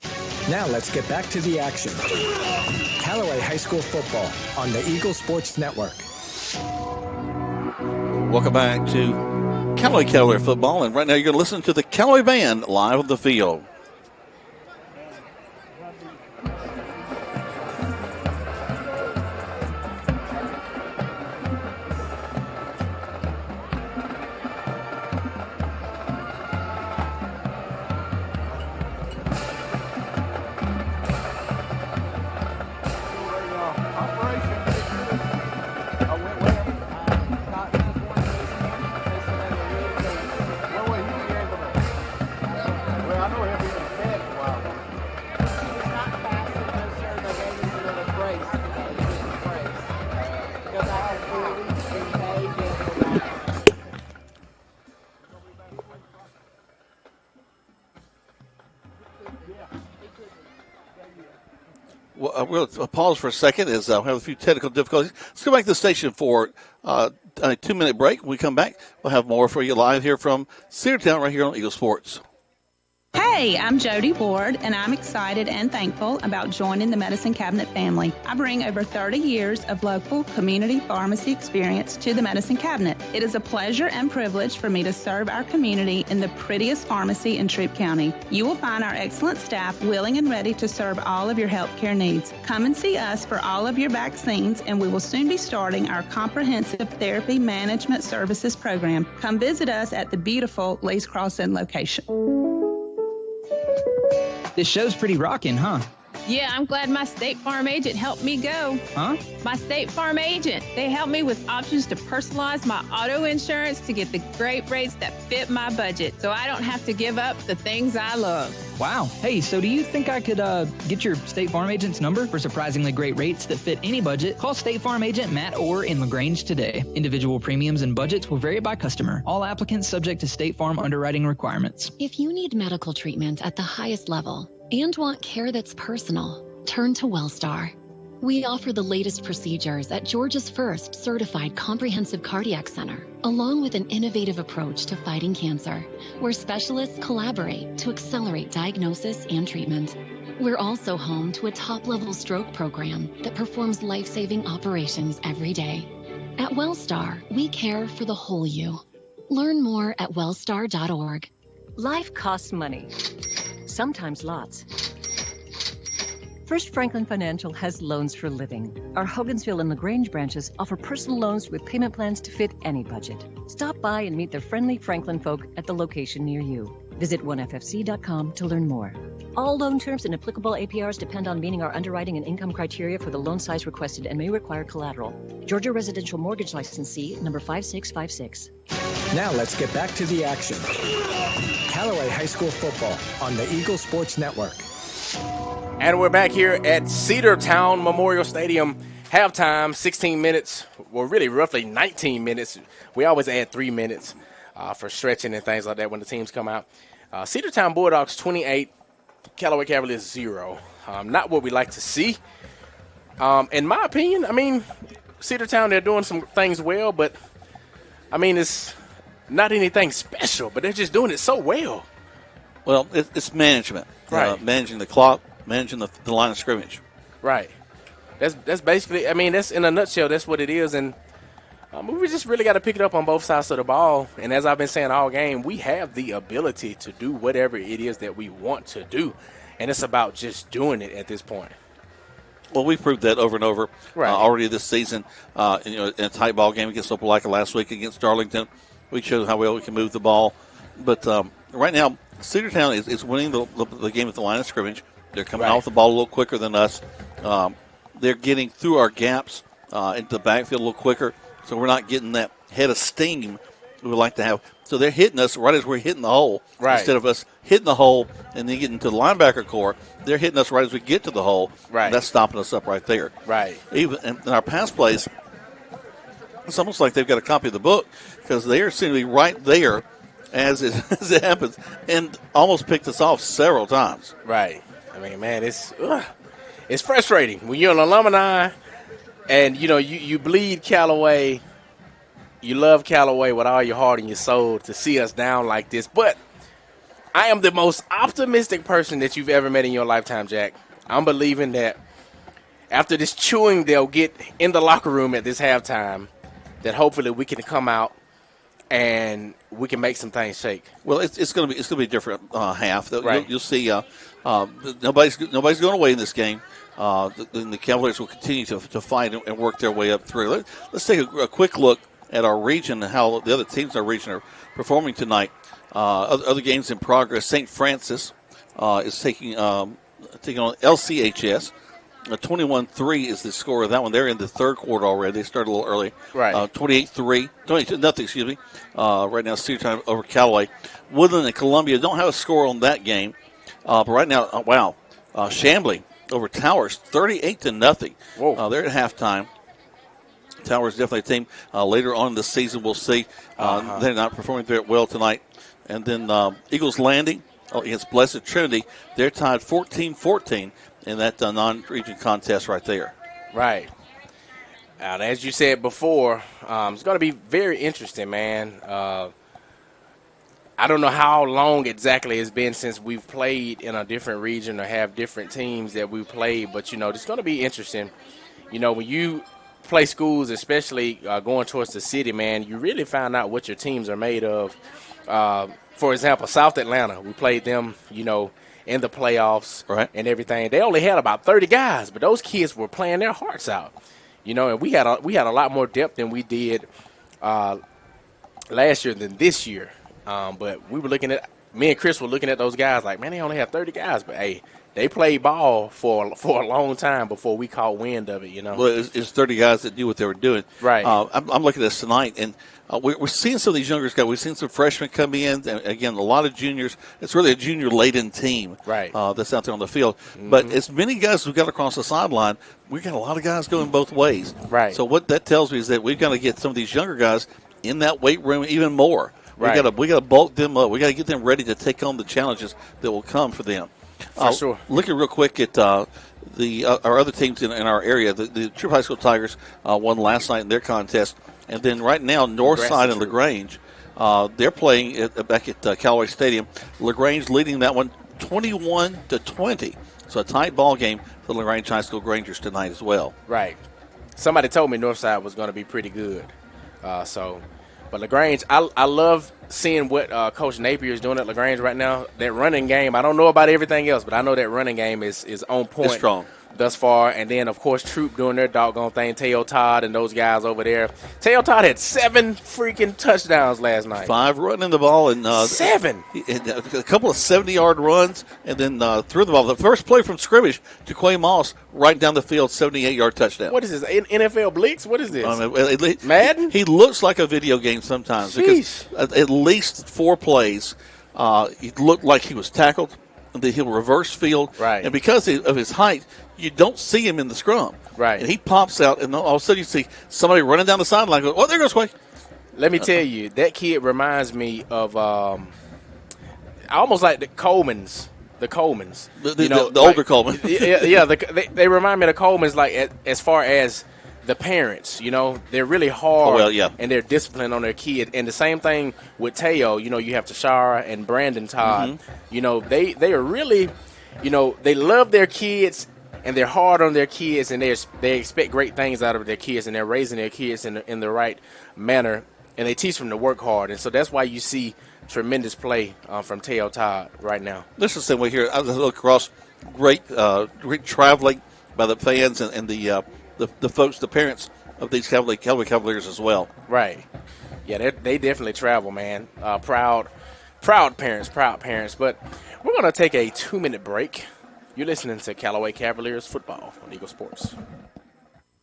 [SPEAKER 16] Now let's get back to the action. Callaway High School football on the Eagle Sports Network.
[SPEAKER 2] Welcome back to Callaway Cavalier football, and right now you're going to listen to the Callaway Band live on the field. we'll pause for a second as we have a few technical difficulties. Let's go back to the station for a 2-minute break. When we come back, we'll have more for you live here from Cedartown right here on Eagle Sports.
[SPEAKER 7] Hey, I'm Jody Ward, and I'm excited and thankful about joining the Medicine Cabinet family. I bring over 30 years of local community pharmacy experience to the Medicine Cabinet. It is a pleasure and privilege for me to serve our community in the prettiest pharmacy in Troup County. You will find our excellent staff willing and ready to serve all of your healthcare needs. Come and see us for all of your vaccines, and we will soon be starting our comprehensive therapy management services program. Come visit us at the beautiful Lee's Crossing location.
[SPEAKER 8] This show's pretty rockin', huh?
[SPEAKER 9] Yeah, I'm glad my State Farm agent helped me go.
[SPEAKER 8] Huh?
[SPEAKER 9] My State Farm agent. They helped me with options to personalize my auto insurance to get the great rates that fit my budget, so I don't have to give up the things I love.
[SPEAKER 8] Wow. Hey, so do you think I could get your State Farm agent's number for surprisingly great rates that fit any budget? Call State Farm agent Matt Orr in LaGrange today. Individual premiums and budgets will vary by customer. All applicants subject to State Farm underwriting requirements.
[SPEAKER 12] If you need medical treatment at the highest level and want care that's personal, turn to WellStar. We offer the latest procedures at Georgia's first certified comprehensive cardiac center, along with an innovative approach to fighting cancer, where specialists collaborate to accelerate diagnosis and treatment. We're also home to a top-level stroke program that performs life-saving operations every day. At WellStar, we care for the whole you. Learn more at wellstar.org.
[SPEAKER 5] Life costs money, sometimes lots. First Franklin Financial has loans for living. Our Hogansville and LaGrange branches offer personal loans with payment plans to fit any budget. Stop by and meet the friendly Franklin folk at the location near you. Visit oneffc.com to learn more. All loan terms and applicable APRs depend on meeting our underwriting and income criteria for the loan size requested and may require collateral. Georgia Residential Mortgage Licensee number 5656.
[SPEAKER 16] Now let's get back to the action. Callaway High School football on the Eagle Sports Network.
[SPEAKER 1] And we're back here at Cedartown Memorial Stadium. Halftime, 16 minutes. Well, really, roughly 19 minutes. We always add 3 minutes for stretching and things like that when the teams come out. Cedartown Bulldogs 28, Callaway Cavaliers 0. Not what we like to see. In my opinion, I mean, Cedartown, they're doing some things well, but, I mean, it's not anything special, but they're just doing it so well.
[SPEAKER 2] Well, it's management.
[SPEAKER 1] Right.
[SPEAKER 2] Managing the clock, managing the line of scrimmage.
[SPEAKER 1] Right. That's basically, I mean, that's in a nutshell, that's what it is. And we just really got to pick it up on both sides of the ball. And as I've been saying all game, we have the ability to do whatever it is that we want to do. And it's about just doing it at this point.
[SPEAKER 2] Well, we've proved that over and over already this season. In a tight ball game against Opelika last week against Darlington, we showed how well we can move the ball. But right now, Cedartown is winning the game at the line of scrimmage. They're coming off the ball a little quicker than us. They're getting through our gaps into the backfield a little quicker, so we're not getting that head of steam we would like to have. So they're hitting us right as we're hitting the hole.
[SPEAKER 1] Right.
[SPEAKER 2] Instead of us hitting the hole and then getting to the linebacker core, they're hitting us right as we get to the hole.
[SPEAKER 1] Right.
[SPEAKER 2] And that's stopping us up right there.
[SPEAKER 1] Right.
[SPEAKER 2] Even in our pass plays, it's almost like they've got a copy of the book because they seem to be right there as it happens, and almost picked us off several times.
[SPEAKER 1] Right. I mean, man, it's frustrating when you're an alumni and, you bleed Callaway. You love Callaway with all your heart and your soul to see us down like this. But I am the most optimistic person that you've ever met in your lifetime, Jack. I'm believing that after this chewing they'll get in the locker room at this halftime, that hopefully we can come out and we can make some things shake.
[SPEAKER 2] Well, it's going to be a different half.
[SPEAKER 1] Right.
[SPEAKER 2] You'll see. Nobody's going away in this game. The Cavaliers will continue to fight and work their way up through. Let's take a quick look at our region and how the other teams in our region are performing tonight. Other games in progress. St. Francis is taking on LCHS. 21-3 is the score of that one. They're in the third quarter already. They started a little early.
[SPEAKER 1] Right.
[SPEAKER 2] 28-3. 22-0, excuse me. Right now, Cedartown over Callaway. Woodland and Columbia don't have a score on that game. But right now, Chamblee over Towers, 38-0.
[SPEAKER 1] Whoa.
[SPEAKER 2] They're at halftime. Towers definitely a team. Later on in the season, we'll see. They're not performing very well tonight. And then Eagles Landing against Blessed Trinity. They're tied 14-14. in that non-region contest right there.
[SPEAKER 1] Right. And as you said before, it's going to be very interesting, man. I don't know how long exactly it's been since we've played in a different region or have different teams that we've played, but, it's going to be interesting. When you play schools, especially going towards the city, man, you really find out what your teams are made of. For example, South Atlanta, we played them, in the playoffs and everything. They only had about 30 guys, but those kids were playing their hearts out. And we had a lot more depth than we did last year than this year. But me and Chris were looking at those guys like, man, they only have 30 guys. But, hey, they played ball for a long time before we caught wind of it,
[SPEAKER 2] Well, it's 30 guys that knew what they were doing.
[SPEAKER 1] Right.
[SPEAKER 2] I'm looking at this tonight, and we're seeing some of these younger guys. We've seen some freshmen come in, and, again, a lot of juniors. It's really a junior-laden team that's out there on the field. Mm-hmm. But as many guys as we've got across the sideline, we've got a lot of guys going both ways.
[SPEAKER 1] Right.
[SPEAKER 2] So what that tells me is that we've got to get some of these younger guys in that weight room even more.
[SPEAKER 1] Right.
[SPEAKER 2] We got to bulk them up. We got to get them ready to take on the challenges that will come for them.
[SPEAKER 1] For sure.
[SPEAKER 2] Looking real quick at our other teams in our area, the Troop High School Tigers won last night in their contest, and then right now Northside and LaGrange, they're playing back at Callaway Stadium. LaGrange leading that one 21-20. So a tight ball game for LaGrange High School Grangers tonight as well.
[SPEAKER 1] Right. Somebody told me Northside was going to be pretty good. But LaGrange, I love seeing what Coach Napier is doing at LaGrange right now. That running game, I don't know about everything else, but I know that running game is on point.
[SPEAKER 2] It's strong
[SPEAKER 1] thus far. And then, of course, Troop doing their doggone thing, Teo Todd and those guys over there. Teo Todd had 7 freaking touchdowns last night.
[SPEAKER 2] 5 running the ball. And
[SPEAKER 1] 7.
[SPEAKER 2] A couple of 70-yard runs, and then threw the ball. The first play from scrimmage to Quay Moss right down the field, 78-yard touchdown.
[SPEAKER 1] What is this, NFL Blitz? What is this?
[SPEAKER 2] Madden? He looks like a video game sometimes.
[SPEAKER 1] Jeez.
[SPEAKER 2] Because at least 4 plays, he looked like he was tackled. And then he'll reverse field.
[SPEAKER 1] Right.
[SPEAKER 2] And because of his height, you don't see him in the scrum.
[SPEAKER 1] Right.
[SPEAKER 2] And he pops out, and all of a sudden you see somebody running down the sideline. Go, oh, there goes Quay.
[SPEAKER 1] Let me tell you, that kid reminds me of almost like the Colemans. The Colemans.
[SPEAKER 2] The older Coleman.
[SPEAKER 1] Yeah. They remind me of the Colemans, like as far as the parents, they're really hard and they're disciplined on their kid. And the same thing with Teo, you have Tashara and Brandon Todd. Mm-hmm. They are really, they love their kids and they're hard on their kids and they expect great things out of their kids and they're raising their kids in the right manner and they teach them to work hard. And so that's why you see tremendous play from Teo Todd right now.
[SPEAKER 2] This is the same way here. I look across great traveling by the fans and the folks, the parents of these Callaway Cavaliers as well.
[SPEAKER 1] Right. Yeah, they definitely travel, man. Proud parents. But we're going to take a 2-minute break. You're listening to Callaway Cavaliers football on Eagle Sports.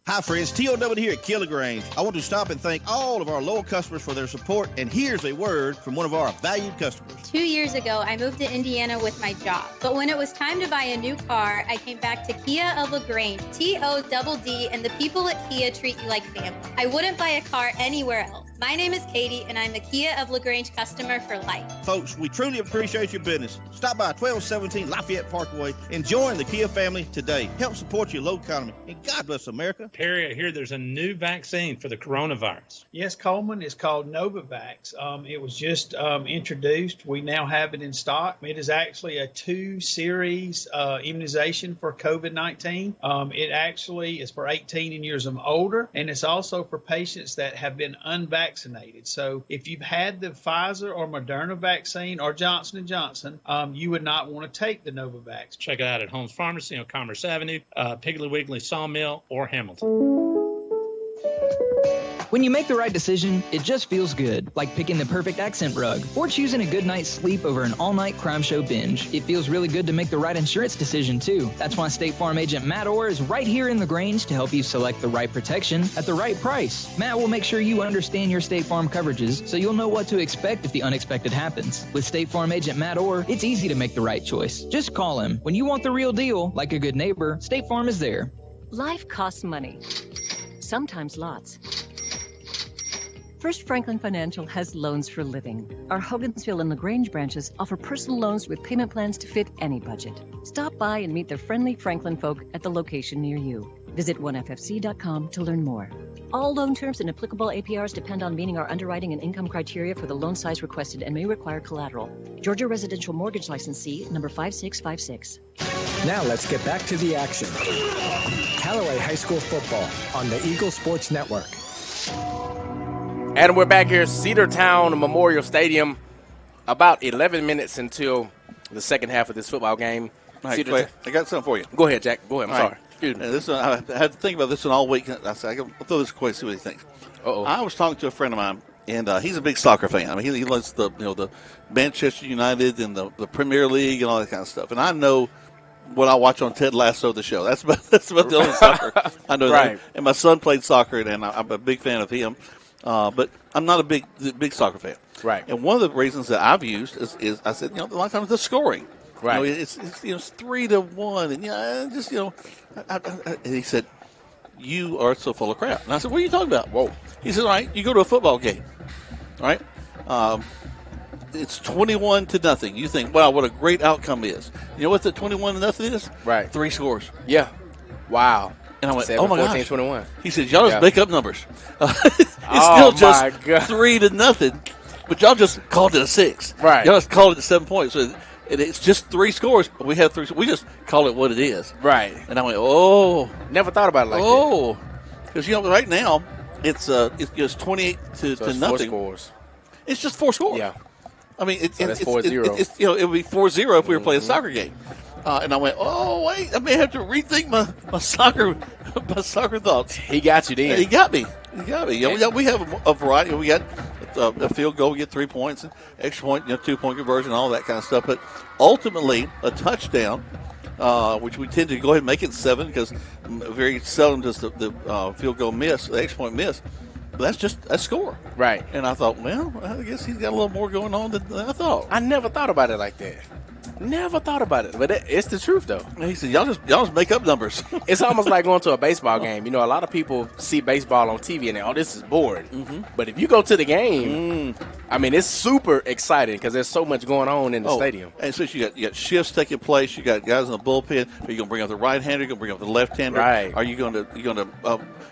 [SPEAKER 10] Hi, friends. TOW here at Kia LaGrange. I want to stop and thank all of our loyal customers for their support, and here's a word from one of our valued customers.
[SPEAKER 11] 2 years ago, I moved to Indiana with my job, but when it was time to buy a new car, I came back to Kia of LaGrange, TODD, and the people at Kia treat you like family. I wouldn't buy a car anywhere else. My name is Katie, and I'm a Kia of LaGrange customer for life.
[SPEAKER 10] Folks, we truly appreciate your business. Stop by 1217 Lafayette Parkway and join the Kia family today. Help support your local economy, and God bless America.
[SPEAKER 14] Perry, I hear there's a new vaccine for the coronavirus.
[SPEAKER 4] Yes, Coleman. It's called Novavax. It was just introduced. We now have it in stock. It is actually a 2-series immunization for COVID-19. It actually is for 18 and years and older, and it's also for patients that have been unvaccinated. So if you've had the Pfizer or Moderna vaccine or Johnson & Johnson, you would not want to take the Novavax.
[SPEAKER 14] Check it out at Holmes Pharmacy on Commerce Avenue, Piggly Wiggly Sawmill, or Hamilton.
[SPEAKER 8] When you make the right decision, it just feels good, like picking the perfect accent rug or choosing a good night's sleep over an all-night crime show binge. It feels really good to make the right insurance decision, too. That's why State Farm agent Matt Orr is right here in LaGrange to help you select the right protection at the right price. Matt will make sure you understand your State Farm coverages so you'll know what to expect if the unexpected happens. With State Farm agent Matt Orr, it's easy to make the right choice. Just call him. When you want the real deal, like a good neighbor, State Farm is there.
[SPEAKER 5] Life costs money. Sometimes lots. First Franklin Financial has loans for living. Our Hogansville and LaGrange branches offer personal loans with payment plans to fit any budget. Stop by and meet the friendly Franklin folk at the location near you. Visit oneffc.com to learn more. All loan terms and applicable APRs depend on meeting our underwriting and income criteria for the loan size requested and may require collateral. Georgia Residential Mortgage Licensee number 5656.
[SPEAKER 16] Now let's get back to the action. Callaway High School football on the Eagle Sports Network.
[SPEAKER 1] And we're back here at Cedartown Memorial Stadium, about 11 minutes until the second half of this football game.
[SPEAKER 2] All right, Clay, I got something for you.
[SPEAKER 1] Go ahead, Jack. Go ahead. I'm
[SPEAKER 2] All
[SPEAKER 1] sorry.
[SPEAKER 2] right. Excuse me. This one, I had to think about this one all week. I said, I'll throw this quick, see what he thinks.
[SPEAKER 1] Uh-oh.
[SPEAKER 2] I was talking to a friend of mine, and he's a big soccer fan. I mean, he loves the Manchester United and the Premier League and all that kind of stuff. And I know what I watch on Ted Lasso, the show. That's about the only soccer I know.
[SPEAKER 1] Right.
[SPEAKER 2] That. And my son played soccer, and I'm a big fan of him. But I'm not a big soccer fan.
[SPEAKER 1] Right.
[SPEAKER 2] And one of the reasons that I've used is I said, a lot of times the scoring.
[SPEAKER 1] Right.
[SPEAKER 2] It's 3-1, and and he said, "You are so full of crap." And I said, "What are you talking about?"
[SPEAKER 1] Whoa.
[SPEAKER 2] He said, "All right, you go to a football game, all right? It's 21-0. You think, wow, what a great outcome is. You know what the 21-0 is?
[SPEAKER 1] Right.
[SPEAKER 2] 3 scores.
[SPEAKER 1] Yeah. Wow.
[SPEAKER 2] And I went,
[SPEAKER 1] 7,
[SPEAKER 2] oh, my
[SPEAKER 1] 14,
[SPEAKER 2] gosh.
[SPEAKER 1] 21.
[SPEAKER 2] He said, y'all just make up numbers. It's
[SPEAKER 1] Oh,
[SPEAKER 2] still just
[SPEAKER 1] my God.
[SPEAKER 2] 3-0, but y'all just called it a 6.
[SPEAKER 1] Right.
[SPEAKER 2] Y'all just called it 7 points. So it's just 3 scores. We have 3. We just call it what it is.
[SPEAKER 1] Right.
[SPEAKER 2] And I went, oh.
[SPEAKER 1] Never thought about it like that.
[SPEAKER 2] Because, right now, it's just 28 to
[SPEAKER 1] it's
[SPEAKER 2] nothing.
[SPEAKER 1] 4 scores.
[SPEAKER 2] It's just 4 scores.
[SPEAKER 1] Yeah.
[SPEAKER 2] I mean,
[SPEAKER 1] So that's 4-0.
[SPEAKER 2] it would be 4-0 if we were playing a soccer game. And I went, oh, wait, I may have to rethink my soccer thoughts.
[SPEAKER 1] He got you then.
[SPEAKER 2] He got me. We have a variety. We got a field goal, we get 3 points, and extra point, 2-point conversion, all that kind of stuff. But ultimately, a touchdown, which we tend to go ahead and make it 7 because very seldom does the field goal miss, the extra point miss. But that's just a score.
[SPEAKER 1] Right.
[SPEAKER 2] And I thought, well, I guess he's got a little more going on than I thought.
[SPEAKER 1] I never thought about it like that. Never thought about it, but it's the truth though.
[SPEAKER 2] He said, "Y'all just make up numbers."
[SPEAKER 1] It's almost like going to a baseball game. A lot of people see baseball on TV and they, this is boring. Mm-hmm. But if you go to the game, it's super exciting because there's so much going on in the stadium.
[SPEAKER 2] And so you got shifts taking place. You got guys in the bullpen. Are you going to bring up the right hander? Are you going to bring up the left hander?
[SPEAKER 1] Right.
[SPEAKER 2] Are you going to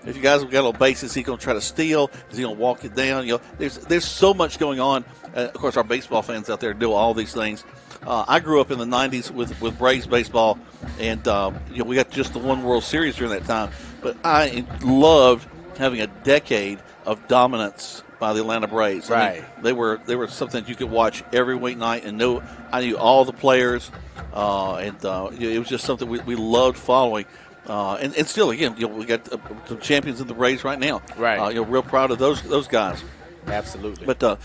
[SPEAKER 2] if you guys have got a little bases, is he going to try to steal? Is he going to walk it down? There's so much going on. Of course, our baseball fans out there do all these things. I grew up in the 90s with Braves baseball, and we got just the one World Series during that time. But I loved having a decade of dominance by the Atlanta Braves.
[SPEAKER 1] Right.
[SPEAKER 2] They were something that you could watch every weeknight and I knew all the players, and it was just something we loved following. And still, again, we got some champions in the Braves right now.
[SPEAKER 1] Right.
[SPEAKER 2] Real proud of those guys.
[SPEAKER 1] Absolutely.
[SPEAKER 2] But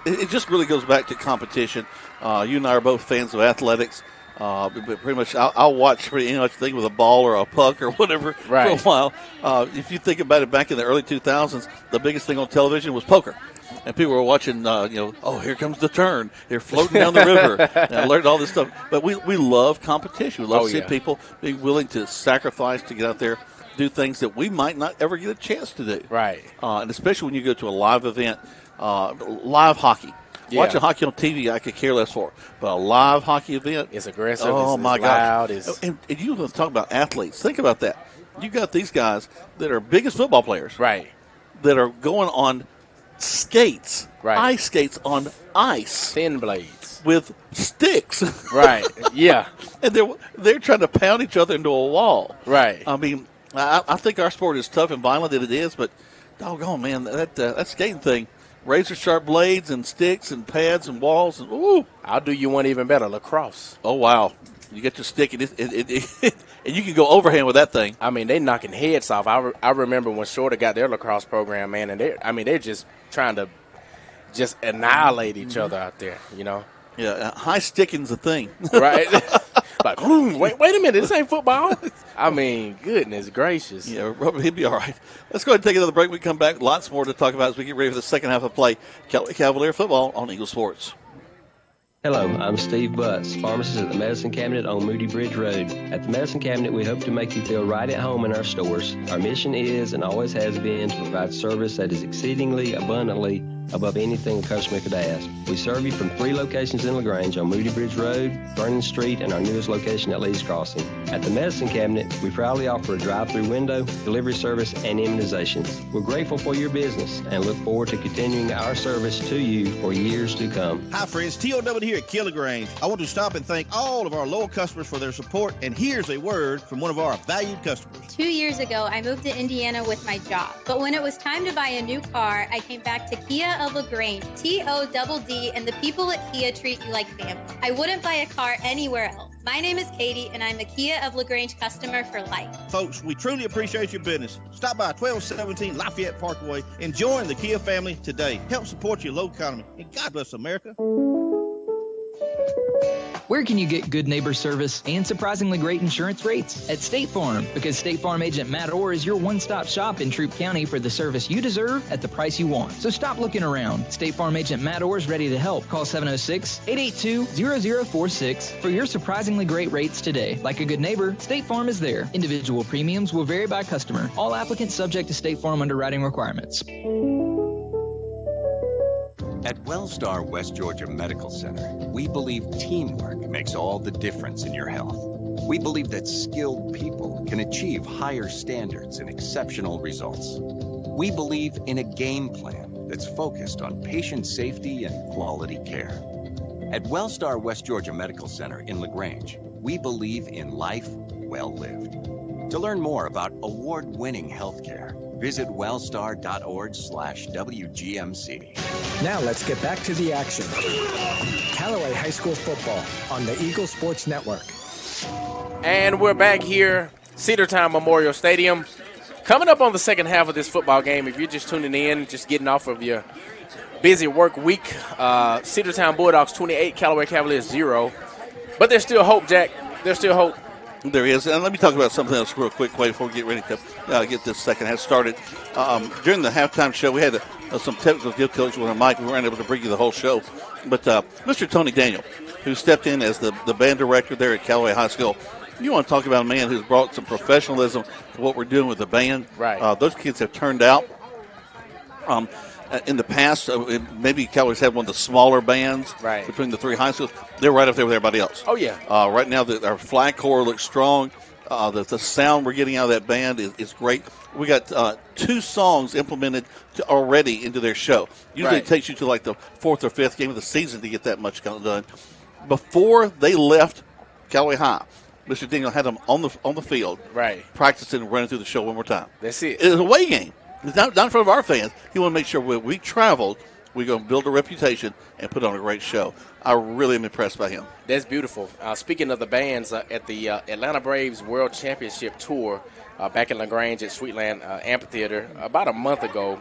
[SPEAKER 2] it just really goes back to competition. You and I are both fans of athletics. But pretty much, I'll watch pretty much thing with a ball or a puck or whatever for a while. If you think about it, back in the early 2000s, the biggest thing on television was poker. And people were watching, here comes the turn. They're floating down the river. And I learned all this stuff. But we love competition. We love seeing people being willing to sacrifice to get out there, do things that we might not ever get a chance to do.
[SPEAKER 1] Right.
[SPEAKER 2] And especially when you go to a live event, live hockey.
[SPEAKER 1] Yeah.
[SPEAKER 2] Watching hockey on TV, I could care less for. But a live hockey event,
[SPEAKER 1] it's aggressive.
[SPEAKER 2] Oh, my
[SPEAKER 1] loud,
[SPEAKER 2] gosh. And you want to talk about athletes. Think about that. You got these guys that are big as football players.
[SPEAKER 1] Right.
[SPEAKER 2] That are going on skates.
[SPEAKER 1] Right.
[SPEAKER 2] Ice skates on ice.
[SPEAKER 1] Thin blades.
[SPEAKER 2] With sticks.
[SPEAKER 1] Right. Yeah.
[SPEAKER 2] And they're trying to pound each other into a wall.
[SPEAKER 1] Right.
[SPEAKER 2] I mean, I think our sport is tough and violent that it is, but doggone, man, that skating thing, razor sharp blades and sticks and pads and walls, and ooh.
[SPEAKER 1] I'll do you one even better, lacrosse.
[SPEAKER 2] Oh, wow. You get your stick, and and you can go overhand with that thing.
[SPEAKER 1] I mean, they knocking heads off. I remember when Shorter got their lacrosse program, man, and they're just trying to just annihilate each other out there,
[SPEAKER 2] Yeah, high sticking's a thing.
[SPEAKER 1] Right? Like, wait a minute, this ain't football. I mean, goodness gracious.
[SPEAKER 2] Yeah, he'd be all right. Let's go ahead and take another break. We come back. Lots more to talk about as we get ready for the second half of play. Cavalier football on Eagle Sports.
[SPEAKER 13] Hello, I'm Steve Butts, pharmacist at the Medicine Cabinet on Moody Bridge Road. At the Medicine Cabinet, we hope to make you feel right at home in our stores. Our mission is and always has been to provide service that is exceedingly abundantly above anything a customer could ask. We serve you from 3 locations in LaGrange on Moody Bridge Road, Vernon Street, and our newest location at Lee's Crossing. At the Medicine Cabinet, we proudly offer a drive-through window, delivery service, and immunizations. We're grateful for your business and look forward to continuing our service to you for years to come.
[SPEAKER 10] Hi friends, TOW here at LaGrange. I want to stop and thank all of our loyal customers for their support, and here's a word from one of our valued customers.
[SPEAKER 11] 2 years ago, I moved to Indiana with my job, but when it was time to buy a new car, I came back to Kia of LaGrange, TODD, and the people at Kia treat you like family. I wouldn't buy a car anywhere else. My name is Katie, and I'm a Kia of LaGrange customer for life.
[SPEAKER 10] Folks, we truly appreciate your business. Stop by 1217 Lafayette Parkway and join the Kia family today. Help support your local economy, and God bless America.
[SPEAKER 8] Where can you get good neighbor service and surprisingly great insurance rates? At State Farm, because State Farm agent Matt Orr is your one-stop shop in Troup County for the service you deserve at the price you want. So stop looking around. State Farm agent Matt Orr is ready to help. Call 706-882-0046 for your surprisingly great rates today. Like a good neighbor, State Farm is there. Individual premiums will vary by customer. All applicants subject to State Farm underwriting requirements.
[SPEAKER 15] At Wellstar West Georgia Medical Center, we believe teamwork makes all the difference in your health. We believe that skilled people can achieve higher standards and exceptional results. We believe in a game plan that's focused on patient safety and quality care. At Wellstar West Georgia Medical Center in LaGrange, we believe in life well lived. To learn more about award-winning healthcare, visit wellstar.org/WGMC.
[SPEAKER 16] Now let's get back to the action. Callaway High School football on the Eagle Sports Network.
[SPEAKER 1] And we're back here, Cedartown Memorial Stadium. Coming up on the second half of this football game, if you're just tuning in, just getting off of your busy work week, Cedartown Bulldogs 28, Callaway Cavaliers 0. But there's still hope, Jack. There's still hope.
[SPEAKER 2] There is. And let me talk about something else real quick before we get ready to get this second half started. During the halftime show, we had some technical difficulties with our mic. We weren't able to bring you the whole show. But Mr. Tony Daniel, who stepped in as the band director there at Callaway High School, you want to talk about a man who's brought some professionalism to what we're doing with the band.
[SPEAKER 1] Right.
[SPEAKER 2] Those kids have turned out. In the past, maybe Callaway's had one of the smaller bands between the 3 high schools. They're right up there with everybody else.
[SPEAKER 1] Oh, yeah.
[SPEAKER 2] Right now, our flag corps looks strong. The sound we're getting out of that band is great. We got 2 songs implemented already into their show. Usually it takes you to like the 4th or 5th game of the season to get that much done. Before they left Callaway High, Mr. Daniel had them on the field, practicing and running through the show one more time.
[SPEAKER 1] That's it.
[SPEAKER 2] It's a away game. It's not in front of our fans. He want to make sure when we traveled, we're going to build a reputation and put on a great show. I really am impressed by him.
[SPEAKER 1] That's beautiful. Speaking of the bands, at the Atlanta Braves World Championship Tour back in LaGrange at Sweetland Amphitheater about a month ago,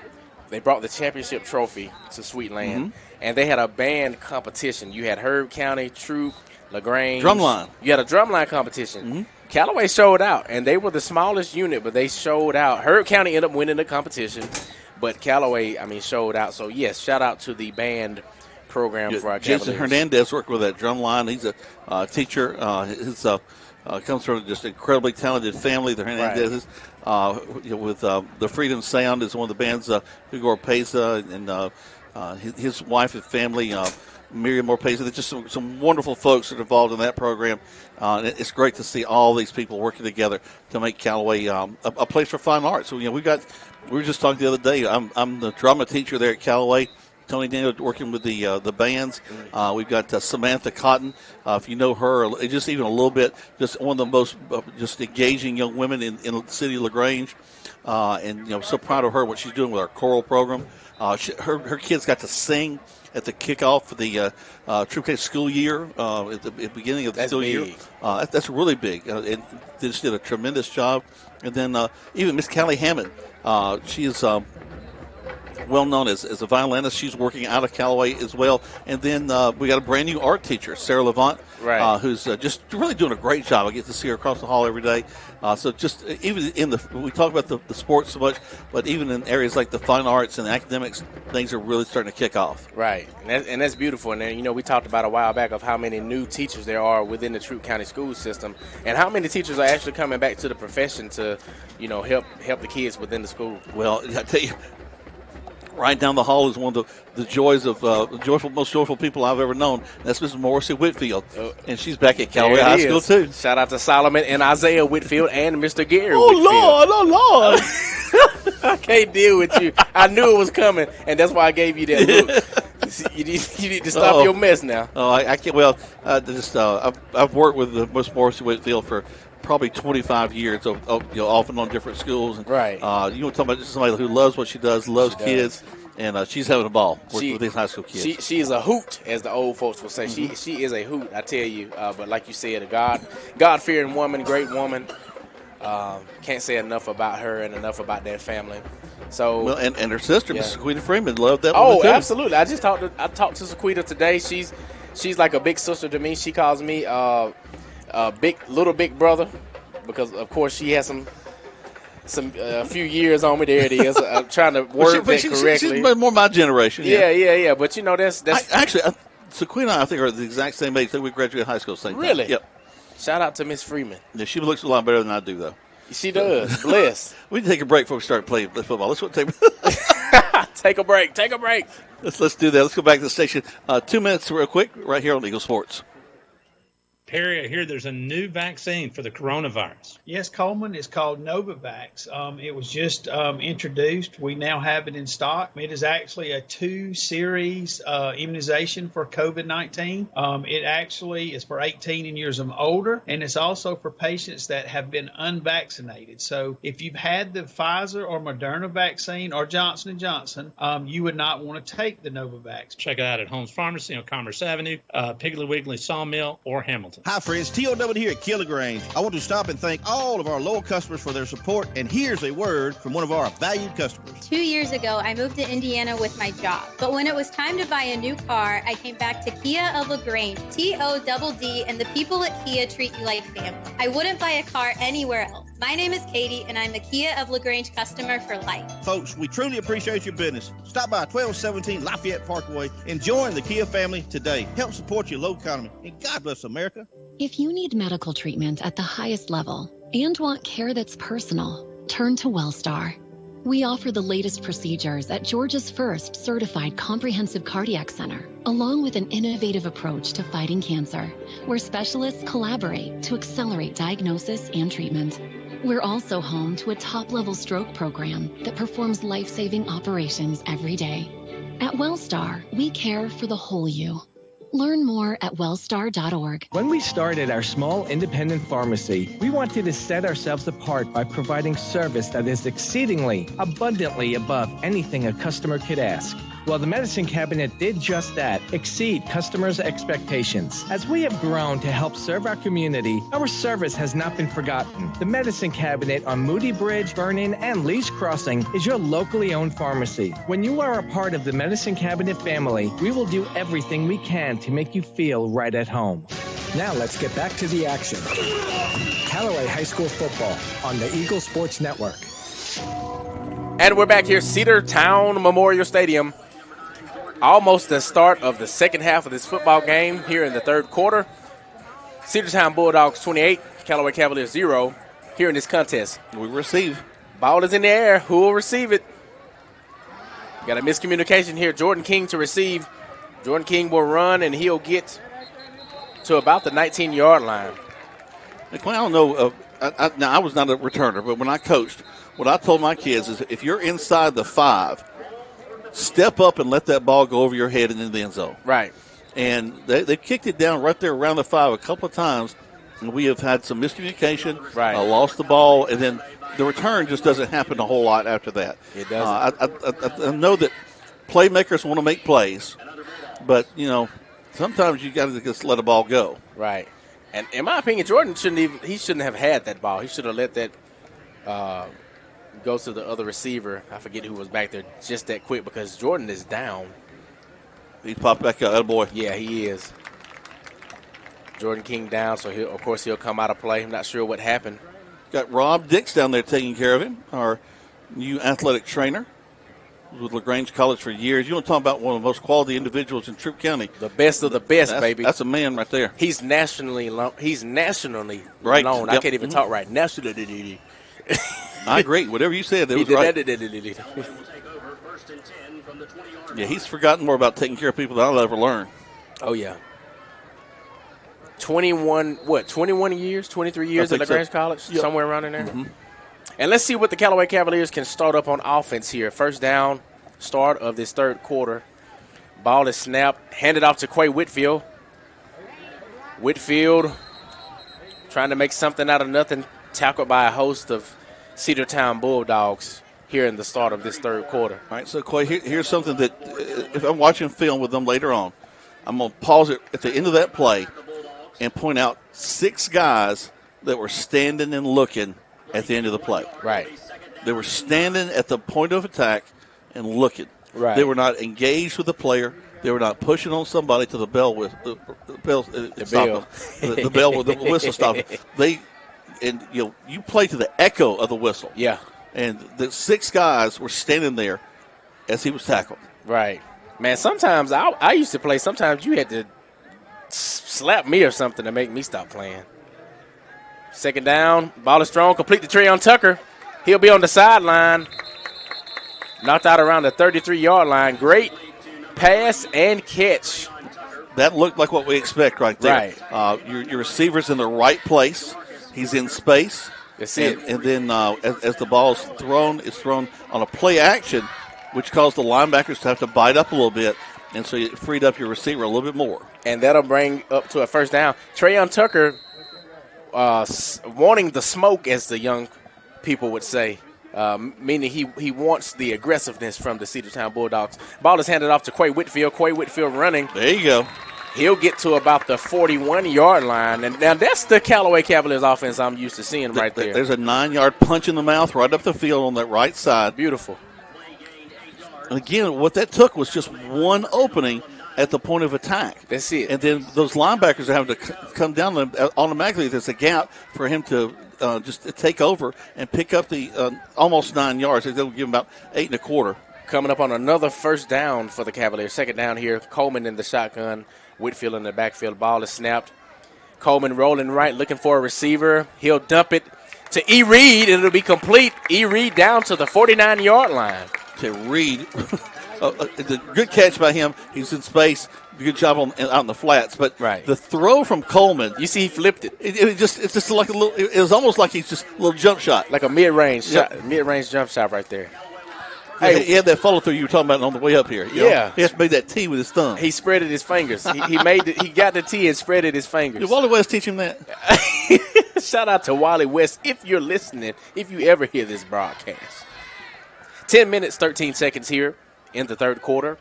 [SPEAKER 1] they brought the championship trophy to Sweetland, and they had a band competition. You had Herb County, Troup, LaGrange.
[SPEAKER 2] Drumline.
[SPEAKER 1] You had a drumline competition. Callaway showed out, and they were the smallest unit, but they showed out. Herb County ended up winning the competition, but Callaway, showed out. So, yes, shout out to the band program for our Cavaliers.
[SPEAKER 2] Jason Hernandez worked with that drum line. He's a teacher. His comes from just an incredibly talented family, the Hernandezes. With the Freedom Sound is one of the bands, Hugo Orpeza and his wife and family, Miriam Orpeza. There's just some wonderful folks that are involved in that program. It's great to see all these people working together to make Callaway a place for fine art. So, we were just talking the other day. I'm the drama teacher there at Callaway. Tony Daniel working with the bands. We've got Samantha Cotton. If you know her, just even a little bit, just one of the most just engaging young women in the city of LaGrange. And so proud of her, what she's doing with our choral program. Her kids got to sing at the kickoff for the Troup County school year at the beginning of the school year. That's really big. And they just did a tremendous job. And then even Miss Callie Hammond, she is well known as a violinist. She's working out of Callaway as well. And then we got a brand new art teacher, Sarah Levant, who's just really doing a great job. I get to see her across the hall every day. So just even we talk about the sports so much, but even in areas like the fine arts and the academics, things are really starting to kick off.
[SPEAKER 1] Right, and that's beautiful. And then, we talked about a while back of how many new teachers there are within the Troup County school system, and how many teachers are actually coming back to the profession to, help the kids within the school.
[SPEAKER 2] Well, I tell you, right down the hall is one of the joys of most joyful people I've ever known. That's Mrs. Morrissey Whitfield, and she's back at Callaway High School too.
[SPEAKER 1] Shout out to Solomon and Isaiah Whitfield and Mr. Gary
[SPEAKER 2] Whitfield.
[SPEAKER 1] Lord. I can't deal with you. I knew it was coming, and that's why I gave you that look. You need to stop your mess now.
[SPEAKER 2] Oh, I can't. Well, I've worked with Miss Morrissey Whitfield for probably 25 years, off and on different schools. And,
[SPEAKER 1] right.
[SPEAKER 2] You want to talk about somebody who loves what she does, loves kids, and she's having a ball with these high school kids.
[SPEAKER 1] She is a hoot, as the old folks will say. Mm-hmm. She is a hoot, I tell you. But like you said, a God-fearing woman, great woman. Can't say enough about her and enough about that family. So
[SPEAKER 2] and her sister, Mrs. Sequita Freeman, loved that.
[SPEAKER 1] Oh,
[SPEAKER 2] one too.
[SPEAKER 1] Absolutely. I talked to Sequita today. She's like a big sister to me. She calls me little big brother, because of course she has some few years on me. There it is. I'm trying to word that correctly.
[SPEAKER 2] She's more my generation.
[SPEAKER 1] Yeah. But that's
[SPEAKER 2] actually Sequita and I think are the exact same age. I think we graduated high school same time.
[SPEAKER 1] Really?
[SPEAKER 2] Yep.
[SPEAKER 1] Shout out to Miss Freeman.
[SPEAKER 2] Yeah, she looks a lot better than I do, though.
[SPEAKER 1] She does. Bless.
[SPEAKER 2] We need to take a break before we start playing football. Let's
[SPEAKER 1] take a break. Take a break.
[SPEAKER 2] Let's do that. Let's go back to the station. 2 minutes real quick right here on Eagle Sports.
[SPEAKER 14] Perry, I hear there's a new vaccine for the coronavirus.
[SPEAKER 4] Yes, Coleman. It's called Novavax. It was just introduced. We now have it in stock. It is actually a 2-series immunization for COVID-19. It actually is for 18 years and older, and it's also for patients that have been unvaccinated. So if you've had the Pfizer or Moderna vaccine or Johnson & Johnson, you would not want to take the Novavax.
[SPEAKER 14] Check it out at Holmes Pharmacy on Commerce Avenue, Piggly Wiggly Sawmill, or Hamilton.
[SPEAKER 10] Hi, friends. TOW here at Keeler Grange. I want to stop and thank all of our loyal customers for their support, and here's a word from one of our valued customers.
[SPEAKER 11] 2 years ago, I moved to Indiana with my job. But when it was time to buy a new car, I came back to Kia of LaGrange, TODD, and the people at Kia treat you like family. I wouldn't buy a car anywhere else. My name is Katie, and I'm a Kia of LaGrange customer for life.
[SPEAKER 10] Folks, we truly appreciate your business. Stop by 1217 Lafayette Parkway and join the Kia family today. Help support your local economy, and God bless America.
[SPEAKER 12] If you need medical treatment at the highest level and want care that's personal, turn to WellStar. We offer the latest procedures at Georgia's first certified comprehensive cardiac center, along with an innovative approach to fighting cancer, where specialists collaborate to accelerate diagnosis and treatment. We're also home to a top-level stroke program that performs life-saving operations every day. At WellStar, we care for the whole you. Learn more at wellstar.org.
[SPEAKER 6] When we started our small independent pharmacy, we wanted to set ourselves apart by providing service that is exceedingly, abundantly above anything a customer could ask. Well, the Medicine Cabinet did just that, exceed customers' expectations. As we have grown to help serve our community, our service has not been forgotten. The Medicine Cabinet on Moody Bridge, Vernon, and Lee's Crossing is your locally owned pharmacy. When you are a part of the Medicine Cabinet family, we will do everything we can to make you feel right at home.
[SPEAKER 16] Now let's get back to the action. Callaway High School football on the Eagle Sports Network.
[SPEAKER 1] And we're back here, Cedartown Memorial Stadium. Almost the start of the second half of this football game here in the third quarter. Cedartown Bulldogs 28, Callaway Cavaliers 0 here in this contest.
[SPEAKER 2] We receive.
[SPEAKER 1] Ball is in the air. Who will receive it? Got a miscommunication here. Jordan King to receive. Jordan King will run, and he'll get to about the 19-yard line.
[SPEAKER 2] I don't know. Now, I was not a returner, but when I coached, what I told my kids is if you're inside the 5, step up and let that ball go over your head and into the end zone.
[SPEAKER 1] Right.
[SPEAKER 2] And they kicked it down right there around the 5 a couple of times, and we have had some miscommunication, lost the ball, and then the return just doesn't happen a whole lot after that.
[SPEAKER 1] It doesn't.
[SPEAKER 2] I know that playmakers want to make plays, but, sometimes you got to just let a ball go.
[SPEAKER 1] Right. And in my opinion, Jordan shouldn't have had that ball. He should have let that goes to the other receiver. I forget who was back there just that quick because Jordan is down.
[SPEAKER 2] He popped back up. Attaboy.
[SPEAKER 1] Yeah, he is. Jordan King down, so of course he'll come out of play. I'm not sure what happened.
[SPEAKER 2] Got Rob Dix down there taking care of him, our new athletic trainer. Was with LaGrange College for years. You want to talk about one of the most quality individuals in Troup County.
[SPEAKER 1] The best of the best, baby.
[SPEAKER 2] That's a man right there.
[SPEAKER 1] He's nationally known.
[SPEAKER 2] Right.
[SPEAKER 1] Yep. I can't even talk right. Nationally.
[SPEAKER 2] I agree. Whatever you said, that was right. Yeah, he's forgotten more about taking care of people than I'll ever learn.
[SPEAKER 1] Oh, yeah. 21 years, 23 years at LaGrange College?
[SPEAKER 2] Yep.
[SPEAKER 1] Somewhere around in there? And let's see what the Callaway Cavaliers can start up on offense here. First down, start of this third quarter. Ball is snapped, handed off to Quay Whitfield. Whitfield trying to make something out of nothing, tackled by a host of Cedartown Bulldogs here in the start of this third quarter.
[SPEAKER 2] All right, so Quay, here's something that if I'm watching film with them later on, I'm going to pause it at the end of that play and point out 6 guys that were standing and looking at the end of the play.
[SPEAKER 1] Right.
[SPEAKER 2] They were standing at the point of attack and looking.
[SPEAKER 1] Right.
[SPEAKER 2] They were not engaged with the player. They were not pushing on somebody to the bell with the bell. The bell with the whistle stopped. You play to the echo of the whistle.
[SPEAKER 1] Yeah.
[SPEAKER 2] And the 6 guys were standing there as he was tackled.
[SPEAKER 1] Right. Man, sometimes I used to play. Sometimes you had to slap me or something to make me stop playing. Second down, ball is strong, complete to Trayon Tucker. He'll be on the sideline. Knocked out around the 33-yard line. Great pass and catch.
[SPEAKER 2] That looked like what we expect right there.
[SPEAKER 1] Right.
[SPEAKER 2] Your receiver's in the right place. He's in space.
[SPEAKER 1] That's it.
[SPEAKER 2] And then as the ball is thrown, it's thrown on a play action, which caused the linebackers to have to bite up a little bit. And so it freed up your receiver a little bit more.
[SPEAKER 1] And that'll bring up to a first down. Trayon Tucker wanting the smoke, as the young people would say, meaning he wants the aggressiveness from the Cedartown Bulldogs. Ball is handed off to Quay Whitfield. Quay Whitfield running.
[SPEAKER 2] There you go.
[SPEAKER 1] He'll get to about the 41-yard line. And now that's the Callaway Cavaliers offense I'm used to seeing right there.
[SPEAKER 2] There's a 9-yard punch in the mouth right up the field on that right side.
[SPEAKER 1] Beautiful.
[SPEAKER 2] And again, what that took was just one opening at the point of attack.
[SPEAKER 1] That's it.
[SPEAKER 2] And then those linebackers are having to come down automatically. There's a gap for him to just take over and pick up the almost 9 yards. They'll give him about 8 1/4.
[SPEAKER 1] Coming up on another first down for the Cavaliers. Second down here. Coleman in the shotgun. Whitfield in the backfield. Ball is snapped. Coleman rolling right, looking for a receiver. He'll dump it to E. Reed, and it'll be complete. E. Reed down to the 49-yard line.
[SPEAKER 2] To Reed. The good catch by him. He's in space. Good job out on the flats. But the throw from Coleman,
[SPEAKER 1] you see, he flipped it.
[SPEAKER 2] It's just like a little. It was almost like he's just a little jump shot,
[SPEAKER 1] like a mid-range shot, mid-range jump shot right there.
[SPEAKER 2] Hey, he had that follow through you were talking about on the way up here. You know? He just made that T with his thumb.
[SPEAKER 1] He spreaded his fingers. He got the T and spreaded his fingers.
[SPEAKER 2] Did Wally West teach him that?
[SPEAKER 1] Shout out to Wally West if you're listening. If you ever hear this broadcast. 10 minutes, 13 seconds here in the third quarter.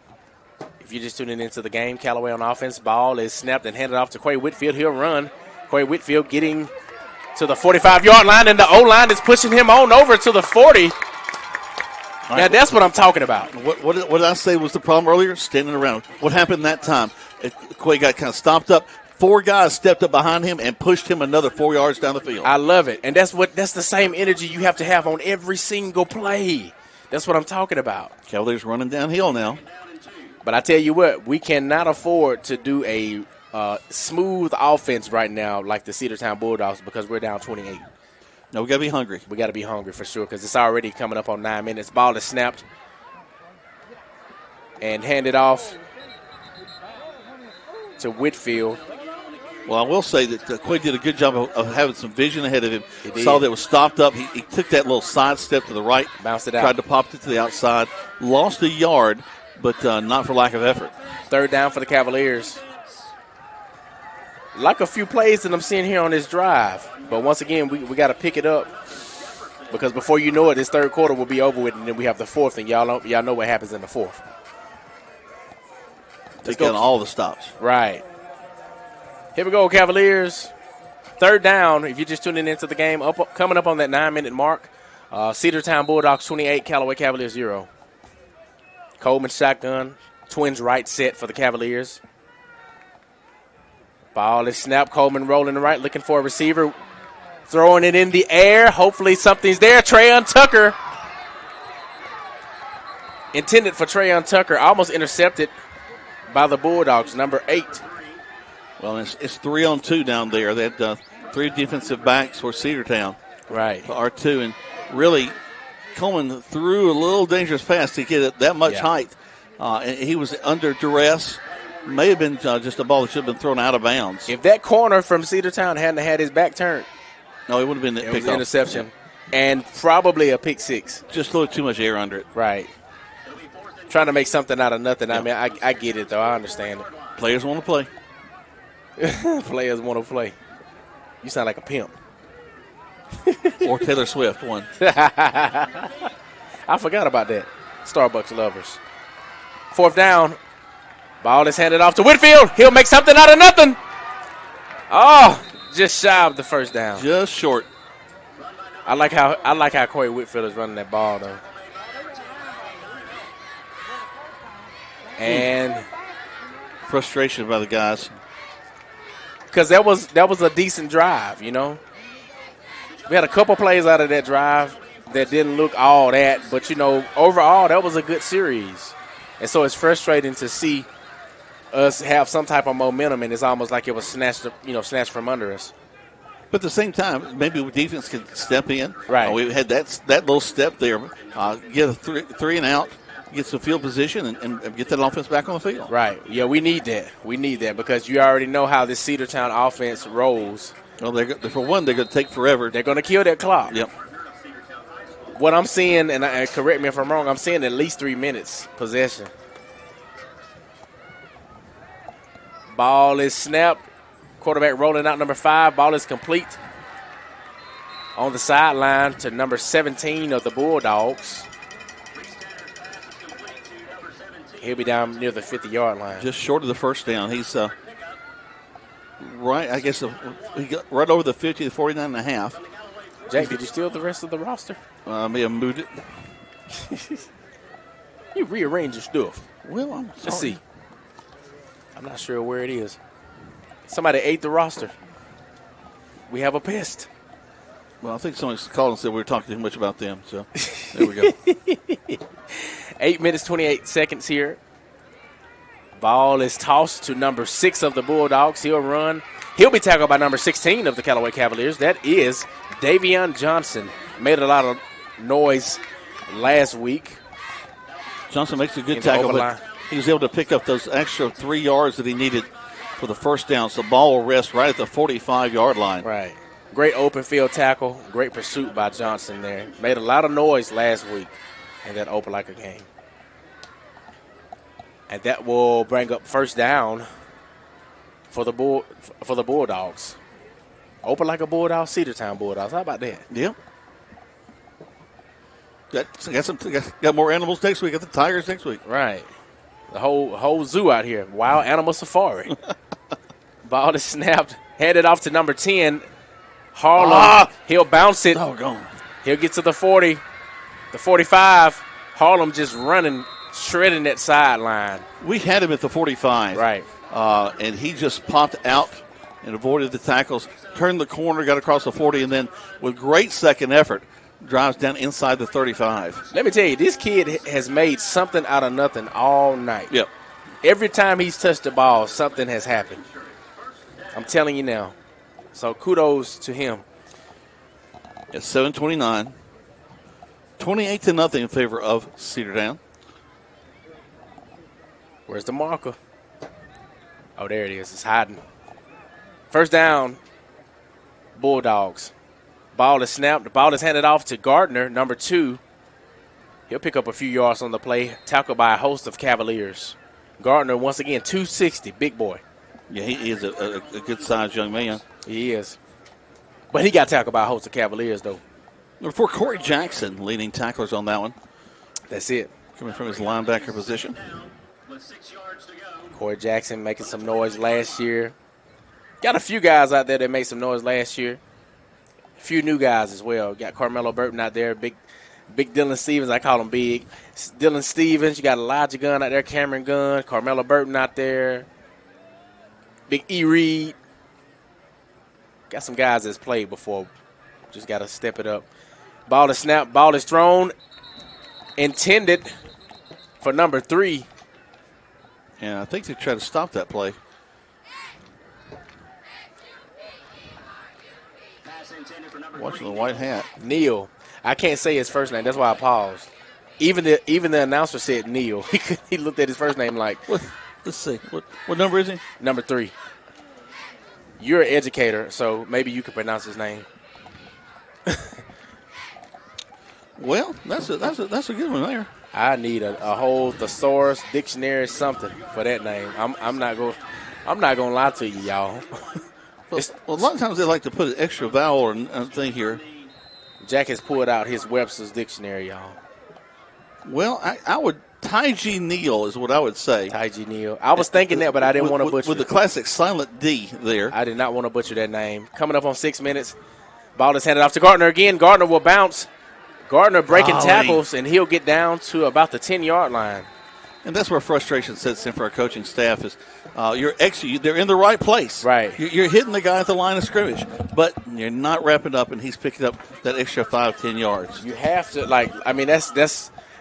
[SPEAKER 1] If you're just tuning into the game, Callaway on offense. Ball is snapped and handed off to Quay Whitfield. He'll run. Quay Whitfield getting to the 45-yard line, and the O-line is pushing him on over to the 40. Right. Now, that's what I'm talking about.
[SPEAKER 2] What did I say was the problem earlier? Standing around. What happened that time? Quay got kind of stopped up. 4 guys stepped up behind him and pushed him another 4 yards down the field.
[SPEAKER 1] I love it. And that's the same energy you have to have on every single play. That's what I'm talking about.
[SPEAKER 2] Cavaliers running downhill now.
[SPEAKER 1] But I tell you what, we cannot afford to do a smooth offense right now like the Cedartown Bulldogs because we're down 28.
[SPEAKER 2] No, we got to be hungry.
[SPEAKER 1] We got to be hungry for sure because it's already coming up on 9 minutes. Ball is snapped and handed off to Whitfield.
[SPEAKER 2] Well, I will say that Quay did a good job of having some vision ahead of him. Saw that it was stopped up. He took that little side step to the right.
[SPEAKER 1] Bounced it out.
[SPEAKER 2] Tried to pop it to the outside. Lost a yard, but not for lack of effort.
[SPEAKER 1] Third down for the Cavaliers. Like a few plays that I'm seeing here on this drive. But once again, we got to pick it up because before you know it, this third quarter will be over with, and then we have the fourth, and y'all know what happens in the fourth.
[SPEAKER 2] Take down all the stops.
[SPEAKER 1] Right. Here we go, Cavaliers. Third down, if you're just tuning into the game, coming up on that 9-minute mark Cedartown Bulldogs 28, Callaway Cavaliers 0. Coleman shotgun, twins right set for the Cavaliers. Ball is snapped. Coleman rolling to right, looking for a receiver. Throwing it in the air. Hopefully something's there. Trayon Tucker. Intended for Trayon Tucker. Almost intercepted by the Bulldogs, number 8.
[SPEAKER 2] Well, it's 3-on-2 down there. They had 3 defensive backs for Cedartown.
[SPEAKER 1] Right.
[SPEAKER 2] R2. And really, Coleman threw a little dangerous pass to get it that much height. And he was under duress. May have been just a ball that should have been thrown out of bounds.
[SPEAKER 1] If that corner from Cedartown hadn't had his back turned,
[SPEAKER 2] no, it would have been
[SPEAKER 1] it was an interception. And probably a pick 6.
[SPEAKER 2] Just a little too much air under it.
[SPEAKER 1] Right. Trying to make something out of nothing. I mean, I get it, though. I understand it.
[SPEAKER 2] Players want to play.
[SPEAKER 1] Players want to play. You sound like a pimp.
[SPEAKER 2] Or Taylor Swift one.
[SPEAKER 1] I forgot about that. Starbucks lovers. 4th down. Ball is handed off to Whitfield. He'll make something out of nothing. Oh, just shy of the first down.
[SPEAKER 2] Just short.
[SPEAKER 1] I like how Corey Whitfield is running that ball, though. And
[SPEAKER 2] frustration by the guys.
[SPEAKER 1] Because that was a decent drive, you know. We had a couple plays out of that drive that didn't look all that, but, you know, overall that was a good series. And so it's frustrating to see us have some type of momentum, and it's almost like it was snatched from under us.
[SPEAKER 2] But at the same time, maybe defense can step in.
[SPEAKER 1] Right.
[SPEAKER 2] We had that little step there, get a three and out, get some field position, and get that offense back on the field.
[SPEAKER 1] Right. Yeah, we need that. We need that because you already know how this Cedartown offense rolls.
[SPEAKER 2] Well, for one, they're going to take forever.
[SPEAKER 1] They're going to kill that clock.
[SPEAKER 2] Yep.
[SPEAKER 1] What I'm seeing, and correct me if I'm wrong, I'm seeing at least 3 minutes possession. Ball is snapped. Quarterback rolling out number 5. Ball is complete. On the sideline to number 17 of the Bulldogs. He'll be down near the 50-yard line.
[SPEAKER 2] Just short of the first down. He's right, I guess, he got right over the 50 to 49 and a half.
[SPEAKER 1] Jack, did you steal the rest of the roster?
[SPEAKER 2] I may have moved it.
[SPEAKER 1] You rearrange your stuff.
[SPEAKER 2] Well, I'm sorry.
[SPEAKER 1] Let's see. I'm not sure where it is. Somebody ate the roster. We have a pest.
[SPEAKER 2] Well, I think somebody called and said we were talking too much about them. So there we go.
[SPEAKER 1] 8 minutes, 28 seconds here. Ball is tossed to number 6 of the Bulldogs. He'll run. He'll be tackled by number 16 of the Callaway Cavaliers. That is Davion Johnson. Made a lot of noise last week.
[SPEAKER 2] Johnson makes a good tackle, but he was able to pick up those extra 3 yards that he needed for the first down. So the ball will rest right at the 45-yard line.
[SPEAKER 1] Right. Great open field tackle. Great pursuit by Johnson there. Made a lot of noise last week in that Opelika game. And that will bring up first down for the Bulldogs. Opelika Bulldogs, Cedartown Bulldogs. How about that?
[SPEAKER 2] Yep. Got more animals next week. Got the Tigers next week.
[SPEAKER 1] Right. The whole zoo out here. Wild Animal Safari. Ball is snapped. Handed off to number 10. Harlem. He'll bounce it.
[SPEAKER 2] Doggone.
[SPEAKER 1] He'll get to the 40. The 45. Harlem just running, shredding that sideline.
[SPEAKER 2] We had him at the 45.
[SPEAKER 1] Right.
[SPEAKER 2] And he just popped out and avoided the tackles, turned the corner, got across the 40, and then with great second effort, drives down inside the 35.
[SPEAKER 1] Let me tell you, this kid has made something out of nothing all night.
[SPEAKER 2] Yep.
[SPEAKER 1] Every time he's touched the ball, something has happened. I'm telling you now. So kudos to him.
[SPEAKER 2] At 7:29, 28-0 in favor of Cedartown.
[SPEAKER 1] Where's the marker? Oh, there it is. It's hiding. First down, Bulldogs. Ball is snapped. The ball is handed off to Gardner, number 2. He'll pick up a few yards on the play. Tackled by a host of Cavaliers. Gardner, once again, 260, big boy.
[SPEAKER 2] Yeah, he is a good-sized young man.
[SPEAKER 1] He is. But he got tackled by a host of Cavaliers, though.
[SPEAKER 2] For Corey Jackson, leading tacklers on that one.
[SPEAKER 1] That's it.
[SPEAKER 2] Coming from his linebacker position.
[SPEAKER 1] Corey Jackson making some noise last year. Got a few guys out there that made some noise last year. A few new guys as well. Got Carmelo Burton out there, big Big Dylan Stevens, I call him Big. Dylan Stevens, you got Elijah Gunn out there, Cameron Gunn, Carmelo Burton out there, Big E. Reed. Got some guys that's played before. Just got to step it up. Ball is snapped, ball is thrown, intended for number 3.
[SPEAKER 2] And I think they tried to stop that play. Watching the white hat.
[SPEAKER 1] Neal. I can't say his first name. That's why I paused. Even the announcer said Neal. He looked at his first name like.
[SPEAKER 2] Let's see. What number is he?
[SPEAKER 1] Number 3. You're an educator, so maybe you can pronounce his name.
[SPEAKER 2] Well, that's a good one there.
[SPEAKER 1] I need a whole thesaurus, dictionary, something for that name. I'm not gonna lie to you, y'all.
[SPEAKER 2] Well, a lot of times they like to put an extra vowel or thing here.
[SPEAKER 1] Jack has pulled out his Webster's dictionary, y'all.
[SPEAKER 2] Well, I would Taiji Neal is what I would say.
[SPEAKER 1] Taiji Neal. I was thinking that, but I didn't want to butcher
[SPEAKER 2] with the classic silent D there.
[SPEAKER 1] I did not want to butcher that name. Coming up on 6 minutes, ball is handed off to Gardner again. Gardner will bounce. Gardner breaking tackles, and he'll get down to about the 10-yard line.
[SPEAKER 2] And that's where frustration sets in for our coaching staff is they're in the right place.
[SPEAKER 1] Right.
[SPEAKER 2] You're hitting the guy at the line of scrimmage, but you're not wrapping up, and he's picking up that extra 5-10 yards.
[SPEAKER 1] You have to,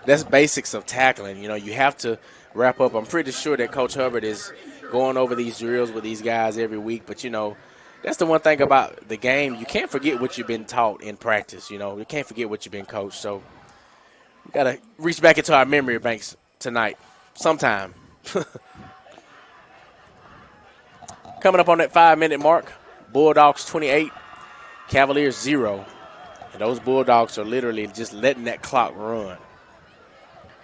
[SPEAKER 1] that's basics of tackling. You know, you have to wrap up. I'm pretty sure that Coach Hubbard is going over these drills with these guys every week, but, you know, that's the one thing about the game. You can't forget what you've been taught in practice. You know, you can't forget what you've been coached. So we got to reach back into our memory banks tonight sometime. Coming up on that 5-minute mark, Bulldogs 28, Cavaliers 0. And those Bulldogs are literally just letting that clock run.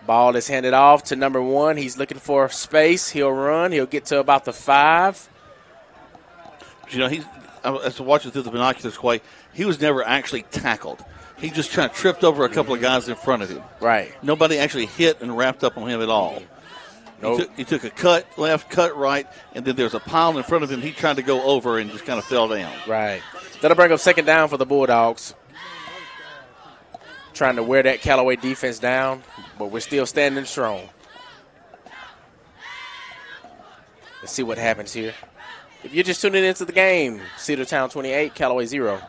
[SPEAKER 1] Ball is handed off to number 1. He's looking for space. He'll run. He'll get to about the 5.
[SPEAKER 2] You know, as I watch it through the binoculars, Quay, he was never actually tackled. He just kind of tripped over a couple of guys in front of him.
[SPEAKER 1] Right.
[SPEAKER 2] Nobody actually hit and wrapped up on him at all.
[SPEAKER 1] Nope.
[SPEAKER 2] He took a cut left, cut right, and then there's a pile in front of him. He tried to go over and just kind of fell down.
[SPEAKER 1] Right. That'll bring up second down for the Bulldogs. Trying to wear that Callaway defense down, but we're still standing strong. Let's see what happens here. If you're just tuning into the game, Cedartown 28, Callaway 0.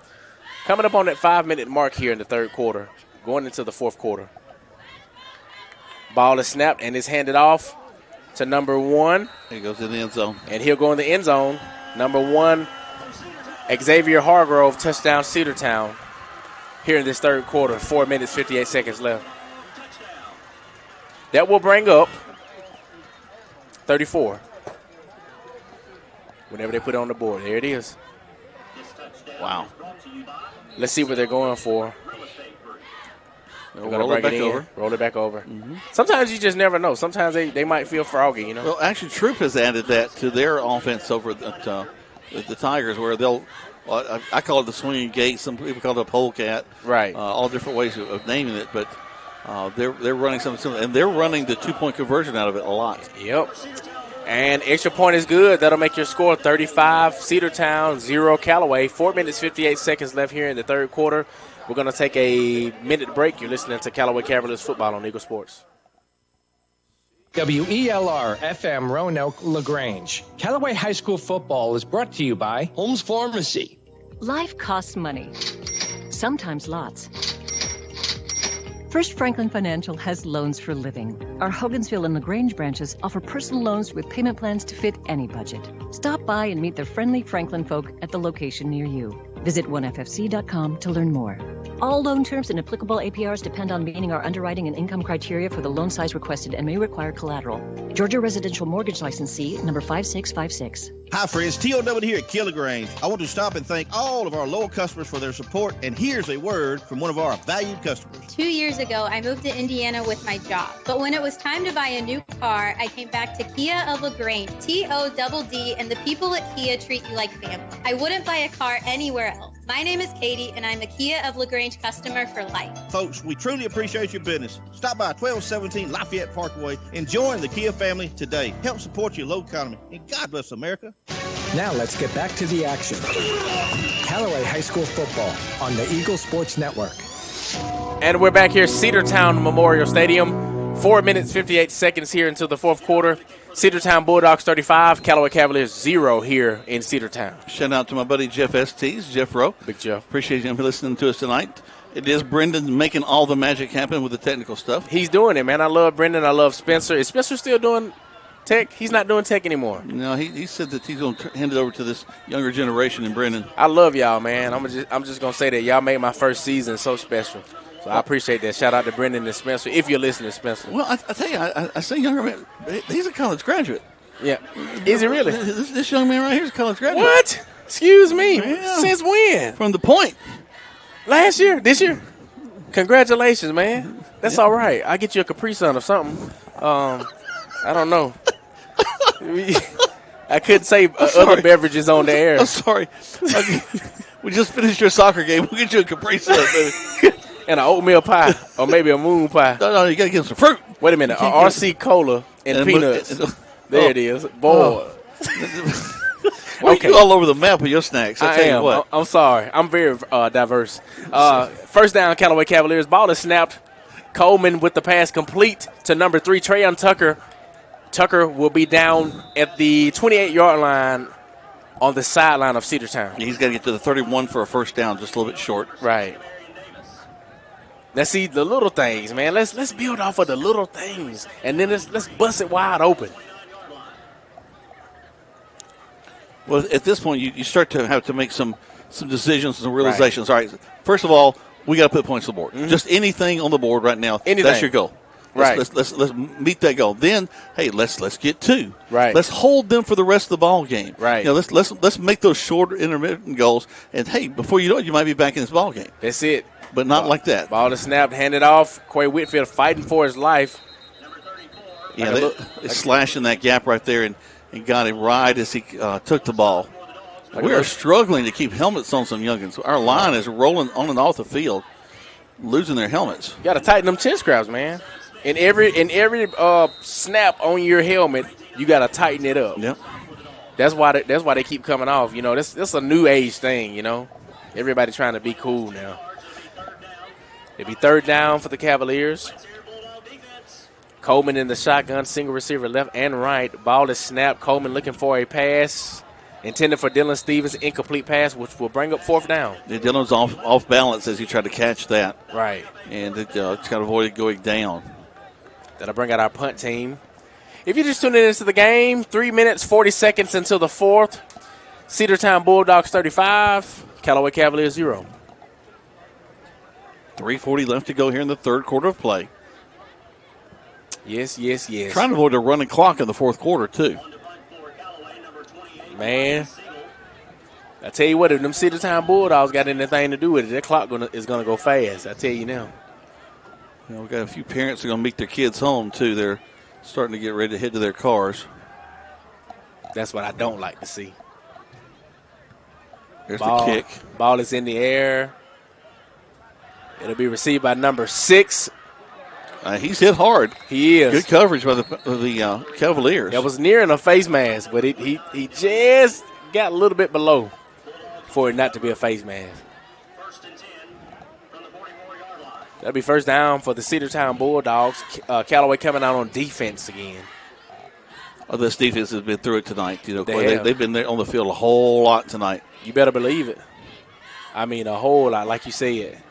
[SPEAKER 1] Coming up on that 5-minute mark here in the third quarter, going into the fourth quarter. Ball is snapped and is handed off to number 1.
[SPEAKER 2] He goes in the end zone.
[SPEAKER 1] And he'll go in the end zone. Number 1, Xavier Hargrove, touchdown Cedartown. Here in this third quarter, 4 minutes, 58 seconds left. That will bring up 34. Whenever they put it on the board. There it is.
[SPEAKER 2] Wow.
[SPEAKER 1] Let's see what they're going for. They're going to bring it in. Roll it back over.
[SPEAKER 2] Mm-hmm.
[SPEAKER 1] Sometimes you just never know. Sometimes they might feel froggy, you know.
[SPEAKER 2] Well, actually, Troop has added that to their offense over at the Tigers, where they'll I call it the swinging gate. Some people call it a polecat.
[SPEAKER 1] Right.
[SPEAKER 2] All different ways of naming it, but they're running something similar, and they're running the 2-point conversion out of it a lot.
[SPEAKER 1] Yep. And extra point is good. That'll make your score 35, Cedartown, 0, Callaway. 4 minutes, 58 seconds left here in the third quarter. We're going to take a minute break. You're listening to Callaway Cavaliers football on Eagle Sports.
[SPEAKER 16] WELR FM Roanoke LaGrange. Callaway High School football is brought to you by Holmes Pharmacy.
[SPEAKER 5] Life costs money, sometimes lots. First Franklin Financial has loans for living. Our Hogansville and LaGrange branches offer personal loans with payment plans to fit any budget. Stop by and meet the friendly Franklin folk at the location near you. Visit onefc.com to learn more. All loan terms and applicable APRs depend on meeting our underwriting and income criteria for the loan size requested and may require collateral. Georgia Residential Mortgage Licensee number 5656.
[SPEAKER 10] Hi, friends. T.O.W. here at Kill LaGrange. I want to stop and thank all of our loyal customers for their support, and here's a word from one of our valued customers.
[SPEAKER 11] 2 years ago, I moved to Indiana with my job. But when it was time to buy a new car, I came back to Kia of LaGrange, TODD, and the people at Kia treat you like family. I wouldn't buy a car anywhere else. My name is Katie, and I'm a Kia of LaGrange customer for life.
[SPEAKER 10] Folks, we truly appreciate your business. Stop by 1217 Lafayette Parkway and join the Kia family today. Help support your local economy, and God bless America.
[SPEAKER 16] Now let's get back to the action. Callaway High School football on the Eagle Sports Network.
[SPEAKER 1] And we're back here, Cedartown Memorial Stadium. 4 minutes, 58 seconds here until the fourth quarter. Cedartown Bulldogs 35, Callaway Cavaliers 0 here in Cedartown.
[SPEAKER 2] Shout out to my buddy Jeff Estes, Jeff Rowe.
[SPEAKER 1] Big Jeff.
[SPEAKER 2] Appreciate him listening to us tonight. It is Brendan making all the magic happen with the technical stuff.
[SPEAKER 1] He's doing it, man. I love Brendan. I love Spencer. Is Spencer still doing tech? He's not doing tech anymore.
[SPEAKER 2] No, he said that he's going to hand it over to this younger generation in Brendan.
[SPEAKER 1] I love y'all, man. I'm just going to say that y'all made my first season so special. So I appreciate that. Shout out to Brendan and Spencer, if you're listening, Spencer.
[SPEAKER 2] Well, I tell you, I say younger man, he's a college graduate.
[SPEAKER 1] Yeah. Is he really?
[SPEAKER 2] This young man right here is a college graduate.
[SPEAKER 1] What? Excuse me.
[SPEAKER 2] Yeah.
[SPEAKER 1] Since when?
[SPEAKER 2] From the Point.
[SPEAKER 1] Last year? This year? Congratulations, man. That's all right. I'll get you a Capri Sun or something. I don't know. I couldn't say other beverages on the air.
[SPEAKER 2] I'm sorry. We just finished your soccer game. We'll get you a Capri Sun, baby.
[SPEAKER 1] And an oatmeal pie or maybe a moon pie.
[SPEAKER 2] No, you got to get some fruit.
[SPEAKER 1] Wait a minute. RC Cola and peanuts. There it is. Boy.
[SPEAKER 2] Okay. You all over the map with your snacks. I tell you what.
[SPEAKER 1] I'm sorry. I'm very diverse. First down, Callaway Cavaliers. Ball is snapped. Coleman with the pass complete to number 3, Trayon Tucker. Tucker will be down at the 28-yard line on the sideline of Cedartown.
[SPEAKER 2] He's got to get to the 31 for a first down, just a little bit short.
[SPEAKER 1] Right. Let's see the little things, man. Let's build off of the little things, and then let's bust it wide open.
[SPEAKER 2] Well, at this point, you start to have to make some decisions and realizations. Right. All right, first of all, we got to put points on the board. Mm-hmm. Just anything on the board right now.
[SPEAKER 1] Anything.
[SPEAKER 2] That's your goal. Let's
[SPEAKER 1] Right.
[SPEAKER 2] meet that goal. Then, hey, let's get 2.
[SPEAKER 1] Right.
[SPEAKER 2] Let's hold them for the rest of the ball game.
[SPEAKER 1] Right.
[SPEAKER 2] You know, let's make those short intermittent goals. And hey, before you know it, you might be back in this ball game.
[SPEAKER 1] That's it.
[SPEAKER 2] But not like that.
[SPEAKER 1] Ball is snapped, handed off. Quay Whitfield fighting for his life.
[SPEAKER 2] Yeah, they slashing that gap right there and got him right as he took the ball. We are struggling to keep helmets on some youngins. Our line is rolling on and off the field, losing their helmets.
[SPEAKER 1] You got to tighten them chin straps, man. In every snap on your helmet, you got to tighten it up.
[SPEAKER 2] Yep.
[SPEAKER 1] That's why they keep coming off. You know, this a new age thing. You know, everybody trying to be cool now. It'll be third down for the Cavaliers. Coleman in the shotgun, single receiver left and right. Ball is snapped. Coleman looking for a pass intended for Dylan Stevens. Incomplete pass, which will bring up fourth down.
[SPEAKER 2] Yeah, Dylan's off balance as he tried to catch that.
[SPEAKER 1] Right.
[SPEAKER 2] And it kind of avoided going down.
[SPEAKER 1] That'll bring out our punt team. If you're just tuning into the game, 3 minutes, 40 seconds until the fourth. Cedartown Bulldogs 35, Callaway Cavaliers 0.
[SPEAKER 2] 3:40 left to go here in the third quarter of play.
[SPEAKER 1] Yes.
[SPEAKER 2] Trying to avoid a running clock in the fourth quarter, too.
[SPEAKER 1] Man, I tell you what, if them Cedartown Bulldogs got anything to do with it, their clock is going to go fast. I tell you now.
[SPEAKER 2] You know, we've got a few parents that are going to meet their kids home, too. They're starting to get ready to head to their cars.
[SPEAKER 1] That's what I don't like to see.
[SPEAKER 2] There's the kick.
[SPEAKER 1] Ball is in the air. It'll be received by number 6.
[SPEAKER 2] He's hit hard.
[SPEAKER 1] He is.
[SPEAKER 2] Good coverage by the Cavaliers.
[SPEAKER 1] It was nearing a face mask, but he just got a little bit below for it not to be a face mask. That'll be first down for the Cedartown Bulldogs. Callaway coming out on defense again.
[SPEAKER 2] Oh, this defense has been through it tonight. You know, they've been there on the field a whole lot tonight.
[SPEAKER 1] You better believe it. I mean, a whole lot, like you said.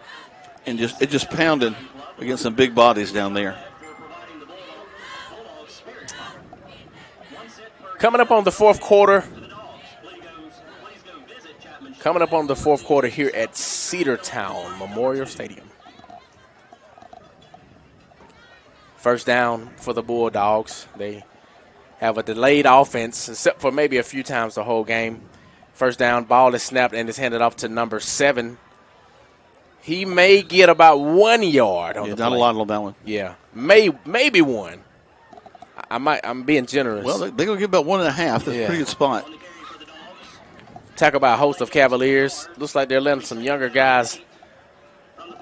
[SPEAKER 2] And just pounding against some big bodies down there.
[SPEAKER 1] Coming up on the fourth quarter. Coming up on the fourth quarter here at Cedartown Memorial Stadium. First down for the Bulldogs. They have a delayed offense, except for maybe a few times the whole game. First down, ball is snapped and is handed off to number 7. He may get about 1 yard on the play.
[SPEAKER 2] Not a lot on that one.
[SPEAKER 1] Yeah, maybe 1. I'm being generous.
[SPEAKER 2] Well, they're going to get about 1.5. That's a pretty good spot.
[SPEAKER 1] Talk about a host of Cavaliers. Looks like they're letting some younger guys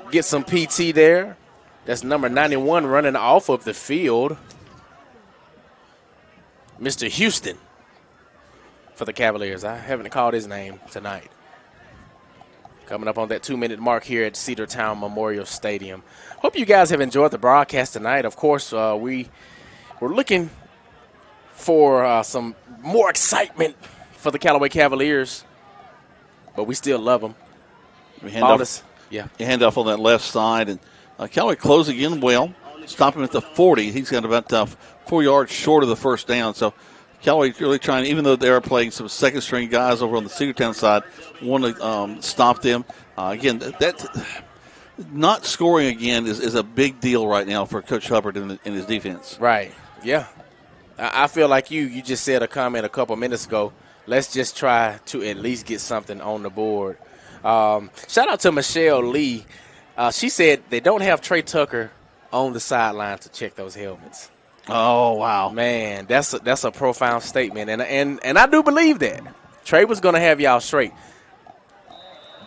[SPEAKER 1] get some PT there. That's number 91 running off of the field. Mr. Houston for the Cavaliers. I haven't called his name tonight. Coming up on that 2-minute mark here at Cedartown Memorial Stadium. Hope you guys have enjoyed the broadcast tonight. Of course, we're looking for some more excitement for the Callaway Cavaliers, but we still love them.
[SPEAKER 2] Hand off on that left side, and Callaway closing in well. Stop him at the 40. He's got about 4 yards short of the first down. So Callaway really trying, even though they are playing some second-string guys over on the Cedartown side, want to stop them. Again, that not scoring again is a big deal right now for Coach Hubbard in his defense.
[SPEAKER 1] Right, yeah. I feel like you just said a comment a couple minutes ago. Let's just try to at least get something on the board. Shout out to Michelle Lee. She said they don't have Trey Tucker on the sideline to check those helmets.
[SPEAKER 2] Oh, wow.
[SPEAKER 1] Man, that's a profound statement, and I do believe that. Trey was going to have y'all straight.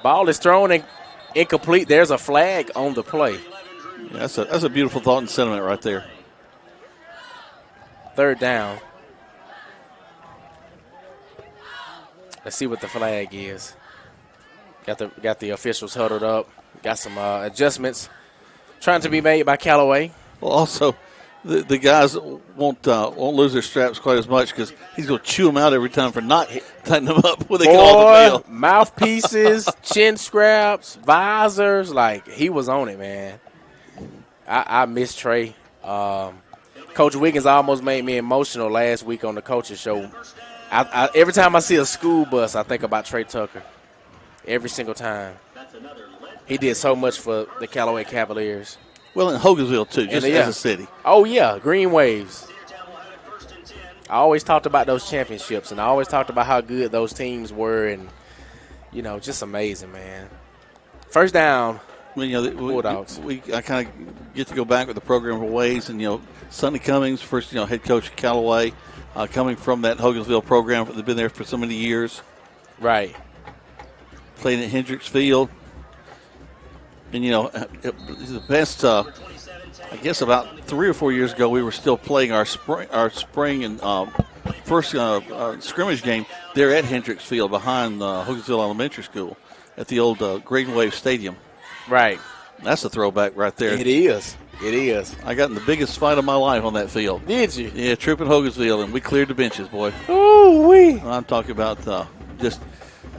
[SPEAKER 1] Ball is thrown and incomplete. There's a flag on the play.
[SPEAKER 2] Yeah, that's a beautiful thought and sentiment right there.
[SPEAKER 1] Third down. Let's see what the flag is. Got the officials huddled up. Got some adjustments trying to be made by Callaway.
[SPEAKER 2] Well, also, the guys won't lose their straps quite as much because he's going to chew them out every time for not tightening them up when they get off the field.
[SPEAKER 1] Mouthpieces, chin straps, visors, like he was on it, man. I miss Trey. Coach Wiggins almost made me emotional last week on the coaches show. Every time I see a school bus, I think about Trey Tucker. Every single time. He did so much for the Callaway Cavaliers.
[SPEAKER 2] Well, in Hogansville, too, just as a city.
[SPEAKER 1] Oh, yeah, Green Waves. I always talked about those championships, and I always talked about how good those teams were, and, just amazing, man. First down, Bulldogs.
[SPEAKER 2] I kind of get to go back with the program for ways, and, Sonny Cummings, first, head coach at Callaway, coming from that Hogansville program. They've been there for so many years.
[SPEAKER 1] Right.
[SPEAKER 2] Playing at Hendricks Field. And, the best, I guess about 3 or 4 years ago, we were still playing our spring and first scrimmage game there at Hendricks Field behind Hogansville Elementary School at the old Green Wave Stadium.
[SPEAKER 1] Right.
[SPEAKER 2] That's a throwback right there.
[SPEAKER 1] It is. It is.
[SPEAKER 2] I got in the biggest fight of my life on that field.
[SPEAKER 1] Did you?
[SPEAKER 2] Yeah, Troop in Hogansville, and we cleared the benches, boy.
[SPEAKER 1] Ooh-wee.
[SPEAKER 2] I'm talking about just –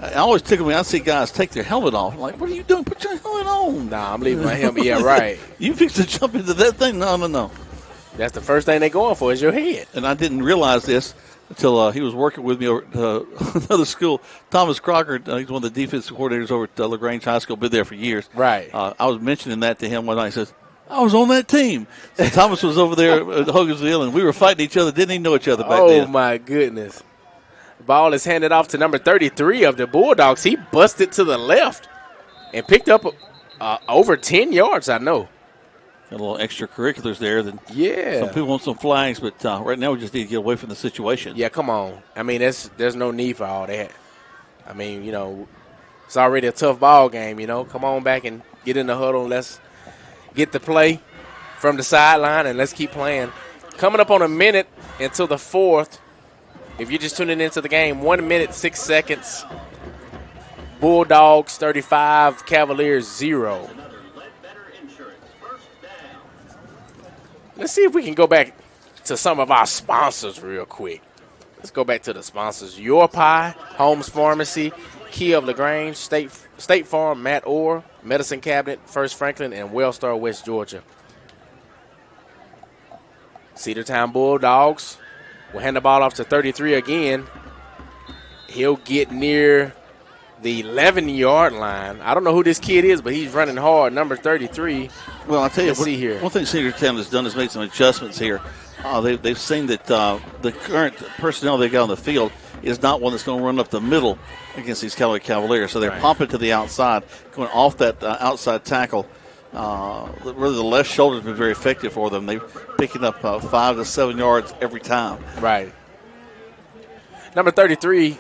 [SPEAKER 2] I always tickle me. I see guys take their helmet off. I'm like, what are you doing? Put your helmet on.
[SPEAKER 1] Nah, I'm leaving my helmet. Yeah, right.
[SPEAKER 2] You fix to jump into that thing? No.
[SPEAKER 1] That's the first thing they're going for is your head.
[SPEAKER 2] And I didn't realize this until he was working with me over at another school. Thomas Crocker, he's one of the defensive coordinators over at LaGrange High School, been there for years.
[SPEAKER 1] Right.
[SPEAKER 2] I was mentioning that to him one night. He says, I was on that team. So Thomas was over there at Hogansville, and we were fighting each other. Didn't even know each other back then.
[SPEAKER 1] Oh, my goodness. Ball is handed off to number 33 of the Bulldogs. He busted to the left and picked up over 10 yards, I know.
[SPEAKER 2] Got a little extracurriculars there.
[SPEAKER 1] Yeah.
[SPEAKER 2] Some people want some flags, but right now we just need to get away from the situation.
[SPEAKER 1] Yeah, come on. I mean, there's no need for all that. I mean, it's already a tough ball game, Come on back and get in the huddle. Let's get the play from the sideline, and let's keep playing. Coming up on a minute until the fourth. If you're just tuning into the game, 1 minute, 6 seconds. Bulldogs 35, Cavaliers 0. Let's see if we can go back to some of our sponsors real quick. Let's go back to the sponsors. Your Pie, Holmes Pharmacy, Kia of LaGrange, State Farm, Matt Orr, Medicine Cabinet, First Franklin, and Wellstar, West Georgia. Cedartown Bulldogs. We'll hand the ball off to 33 again. He'll get near the 11-yard line. I don't know who this kid is, but he's running hard, number 33.
[SPEAKER 2] Well, I'll tell you,
[SPEAKER 1] Let's see here.
[SPEAKER 2] One thing Cedartown has done is made some adjustments here. They've seen that the current personnel they got on the field is not one that's going to run up the middle against these Callaway Cavaliers. So they're popping to the outside, going off that outside tackle. Really, the left shoulder has been very effective for them. They're picking up 5 to 7 yards every time.
[SPEAKER 1] Right. Number 33,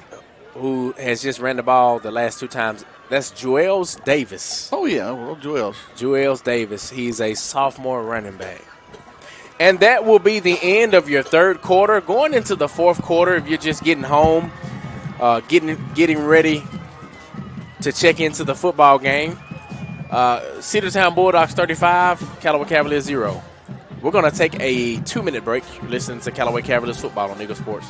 [SPEAKER 1] who has just ran the ball the last 2 times, that's Joels Davis.
[SPEAKER 2] Oh, yeah, well,
[SPEAKER 1] Joels Davis. He's a sophomore running back. And that will be the end of your third quarter. Going into the fourth quarter, if you're just getting home, getting ready to check into the football game. Cedartown Bulldogs 35, Callaway Cavaliers 0. We're going to take a 2-minute break. You're listening to Callaway Cavaliers football on Eagle Sports.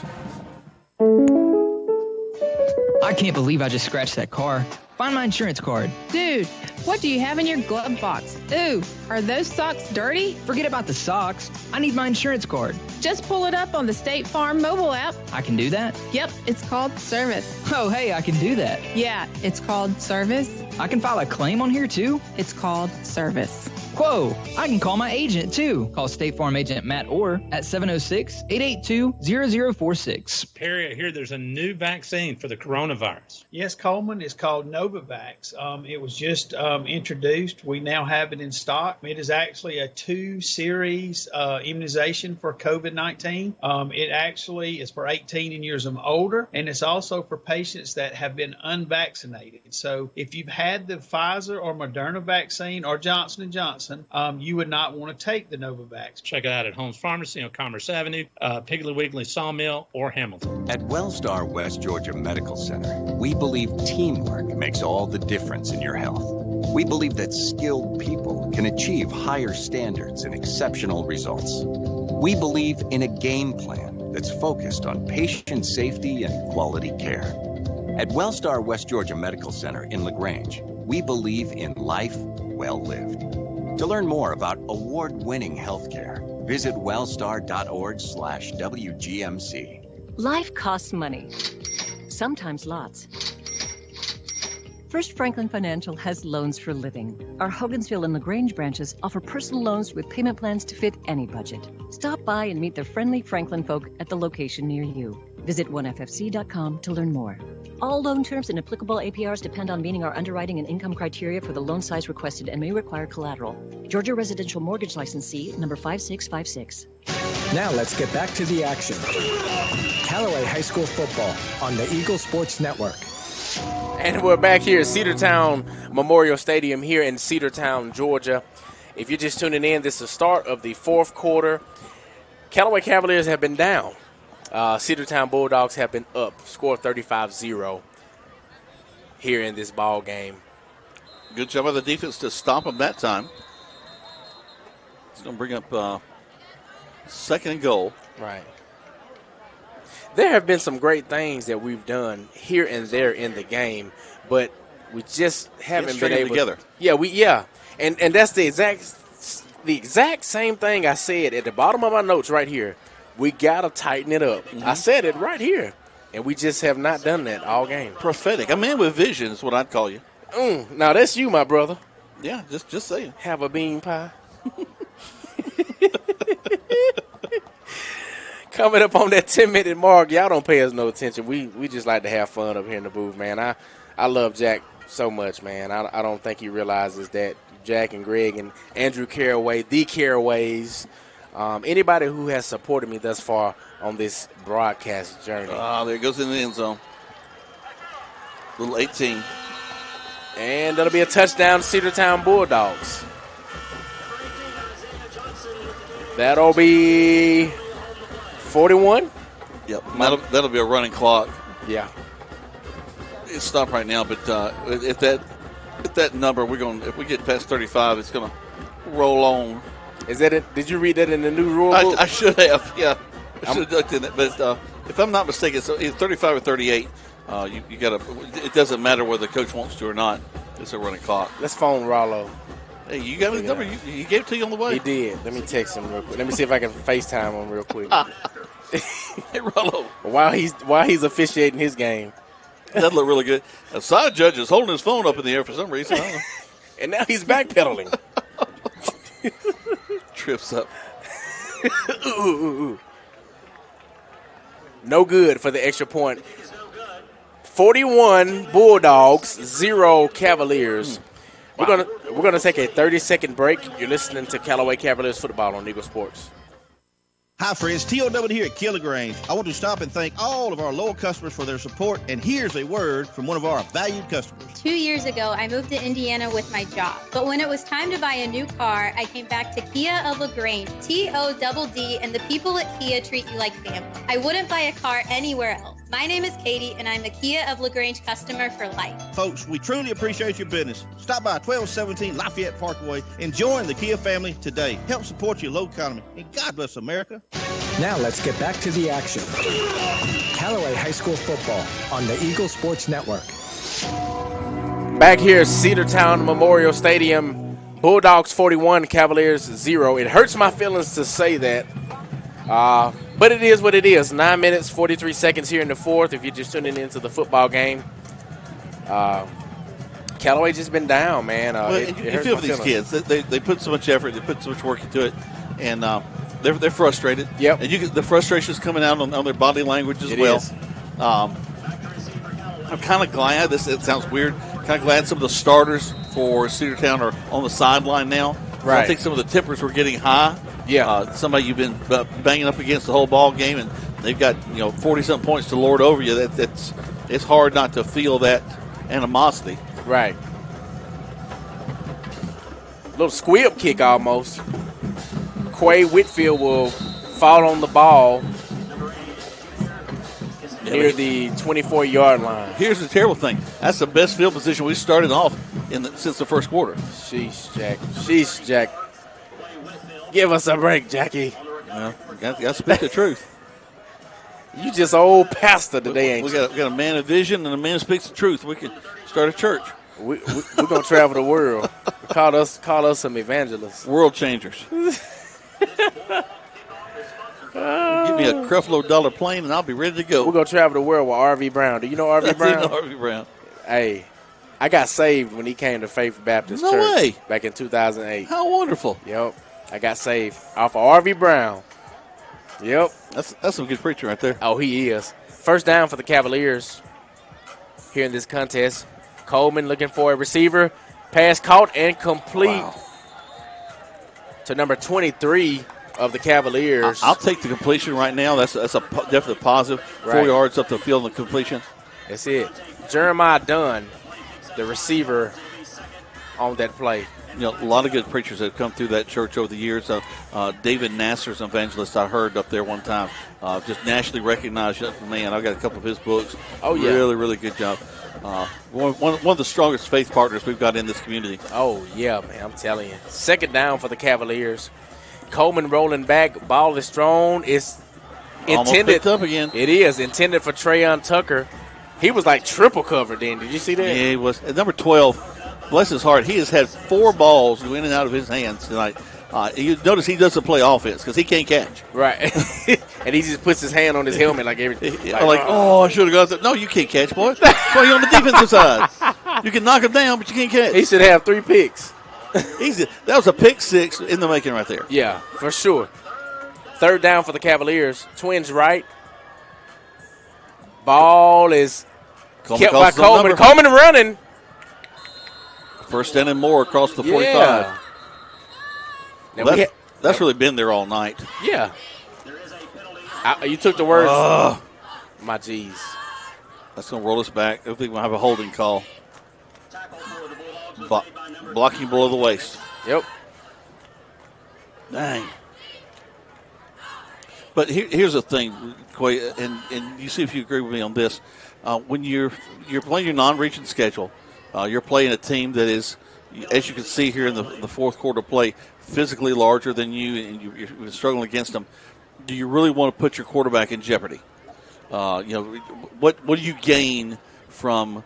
[SPEAKER 8] I can't believe I just scratched that car. Find my insurance card.
[SPEAKER 9] Dude, what do you have in your glove box? Ooh, are those socks dirty?
[SPEAKER 8] Forget about the socks. I need my insurance card.
[SPEAKER 9] Just pull it up on the State Farm mobile app.
[SPEAKER 8] I can do that?
[SPEAKER 9] Yep, it's called Service.
[SPEAKER 8] Oh, hey, I can do that.
[SPEAKER 9] Yeah, it's called Service.
[SPEAKER 8] I can file a claim on here, too?
[SPEAKER 9] It's called Service.
[SPEAKER 8] Whoa, I can call my agent, too. Call State Farm agent Matt Orr at 706-882-0046.
[SPEAKER 14] Perry, I hear there's a new vaccine for the coronavirus.
[SPEAKER 4] Yes, Coleman. It's called Novavax. It was just introduced. We now have it in stock. It is actually a 2-series immunization for COVID-19. It actually is for 18 years and older, and it's also for patients that have been unvaccinated. So if you've had the Pfizer or Moderna vaccine or Johnson & Johnson, you would not want to take the Novavax.
[SPEAKER 14] Check it out at Holmes Pharmacy on Commerce Avenue, Piggly Wiggly Sawmill, or Hamilton.
[SPEAKER 15] At Wellstar West Georgia Medical Center, we believe teamwork makes all the difference in your health. We believe that skilled people can achieve higher standards and exceptional results. We believe in a game plan that's focused on patient safety and quality care. At Wellstar West Georgia Medical Center in LaGrange, we believe in life well lived. To learn more about award-winning healthcare, visit wellstar.org/WGMC.
[SPEAKER 5] Life costs money, sometimes lots. First Franklin Financial has loans for living. Our Hogansville and LaGrange branches offer personal loans with payment plans to fit any budget. Stop by and meet the friendly Franklin folk at the location near you. Visit onefc.com to learn more. All loan terms and applicable APRs depend on meeting our underwriting and income criteria for the loan size requested and may require collateral. Georgia Residential Mortgage Licensee number 5656.
[SPEAKER 16] Now let's get back to the action. Callaway High School football on the Eagle Sports Network.
[SPEAKER 1] And we're back here at Cedartown Memorial Stadium here in Cedartown, Georgia. If you're just tuning in, this is the start of the fourth quarter. Callaway Cavaliers have been down. Cedartown Bulldogs have been up, score 35-0 here in this ball game.
[SPEAKER 2] Good job by the defense to stop them that time. It's going to bring up second and goal.
[SPEAKER 1] Right. There have been some great things that we've done here and there in the game, but we just haven't been able
[SPEAKER 2] together.
[SPEAKER 1] Yeah, and that's the exact same thing I said at the bottom of my notes right here. We got to tighten it up. Mm-hmm. I said it right here, and we just have not done that all game.
[SPEAKER 2] Prophetic. A man with vision is what I'd call you.
[SPEAKER 1] Now, that's you, my brother.
[SPEAKER 2] Yeah, just saying.
[SPEAKER 1] Have a bean pie. Coming up on that 10-minute mark, y'all don't pay us no attention. We just like to have fun up here in the booth, man. I love Jack so much, man. I don't think he realizes that Jack and Greg and Andrew Carraway, the Carraways, anybody who has supported me thus far on this broadcast journey.
[SPEAKER 2] There it goes in the end zone. Little 18.
[SPEAKER 1] And that'll be a touchdown, Cedartown Bulldogs. That'll be 41.
[SPEAKER 2] Yep, that'll be a running clock.
[SPEAKER 1] Yeah.
[SPEAKER 2] It's stopped right now, but at that number, if we get past 35, it's going to roll on.
[SPEAKER 1] Is that it? Did you read that in the new rule book?
[SPEAKER 2] I should have. Yeah, I should have looked in it. But if I'm not mistaken, it's either 35 or 38. You got to. It doesn't matter whether the coach wants to or not. It's a running clock.
[SPEAKER 1] Let's phone Rollo.
[SPEAKER 2] Hey, you got his number? He gave it to you on the way?
[SPEAKER 1] He did. Let me text him real quick. Let me see if I can FaceTime him real quick.
[SPEAKER 2] Hey, Rollo.
[SPEAKER 1] While he's officiating his game.
[SPEAKER 2] That looked really good. A side judge is holding his phone up in the air for some reason. I don't know.
[SPEAKER 1] And now he's backpedaling.
[SPEAKER 2] Trips up.
[SPEAKER 1] Ooh. No good for the extra point. 41 Bulldogs, 0 Cavaliers. Wow. We're gonna take a 30-second break. You're listening to Callaway Cavaliers football on Eagle Sports.
[SPEAKER 10] Hi, friends. TOW here at LaGrange. I want to stop and thank all of our loyal customers for their support, and here's a word from one of our valued customers.
[SPEAKER 11] 2 years ago, I moved to Indiana with my job, but when it was time to buy a new car, I came back to Kia of LaGrange, TODD, and the people at Kia treat you like family. I wouldn't buy a car anywhere else. My name is Katie, and I'm a Kia of LaGrange customer for life.
[SPEAKER 10] Folks, we truly appreciate your business. Stop by 1217 Lafayette Parkway and join the Kia family today. Help support your local economy, and God bless America.
[SPEAKER 16] Now let's get back to the action. Callaway High School football on the Eagle Sports Network.
[SPEAKER 1] Back here at Cedartown Memorial Stadium, Bulldogs 41, Cavaliers 0. It hurts my feelings to say that. But it is what it is. 9 minutes, 43 seconds here in the fourth. If you're just tuning into the football game, Callaway just been down, man.
[SPEAKER 2] You feel for these kids. They put so much effort. They put so much work into it, and they're frustrated.
[SPEAKER 1] Yep.
[SPEAKER 2] And the frustration is coming out on their body language as well. I'm kind of glad. It sounds weird. Kind of glad some of the starters for Cedartown are on the sideline now.
[SPEAKER 1] Right.
[SPEAKER 2] I think some of the tempers were getting high.
[SPEAKER 1] Yeah.
[SPEAKER 2] Somebody you've been banging up against the whole ball game, and they've got 40-something points to lord over you. It's hard not to feel that animosity.
[SPEAKER 1] Right. Little squib kick almost. Quay Whitfield will fall on the ball near the 24-yard line.
[SPEAKER 2] Here's the terrible thing. That's the best field position we started off since the first quarter.
[SPEAKER 1] Sheesh, Jack. Give us a break, Jackie.
[SPEAKER 2] Well, got to speak the truth.
[SPEAKER 1] You just old pastor today, ain't
[SPEAKER 2] we
[SPEAKER 1] you?
[SPEAKER 2] got a man of vision and a man who speaks the truth. We can start a church.
[SPEAKER 1] We're going to travel the world. Call us some evangelists.
[SPEAKER 2] World changers. Give me a Creflo Dollar plane, and I'll be ready to go.
[SPEAKER 1] We're going to travel the world with R.V. Brown. Do you know R.V. Brown?
[SPEAKER 2] I know R.V. Brown.
[SPEAKER 1] Hey, I got saved when he came to Faith Baptist Church.
[SPEAKER 2] No way.
[SPEAKER 1] Back in 2008.
[SPEAKER 2] How wonderful.
[SPEAKER 1] Yep. I got saved off of R.V. Brown. Yep.
[SPEAKER 2] That's some good preaching right there.
[SPEAKER 1] Oh, he is. First down for the Cavaliers here in this contest. Coleman looking for a receiver. Pass caught and complete to number 23 of the Cavaliers.
[SPEAKER 2] I'll take the completion right now. That's a definitely positive. 4 yards up the field on the completion.
[SPEAKER 1] That's it. Jeremiah Dunn, the receiver on that play.
[SPEAKER 2] A lot of good preachers that have come through that church over the years. David Nasser's an evangelist I heard up there one time. Just nationally recognized young man. I've got a couple of his books.
[SPEAKER 1] Oh, yeah.
[SPEAKER 2] Really, really good job. One of the strongest faith partners we've got in this community.
[SPEAKER 1] Oh, yeah, man. I'm telling you. Second down for the Cavaliers. Coleman rolling back. Ball is thrown. It's intended.
[SPEAKER 2] Almost picked up again.
[SPEAKER 1] It is intended for Trayon Tucker. He was like triple covered then. Did you see that?
[SPEAKER 2] Yeah, he was. At number 12, bless his heart, he has had 4 balls go in and out of his hands tonight. You notice he doesn't play offense because he can't catch.
[SPEAKER 1] Right. And he just puts his hand on his helmet like everything.
[SPEAKER 2] I should have got that. No, you can't catch, boy. That's why you're on the defensive side. You can knock him down, but you can't catch.
[SPEAKER 1] He should have 3 picks.
[SPEAKER 2] Easy. That was a pick 6 in the making right there.
[SPEAKER 1] Yeah, for sure. Third down for the Cavaliers. Twins right. Ball is kept by Coleman. Coleman running.
[SPEAKER 2] First down and more across the 45.
[SPEAKER 1] Yeah.
[SPEAKER 2] Now that's really been there all night.
[SPEAKER 1] Yeah. You took the words. My G's.
[SPEAKER 2] That's going to roll us back. I think we'll have a holding call. Blocking below the waist.
[SPEAKER 1] Yep.
[SPEAKER 2] Dang. But here's the thing, Quay, and you see if you agree with me on this. When you're playing your non-region schedule, you're playing a team that is, as you can see here in the fourth quarter play, physically larger than you, and you're struggling against them. Do you really want to put your quarterback in jeopardy? What do you gain from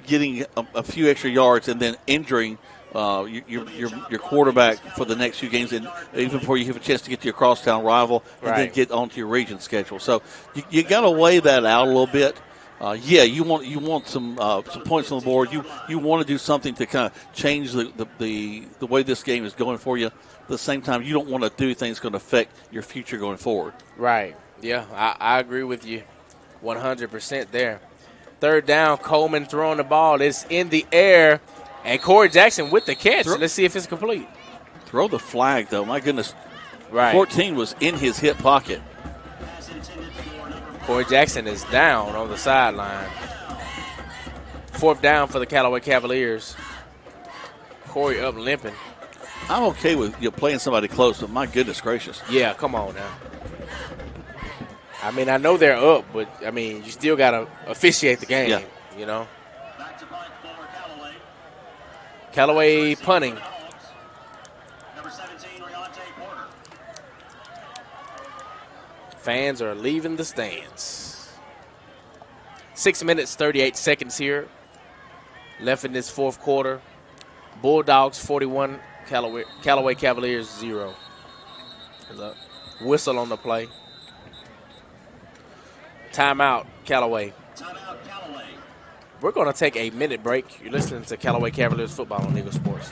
[SPEAKER 2] getting a few extra yards and then injuring your quarterback for the next few games, and even before you have a chance to get to your crosstown rival and then get onto your region schedule? So you got to weigh that out a little bit. You want some points on the board. You want to do something to kind of change the way this game is going for you. At the same time, you don't want to do things going to affect your future going forward.
[SPEAKER 1] Right. Yeah, I agree with you 100% there. Third down, Coleman throwing the ball. It's in the air, and Corey Jackson with the catch. Let's see if it's complete.
[SPEAKER 2] Throw the flag, though. My goodness.
[SPEAKER 1] Right.
[SPEAKER 2] 14 was in his hip pocket.
[SPEAKER 1] Corey Jackson is down on the sideline. Fourth down for the Callaway Cavaliers. Corey up limping.
[SPEAKER 2] I'm okay with playing somebody close, but my goodness gracious.
[SPEAKER 1] Yeah, come on now. I mean, I know they're up, but, I mean, you still got to officiate the game, you know. Callaway punting. Fans are leaving the stands. 6 minutes, 38 seconds here left in this fourth quarter. Bulldogs 41, Callaway Cavaliers 0. There's a whistle on the play. Timeout, Callaway. We're going to take a minute break. You're listening to Callaway Cavaliers football on Eagle Sports.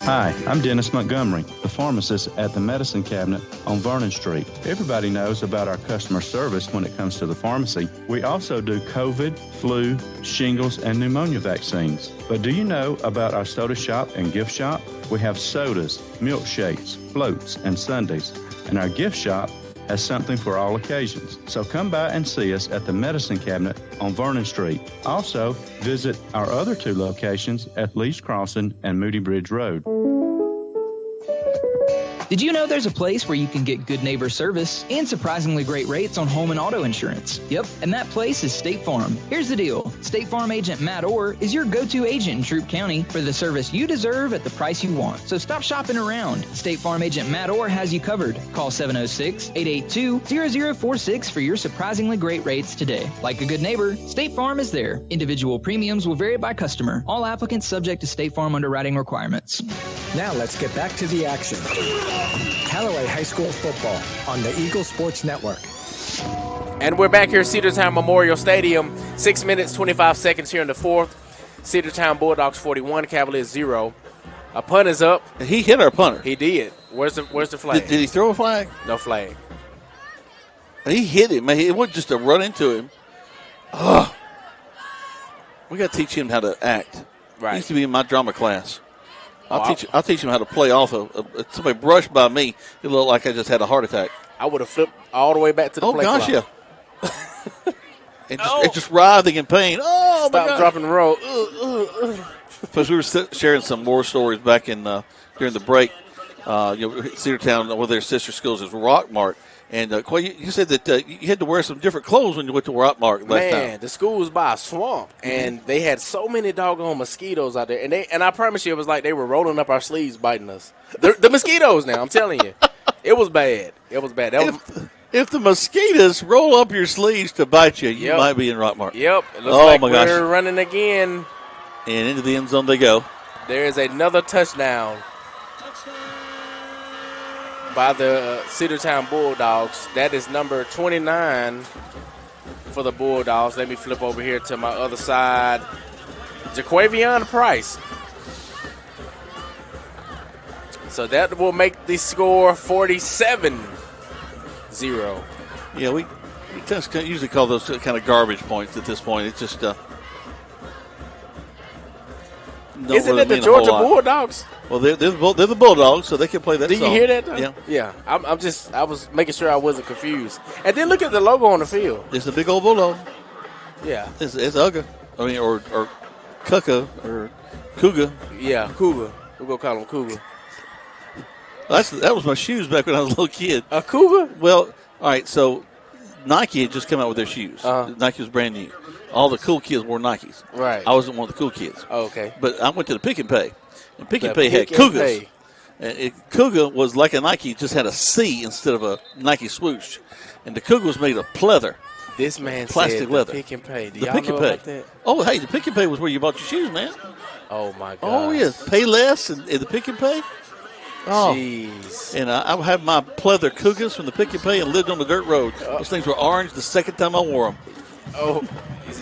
[SPEAKER 17] Hi, I'm Dennis Montgomery, the pharmacist at the Medicine Cabinet on Vernon Street. Everybody knows about our customer service when it comes to the pharmacy. We also do COVID, flu, shingles, and pneumonia vaccines. But do you know about our soda shop and gift shop? We have sodas, milkshakes, floats, and sundaes. And our gift shop has something for all occasions. So come by and see us at the Medicine Cabinet on Vernon Street. Also, visit our other 2 locations at Lee's Crossing and Moody Bridge Road.
[SPEAKER 8] Did you know there's a place where you can get good neighbor service and surprisingly great rates on home and auto insurance? Yep, and that place is State Farm. Here's the deal. State Farm agent Matt Orr is your go-to agent in Troup County for the service you deserve at the price you want. So stop shopping around. State Farm agent Matt Orr has you covered. Call 706-882-0046 for your surprisingly great rates today. Like a good neighbor, State Farm is there. Individual premiums will vary by customer. All applicants subject to State Farm underwriting requirements.
[SPEAKER 16] Now let's get back to the action. Callaway High School football on the Eagle Sports Network.
[SPEAKER 1] And we're back here at Cedartown Memorial Stadium. 6 minutes, 25 seconds here in the fourth. Cedartown Bulldogs 41, Cavaliers 0. A punt is up.
[SPEAKER 2] He hit our punter.
[SPEAKER 1] He did. Where's the flag?
[SPEAKER 2] Did he throw a flag?
[SPEAKER 1] No flag.
[SPEAKER 2] He hit him. Man, it wasn't just a run into him. Ugh. We got to teach him how to act.
[SPEAKER 1] Right.
[SPEAKER 2] He used to be in my drama class. I'll teach him how to play off of somebody brushed by me. It looked like I just had a heart attack.
[SPEAKER 1] I would have flipped all the way back to the play clock.
[SPEAKER 2] Yeah. It just writhing in pain. Oh, my God.
[SPEAKER 1] Stop, drop, and roll.
[SPEAKER 2] Plus, we were sharing some war stories back in during the break. Cedartown, one of their sister schools is Rockmart. And, you said that you had to wear some different clothes when you went to Rockmart last time.
[SPEAKER 1] Man, the school was by a swamp, and they had so many doggone mosquitoes out there. And I promise you, it was like they were rolling up our sleeves, biting us. The mosquitoes now, I'm telling you. It was bad. It was bad.
[SPEAKER 2] If the mosquitoes roll up your sleeves to bite you, you might be in Rockmart.
[SPEAKER 1] Yep. It looks like we're running again.
[SPEAKER 2] And into the end zone they go.
[SPEAKER 1] There is another touchdown by the Cedartown Bulldogs. That is number 29 for the Bulldogs. Let me flip over here to my other side. Jaquavion Price. So that will make the score 47-0.
[SPEAKER 2] Yeah, we just usually call those kind of garbage points at this point. It's just
[SPEAKER 1] isn't it the Georgia Bulldogs?
[SPEAKER 2] Well, they're the Bulldogs, so they can play that song.
[SPEAKER 1] Did you hear that, though?
[SPEAKER 2] Yeah.
[SPEAKER 1] Yeah. I was making sure I wasn't confused. And then look at the logo on the field.
[SPEAKER 2] It's a big old Bulldog.
[SPEAKER 1] Yeah.
[SPEAKER 2] It's Ugga. I mean, or Cucka, or Cougar.
[SPEAKER 1] Yeah, Cougar. We're going to call him Cougar.
[SPEAKER 2] That was my shoes back when I was a little kid.
[SPEAKER 1] A Cougar?
[SPEAKER 2] Well, all right, so Nike had just come out with their shoes. Nike was brand new. All the cool kids wore Nikes.
[SPEAKER 1] Right.
[SPEAKER 2] I wasn't one of the cool kids.
[SPEAKER 1] Oh, okay.
[SPEAKER 2] But I went to the Pick and Pay. And Pick and Pay had Cougars. And Cougar was like a Nike, just had a C instead of a Nike swoosh. And the Cougar was made of pleather.
[SPEAKER 1] This man
[SPEAKER 2] plastic
[SPEAKER 1] said
[SPEAKER 2] leather.
[SPEAKER 1] The Pick and Pay. Do
[SPEAKER 2] the
[SPEAKER 1] y'all
[SPEAKER 2] Pick
[SPEAKER 1] know
[SPEAKER 2] and Pay.
[SPEAKER 1] about that?
[SPEAKER 2] Oh, hey, the Pick and Pay was where you bought your shoes, man.
[SPEAKER 1] Oh, my God.
[SPEAKER 2] Oh, yeah. Pay less and the Pick and Pay. Oh.
[SPEAKER 1] Jeez.
[SPEAKER 2] And I had my pleather Cougars from the Pick and Pay and lived on the dirt road. Those things were orange the second time I wore them.
[SPEAKER 1] Oh,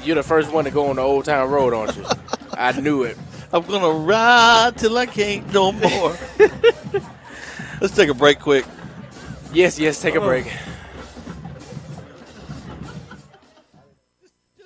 [SPEAKER 1] you're the first one to go on the Old Town Road, aren't you? I knew it.
[SPEAKER 2] I'm going to ride till I can't no more. Let's take a break quick.
[SPEAKER 1] Yes, take a break.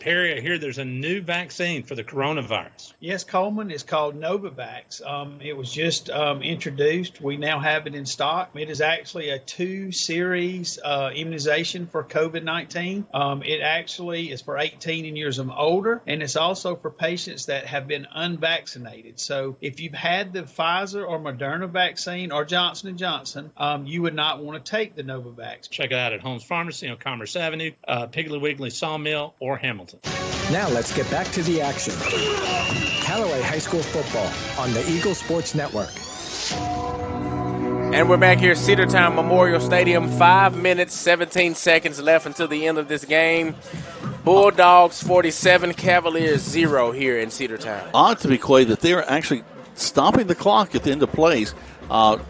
[SPEAKER 14] Harry, I hear there's a new vaccine for the coronavirus.
[SPEAKER 4] Yes, Coleman. It's called Novavax. It was just introduced. We now have it in stock. It is actually a 2-series immunization for COVID-19. It actually is for 18 years and older, and it's also for patients that have been unvaccinated. So if you've had the Pfizer or Moderna vaccine or Johnson & Johnson, you would not want to take the Novavax.
[SPEAKER 14] Check it out at Holmes Pharmacy on Commerce Avenue, Piggly Wiggly Sawmill, or Hamilton.
[SPEAKER 16] Now let's get back to the action. Callaway High School football on the Eagle Sports Network.
[SPEAKER 1] And we're back here at Cedartown Memorial Stadium. 5 minutes, 17 seconds left until the end of this game. Bulldogs 47, Cavaliers 0 here in Cedartown.
[SPEAKER 2] Odd to be Quay that they're actually stopping the clock at the end of plays.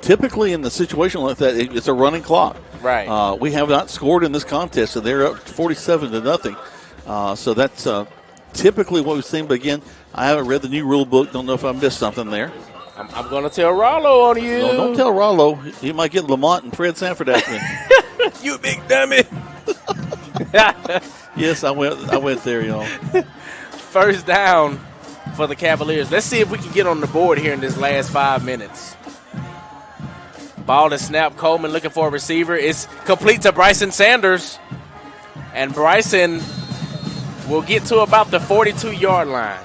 [SPEAKER 2] Typically in the situation like that, it's a running clock.
[SPEAKER 1] Right.
[SPEAKER 2] We have not scored in this contest, so they're up 47-0. So that's typically what we've seen. But again, I haven't read the new rule book. Don't know if I missed something there.
[SPEAKER 1] I'm going to tell Rollo on you.
[SPEAKER 2] No, don't tell Rollo. He might get Lamont and Fred Sanford after me.
[SPEAKER 1] You big dummy.
[SPEAKER 2] Yes, I went there, y'all.
[SPEAKER 1] First down for the Cavaliers. Let's see if we can get on the board here in this last 5 minutes. Ball to snap. Coleman looking for a receiver. It's complete to Bryson Sanders. And Bryson will get to about the 42-yard line.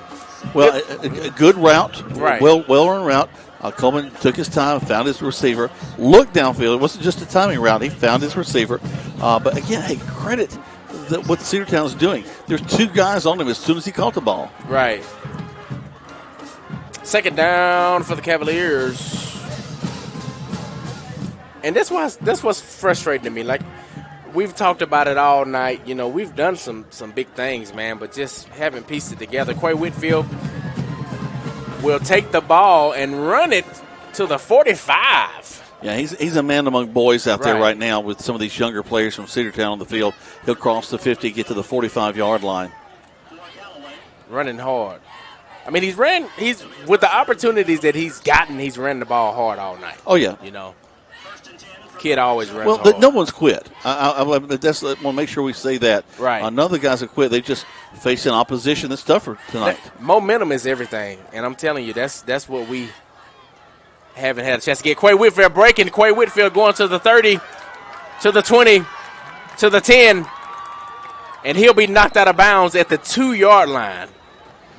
[SPEAKER 2] Well, a good route.
[SPEAKER 1] Right.
[SPEAKER 2] Well-run route. Coleman took his time, found his receiver, looked downfield. It wasn't just a timing route. He found his receiver. But, again, hey, credit what Cedartown is doing. There's 2 guys on him as soon as he caught the ball.
[SPEAKER 1] Right. Second down for the Cavaliers. And that's what's frustrating to me. Like, we've talked about it all night. You know, we've done some big things, man, but just haven't pieced it together. Quay Whitfield will take the ball and run it to the 45.
[SPEAKER 2] Yeah, he's a man among boys out there right now with some of these younger players from Cedartown on the field. He'll cross the 50, get to the 45-yard line.
[SPEAKER 1] Running hard. I mean, he's with the opportunities that he's gotten, he's ran the ball hard all night.
[SPEAKER 2] Oh, yeah.
[SPEAKER 1] You know. Kid always runs
[SPEAKER 2] well,
[SPEAKER 1] hard.
[SPEAKER 2] No one's quit. I want to make sure we say that.
[SPEAKER 1] Right.
[SPEAKER 2] None of the guys have quit. They just facing opposition that's tougher tonight.
[SPEAKER 1] Momentum is everything, and I'm telling you, that's what we haven't had a chance to get. Quay Whitfield breaking. Quay Whitfield going to the 30, to the 20, to the 10, and he'll be knocked out of bounds at the 2-yard line.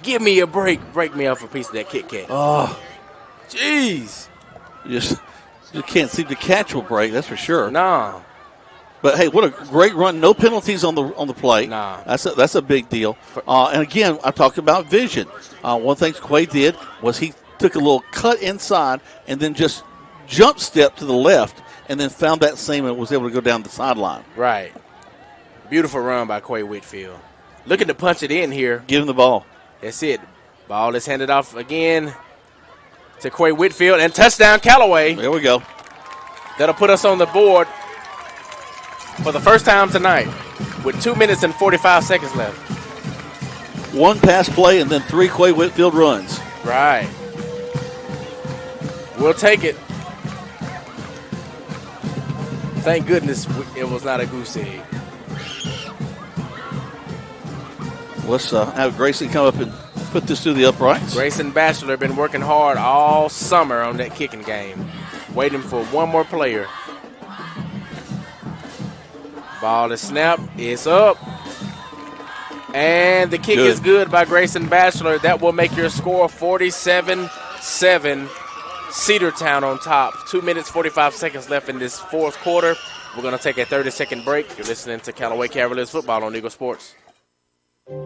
[SPEAKER 1] Give me a break. Break me off a piece of that Kit Kat.
[SPEAKER 2] Oh.
[SPEAKER 1] Jeez.
[SPEAKER 2] You can't seem to catch a break, that's for sure.
[SPEAKER 1] No.
[SPEAKER 2] But, hey, what a great run. No penalties on the play.
[SPEAKER 1] Nah.
[SPEAKER 2] That's a big deal. And, again, I talked about vision. One thing Quay did was he took a little cut inside and then just jump step to the left and then found that seam and was able to go down the sideline.
[SPEAKER 1] Right. Beautiful run by Quay Whitfield. Looking to punch it in here.
[SPEAKER 2] Give him the ball.
[SPEAKER 1] That's it. Ball is handed off again to Quay Whitfield, and touchdown Callaway.
[SPEAKER 2] There we go.
[SPEAKER 1] That'll put us on the board for the first time tonight with 2 minutes and 45 seconds left.
[SPEAKER 2] One pass play and then 3 Quay Whitfield runs.
[SPEAKER 1] Right. We'll take it. Thank goodness it was not a goose egg.
[SPEAKER 2] Let's have Grayson come up and put this through the uprights.
[SPEAKER 1] Grayson Batchelor been working hard all summer on that kicking game. Waiting for one more player. Ball is snapped. It's up. And the kick is good by Grayson Batchelor. That will make your score 47-7. Cedartown on top. 2 minutes, 45 seconds left in this fourth quarter. We're going to take a 30-second break. You're listening to Callaway Cavaliers football on Eagle Sports.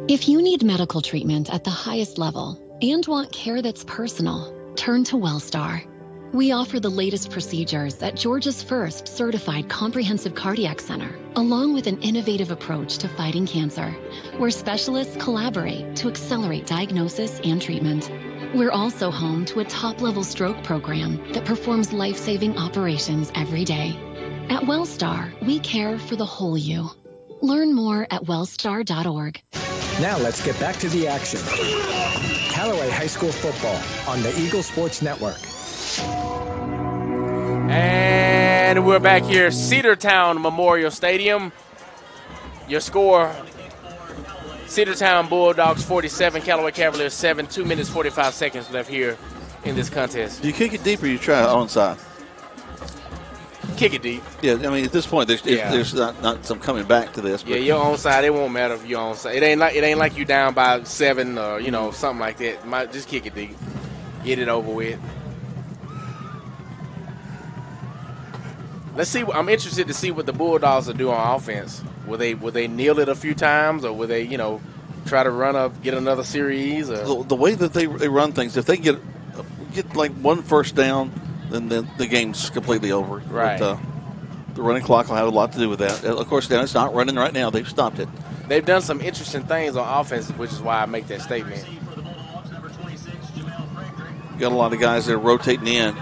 [SPEAKER 12] If you need medical treatment at the highest level and want care that's personal, turn to WellStar. We offer the latest procedures at Georgia's first certified comprehensive cardiac center, along with an innovative approach to fighting cancer, where specialists collaborate to accelerate diagnosis and treatment. We're also home to a top-level stroke program that performs life-saving operations every day. At WellStar, we care for the whole you. Learn more at wellstar.org.
[SPEAKER 16] Now let's get back to the action. Callaway High School football on the Eagle Sports Network.
[SPEAKER 1] And we're back here, Cedartown Memorial Stadium. Your score, Cedartown Bulldogs 47, Callaway Cavaliers 7. 2 minutes 45 seconds left here in this contest.
[SPEAKER 2] Do you kick it deep or you try onside?
[SPEAKER 1] Kick it deep.
[SPEAKER 2] Yeah, I mean at this point there's not some coming back to this. But
[SPEAKER 1] Yeah, you're onside. It won't matter if you're onside. It ain't like you down by 7 or something like that. Just kick it deep. Get it over with. Let's see. I'm interested to see what the Bulldogs will do on offense. Will they kneel it a few times, or will they try to get another series? Or?
[SPEAKER 2] The way that they run things, if they get like one first down, then the game's completely over.
[SPEAKER 1] Right.
[SPEAKER 2] But, the running clock will have a lot to do with that. Of course, now it's not running right now. They've stopped it.
[SPEAKER 1] They've done some interesting things on offense, which is why I make that statement.
[SPEAKER 2] Got a lot of guys that are rotating in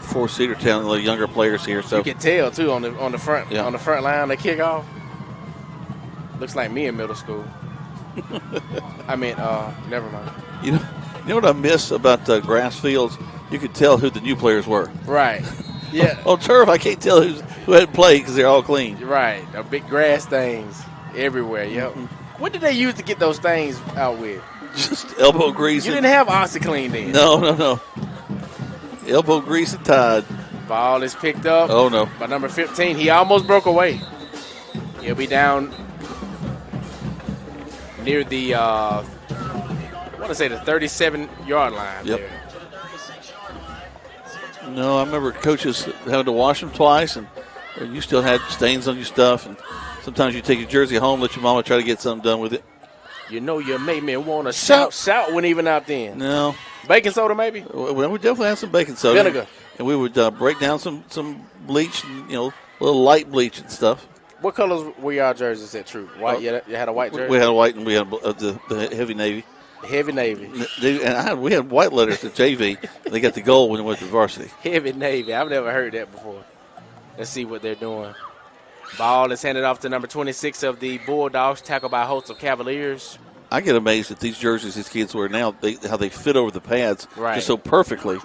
[SPEAKER 2] for Cedartown, the younger players here. So
[SPEAKER 1] you can tell too on the front
[SPEAKER 2] Yeah.
[SPEAKER 1] on the front line they kick off. Looks like me in middle school. I mean, never mind.
[SPEAKER 2] You know what I miss about grass fields? You could tell who the new players were.
[SPEAKER 1] Right. Yeah.
[SPEAKER 2] On turf, I can't tell who hadn't played because they're all clean.
[SPEAKER 1] Right. The big grass things everywhere. Yep. What did they use to get those things out with?
[SPEAKER 2] Just elbow grease.
[SPEAKER 1] You didn't have OxyClean then.
[SPEAKER 2] No. Elbow grease and Tide.
[SPEAKER 1] Ball is picked up.
[SPEAKER 2] Oh, no.
[SPEAKER 1] By number 15. He almost broke away. He'll be down near the, I want to say the 37-yard line there.
[SPEAKER 2] No, I remember coaches having to wash them twice, and you still had stains on your stuff. And sometimes you take your jersey home, let your mama try to get something done with it.
[SPEAKER 1] You made me want to shout. Shout wasn't even out then.
[SPEAKER 2] No.
[SPEAKER 1] Baking soda, maybe?
[SPEAKER 2] Well, we definitely had some baking soda.
[SPEAKER 1] Vinegar.
[SPEAKER 2] And we would break down some bleach, and, a little light bleach and stuff.
[SPEAKER 1] What colors were your jerseys at Troop? White? You had a white jersey?
[SPEAKER 2] We had a white, and we had the heavy navy.
[SPEAKER 1] Heavy Navy.
[SPEAKER 2] And we had white letters at JV. They got the gold when it went to varsity.
[SPEAKER 1] Heavy Navy. I've never heard that before. Let's see what they're doing. Ball is handed off to number 26 of the Bulldogs, tackled by Holtz of Cavaliers.
[SPEAKER 2] I get amazed at these jerseys these kids wear now, how they fit over the pads just so perfectly.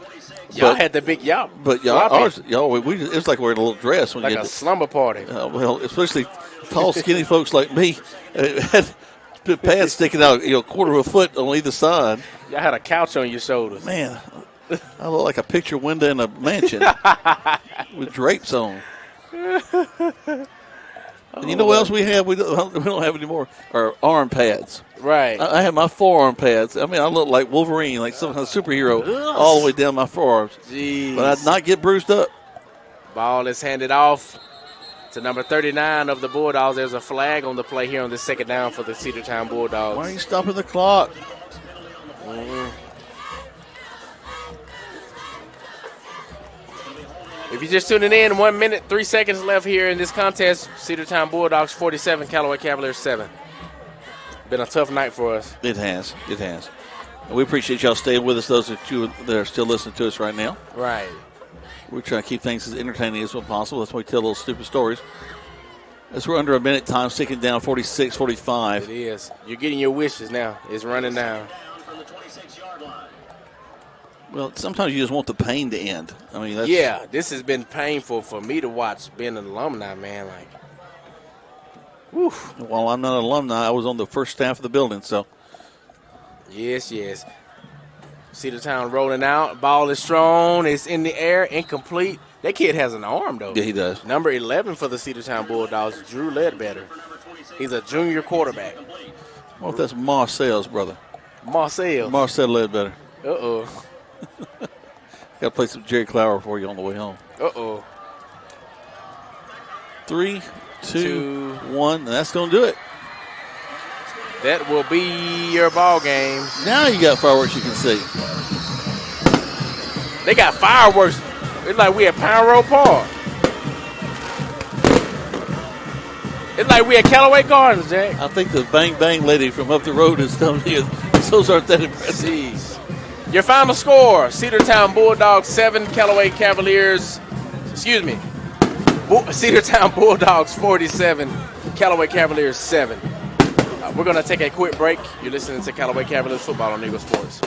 [SPEAKER 1] Y'all had the big
[SPEAKER 2] But ours, it was like wearing a little dress. When
[SPEAKER 1] like
[SPEAKER 2] you had
[SPEAKER 1] a slumber party.
[SPEAKER 2] Well, especially tall, skinny folks like me. Had pads sticking out, quarter of a foot on either side.
[SPEAKER 1] Y'all had a couch on your shoulders.
[SPEAKER 2] Man, I look like a picture window in a mansion with drapes on. And you know what else we have? We don't have any more. Our arm pads.
[SPEAKER 1] Right.
[SPEAKER 2] I have my forearm pads. I mean, I look like Wolverine, like some kind of superhero, all the way down my forearms.
[SPEAKER 1] Jeez.
[SPEAKER 2] But I'd not get bruised up.
[SPEAKER 1] Ball is handed off to number 39 of the Bulldogs. There's a flag on the play here on the second down for the Cedartown Bulldogs.
[SPEAKER 2] Why are you stopping the clock?
[SPEAKER 1] If you're just tuning in, 1 minute, 3 seconds left here in this contest. Cedartown Bulldogs 47, Callaway Cavaliers 7. Been a tough night for us.
[SPEAKER 2] It has. And we appreciate y'all staying with us, those that are still listening to us right now.
[SPEAKER 1] Right.
[SPEAKER 2] We're trying to keep things as entertaining as possible. That's why we tell little stupid stories. As we're under a minute, time sticking down 46-45.
[SPEAKER 1] It is. You're getting your wishes now. It's running down.
[SPEAKER 2] Well, sometimes you just want the pain to end. I mean,
[SPEAKER 1] this has been painful for me to watch being an alumni, man. Like, woof.
[SPEAKER 2] While I'm not an alumni, I was on the first staff of the building, so.
[SPEAKER 1] Yes. Cedartown rolling out. Ball is thrown. It's in the air. Incomplete. That kid has an arm, though.
[SPEAKER 2] Yeah, he does.
[SPEAKER 1] Number 11 for the Cedartown Bulldogs, Drew Ledbetter. He's a junior quarterback.
[SPEAKER 2] What if that's Marcel's brother?
[SPEAKER 1] Marcel
[SPEAKER 2] Ledbetter.
[SPEAKER 1] Uh-oh.
[SPEAKER 2] Got to play some Jerry Clower for you on the way home.
[SPEAKER 1] Uh-oh.
[SPEAKER 2] 3, 2, 1, and that's going to do it.
[SPEAKER 1] That will be your ball game.
[SPEAKER 2] Now you got fireworks you can see.
[SPEAKER 1] They got fireworks. It's like we at Pound Road Park. It's like we at Callaway Gardens, Jack.
[SPEAKER 2] I think the Bang Bang lady from up the road is telling you those aren't that impressive.
[SPEAKER 1] Jeez. Your final score, Cedartown Bulldogs 7, Callaway Cavaliers, Cedartown Bulldogs 47, Callaway Cavaliers 7. We're going to take a quick break. You're listening to Callaway Cavaliers football on Eagle Sports.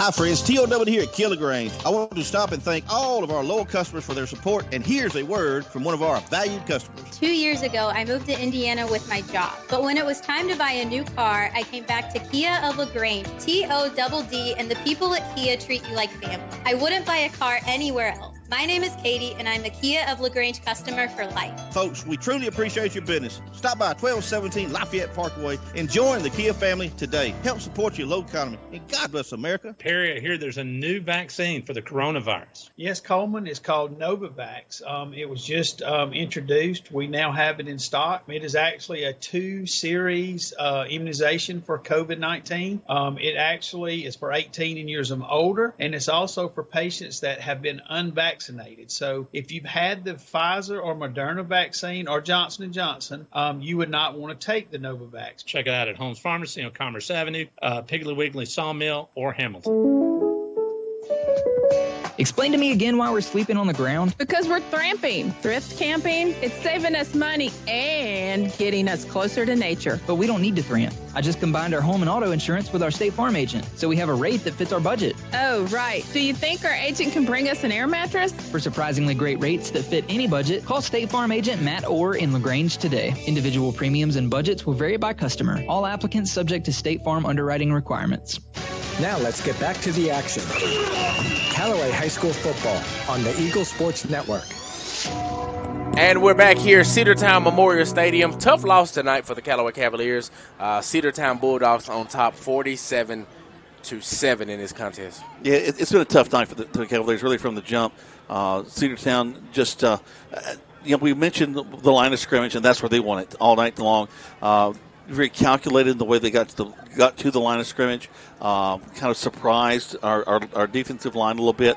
[SPEAKER 10] Hi, friends. TOW here at Kia LaGrange. I want to stop and thank all of our loyal customers for their support, and here's a word from one of our valued customers.
[SPEAKER 11] 2 years ago, I moved to Indiana with my job. But when it was time to buy a new car, I came back to Kia of LaGrange, TODD, and the people at Kia treat you like family. I wouldn't buy a car anywhere else. My name is Katie, and I'm a Kia of LaGrange customer for life.
[SPEAKER 10] Folks, we truly appreciate your business. Stop by 1217 Lafayette Parkway and join the Kia family today. Help support your local economy, and God bless America.
[SPEAKER 14] Perry, I hear there's a new vaccine for the coronavirus.
[SPEAKER 4] Yes, Coleman. It's called Novavax. It was just introduced. We now have it in stock. It is actually a 2-series immunization for COVID-19. It actually is for 18 years and older, and it's also for patients that have been unvaccinated. So if you've had the Pfizer or Moderna vaccine or Johnson & Johnson, you would not want to take the Novavax.
[SPEAKER 14] Check it out at Holmes Pharmacy on Commerce Avenue, Piggly Wiggly Sawmill, or Hamilton.
[SPEAKER 8] Explain to me again why we're sleeping on the ground.
[SPEAKER 9] Because we're thramping. Thrift camping, it's saving us money and getting us closer to nature.
[SPEAKER 8] But we don't need to tramp. I just combined our home and auto insurance with our State Farm agent, so we have a rate that fits our budget.
[SPEAKER 9] Oh, right. Do you think our agent can bring us an air mattress?
[SPEAKER 8] For surprisingly great rates that fit any budget, call State Farm agent Matt Orr in LaGrange today. Individual premiums and budgets will vary by customer. All applicants subject to State Farm underwriting requirements.
[SPEAKER 16] Now let's get back to the action. Callaway High School football on the Eagle Sports Network.
[SPEAKER 1] And we're back here, Cedartown Memorial Stadium. Tough loss tonight for the Callaway Cavaliers. Cedartown Bulldogs on top 47-7 in this contest.
[SPEAKER 2] Yeah, it's been a tough night for the Cavaliers, really, from the jump. Cedartown just, we mentioned the line of scrimmage, and that's where they won it all night long. Very calculated in the way they got to the line of scrimmage. Kind of surprised our defensive line a little bit.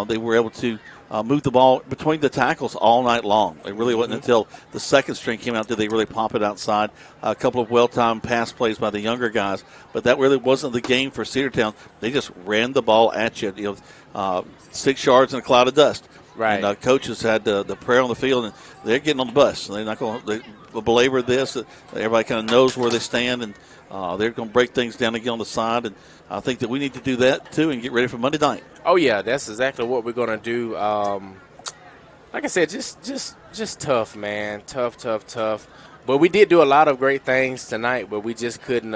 [SPEAKER 2] They were able to move the ball between the tackles all night long. It really wasn't until the second string came out did they really pop it outside. A couple of well-timed pass plays by the younger guys, but that really wasn't the game for Cedartown. They just ran the ball at you. 6 yards in a cloud of dust.
[SPEAKER 1] Right.
[SPEAKER 2] And coaches had the prayer on the field, and they're getting on the bus. They're not going to belabor this. Everybody kind of knows where they stand, and they're going to break things down again on the side. And I think that we need to do that, too, and get ready for Monday night.
[SPEAKER 1] Oh, yeah, that's exactly what we're going to do. Like I said, just tough, man. Tough. But we did do a lot of great things tonight, but we just couldn't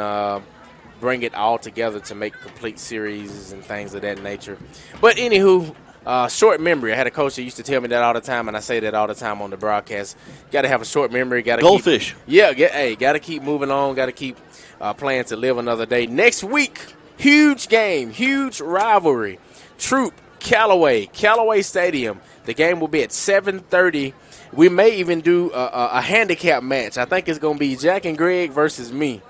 [SPEAKER 1] bring it all together to make complete series and things of that nature. But anywho, short memory. I had a coach that used to tell me that all the time, and I say that all the time on the broadcast. Got to have a short memory. Got to
[SPEAKER 2] goldfish.
[SPEAKER 1] Got to keep moving on. Got to keep playing to live another day. Next week, huge game, huge rivalry. Troop, Callaway Stadium. The game will be at 7:30. We may even do a handicap match. I think it's going to be Jack and Greg versus me.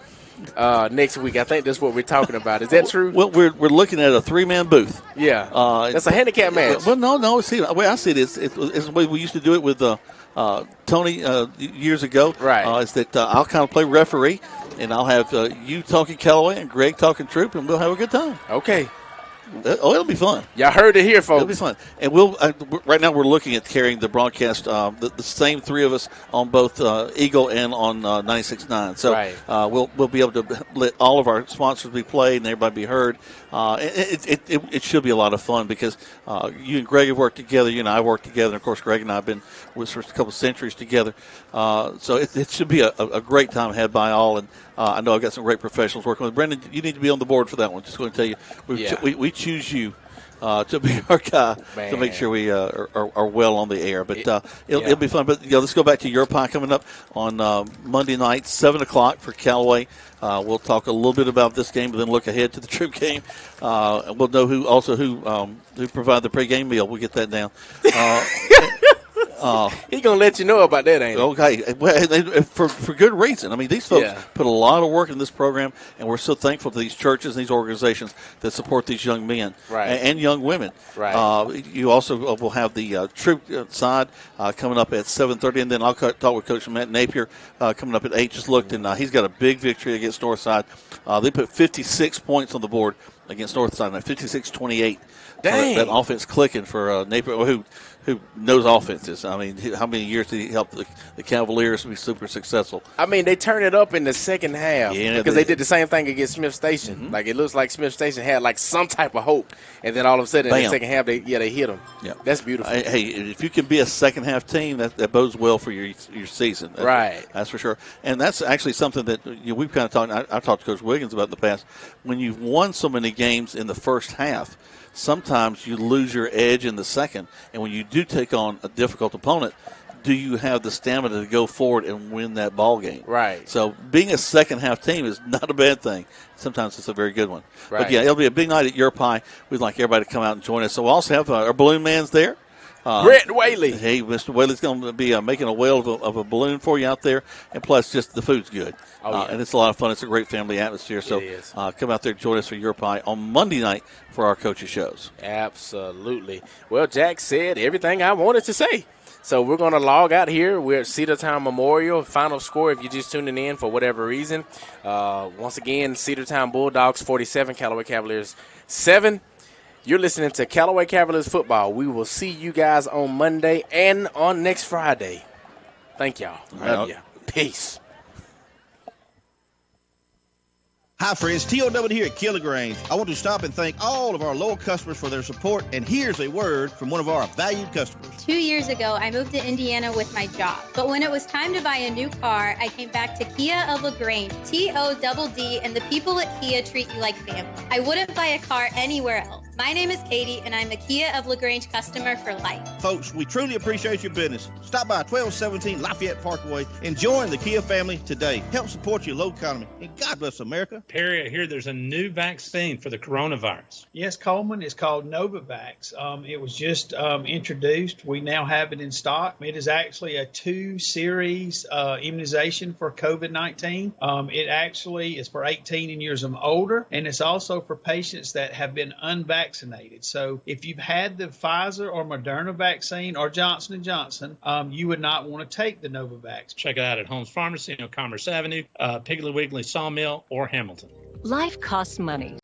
[SPEAKER 1] Next week. I think that's what we're talking about. Is that true?
[SPEAKER 2] Well, we're looking at a 3-man booth.
[SPEAKER 1] Yeah. That's a handicap match.
[SPEAKER 2] Well, no. See, the way I see it is it's the way we used to do it with Tony years ago.
[SPEAKER 1] Right.
[SPEAKER 2] Is that I'll kind of play referee, and I'll have you talking Callaway and Greg talking Troop, and we'll have a good time.
[SPEAKER 1] Okay.
[SPEAKER 2] It'll be fun.
[SPEAKER 1] Y'all heard it here, folks.
[SPEAKER 2] It'll be fun. And we'll right now we're looking at carrying the broadcast, the same three of us on both Eagle and on 96.9. So
[SPEAKER 1] right.
[SPEAKER 2] We'll be able to let all of our sponsors be played and everybody be heard. It should be a lot of fun because you and Greg have worked together. You and I worked together. And, of course, Greg and I have been with for a couple of centuries together. So it should be a great time had by all. And I know I've got some great professionals working with. Brendan, you need to be on the board for that one. Just going to tell you, we choose you to be our guy to make sure we are well on the air. But it'll be fun. But let's go back to your pie coming up on Monday night, 7 o'clock for Callaway. We'll talk a little bit about this game, but then look ahead to the Troop game. We'll know who provided the pregame meal. We'll get that down.
[SPEAKER 1] He's going to let you know about that, ain't he?
[SPEAKER 2] Okay. Well, for good reason. I mean, these folks put a lot of work in this program, and we're so thankful to these churches and these organizations that support these young men and young women.
[SPEAKER 1] Right.
[SPEAKER 2] You also will have the Troop side coming up at 7:30, and then I'll talk with Coach Matt Napier coming up at 8. Just looked, and he's got a big victory against Northside. They put 56 points on the board against Northside, 56-28.
[SPEAKER 1] Dang.
[SPEAKER 2] That offense clicking for Napier, who who knows offenses. I mean, how many years did he help the Cavaliers be super successful?
[SPEAKER 1] I mean, they turned it up in the second half because they did the same thing against Smith Station.
[SPEAKER 2] Mm-hmm.
[SPEAKER 1] Like, it looks like Smith Station had like some type of hope, and then all of a sudden in the second half, they hit them.
[SPEAKER 2] Yeah,
[SPEAKER 1] that's beautiful.
[SPEAKER 2] Hey, if you can be a second half team, that bodes well for your season. That's for sure. And that's actually something that we've kind of talked. I talked to Coach Wiggins about in the past. When you've won so many games in the first half, sometimes you lose your edge in the second. And when you do take on a difficult opponent, do you have the stamina to go forward and win that ball game?
[SPEAKER 1] Right.
[SPEAKER 2] So being a second half team is not a bad thing. Sometimes it's a very good one.
[SPEAKER 1] Right.
[SPEAKER 2] But yeah, it'll be a big night at Your Pie. We'd like everybody to come out and join us. So we'll also have our balloon man's there.
[SPEAKER 1] Brett Whaley.
[SPEAKER 2] Hey, Mr. Whaley's going to be making a whale of a balloon for you out there, and plus just the food's good. And it's a lot of fun. It's a great family atmosphere. So come out there and join us for Your Pie on Monday night for our coaches' shows.
[SPEAKER 1] Absolutely. Well, Jack said everything I wanted to say. So we're going to log out here. We're at Cedartown Memorial. Final score, if you're just tuning in for whatever reason. Once again, Cedartown Bulldogs 47, Callaway Cavaliers 7. You're listening to Callaway Cavaliers football. We will see you guys on Monday and on next Friday. Thank y'all. Love you. Peace.
[SPEAKER 10] Hi, friends. TOW here at Kia LaGrange. I want to stop and thank all of our loyal customers for their support, and here's a word from one of our valued customers.
[SPEAKER 11] 2 years ago, I moved to Indiana with my job. But when it was time to buy a new car, I came back to Kia of LaGrange, TODD, and the people at Kia treat you like family. I wouldn't buy a car anywhere else. My name is Katie, and I'm a Kia of LaGrange customer for life.
[SPEAKER 10] Folks, we truly appreciate your business. Stop by 1217 Lafayette Parkway and join the Kia family today. Help support your local economy, and God bless America.
[SPEAKER 14] Perry, I hear there's a new vaccine for the coronavirus.
[SPEAKER 4] Yes, Coleman. It's called Novavax. It was just introduced. We now have it in stock. It is actually a 2-series immunization for COVID-19. It actually is for 18 years and older, and it's also for patients that have been unvaccinated. So if you've had the Pfizer or Moderna vaccine or Johnson & Johnson, you would not want to take the Novavax.
[SPEAKER 14] Check it out at Holmes Pharmacy on Commerce Avenue, Piggly Wiggly Sawmill, or Hamilton.
[SPEAKER 5] Life costs money,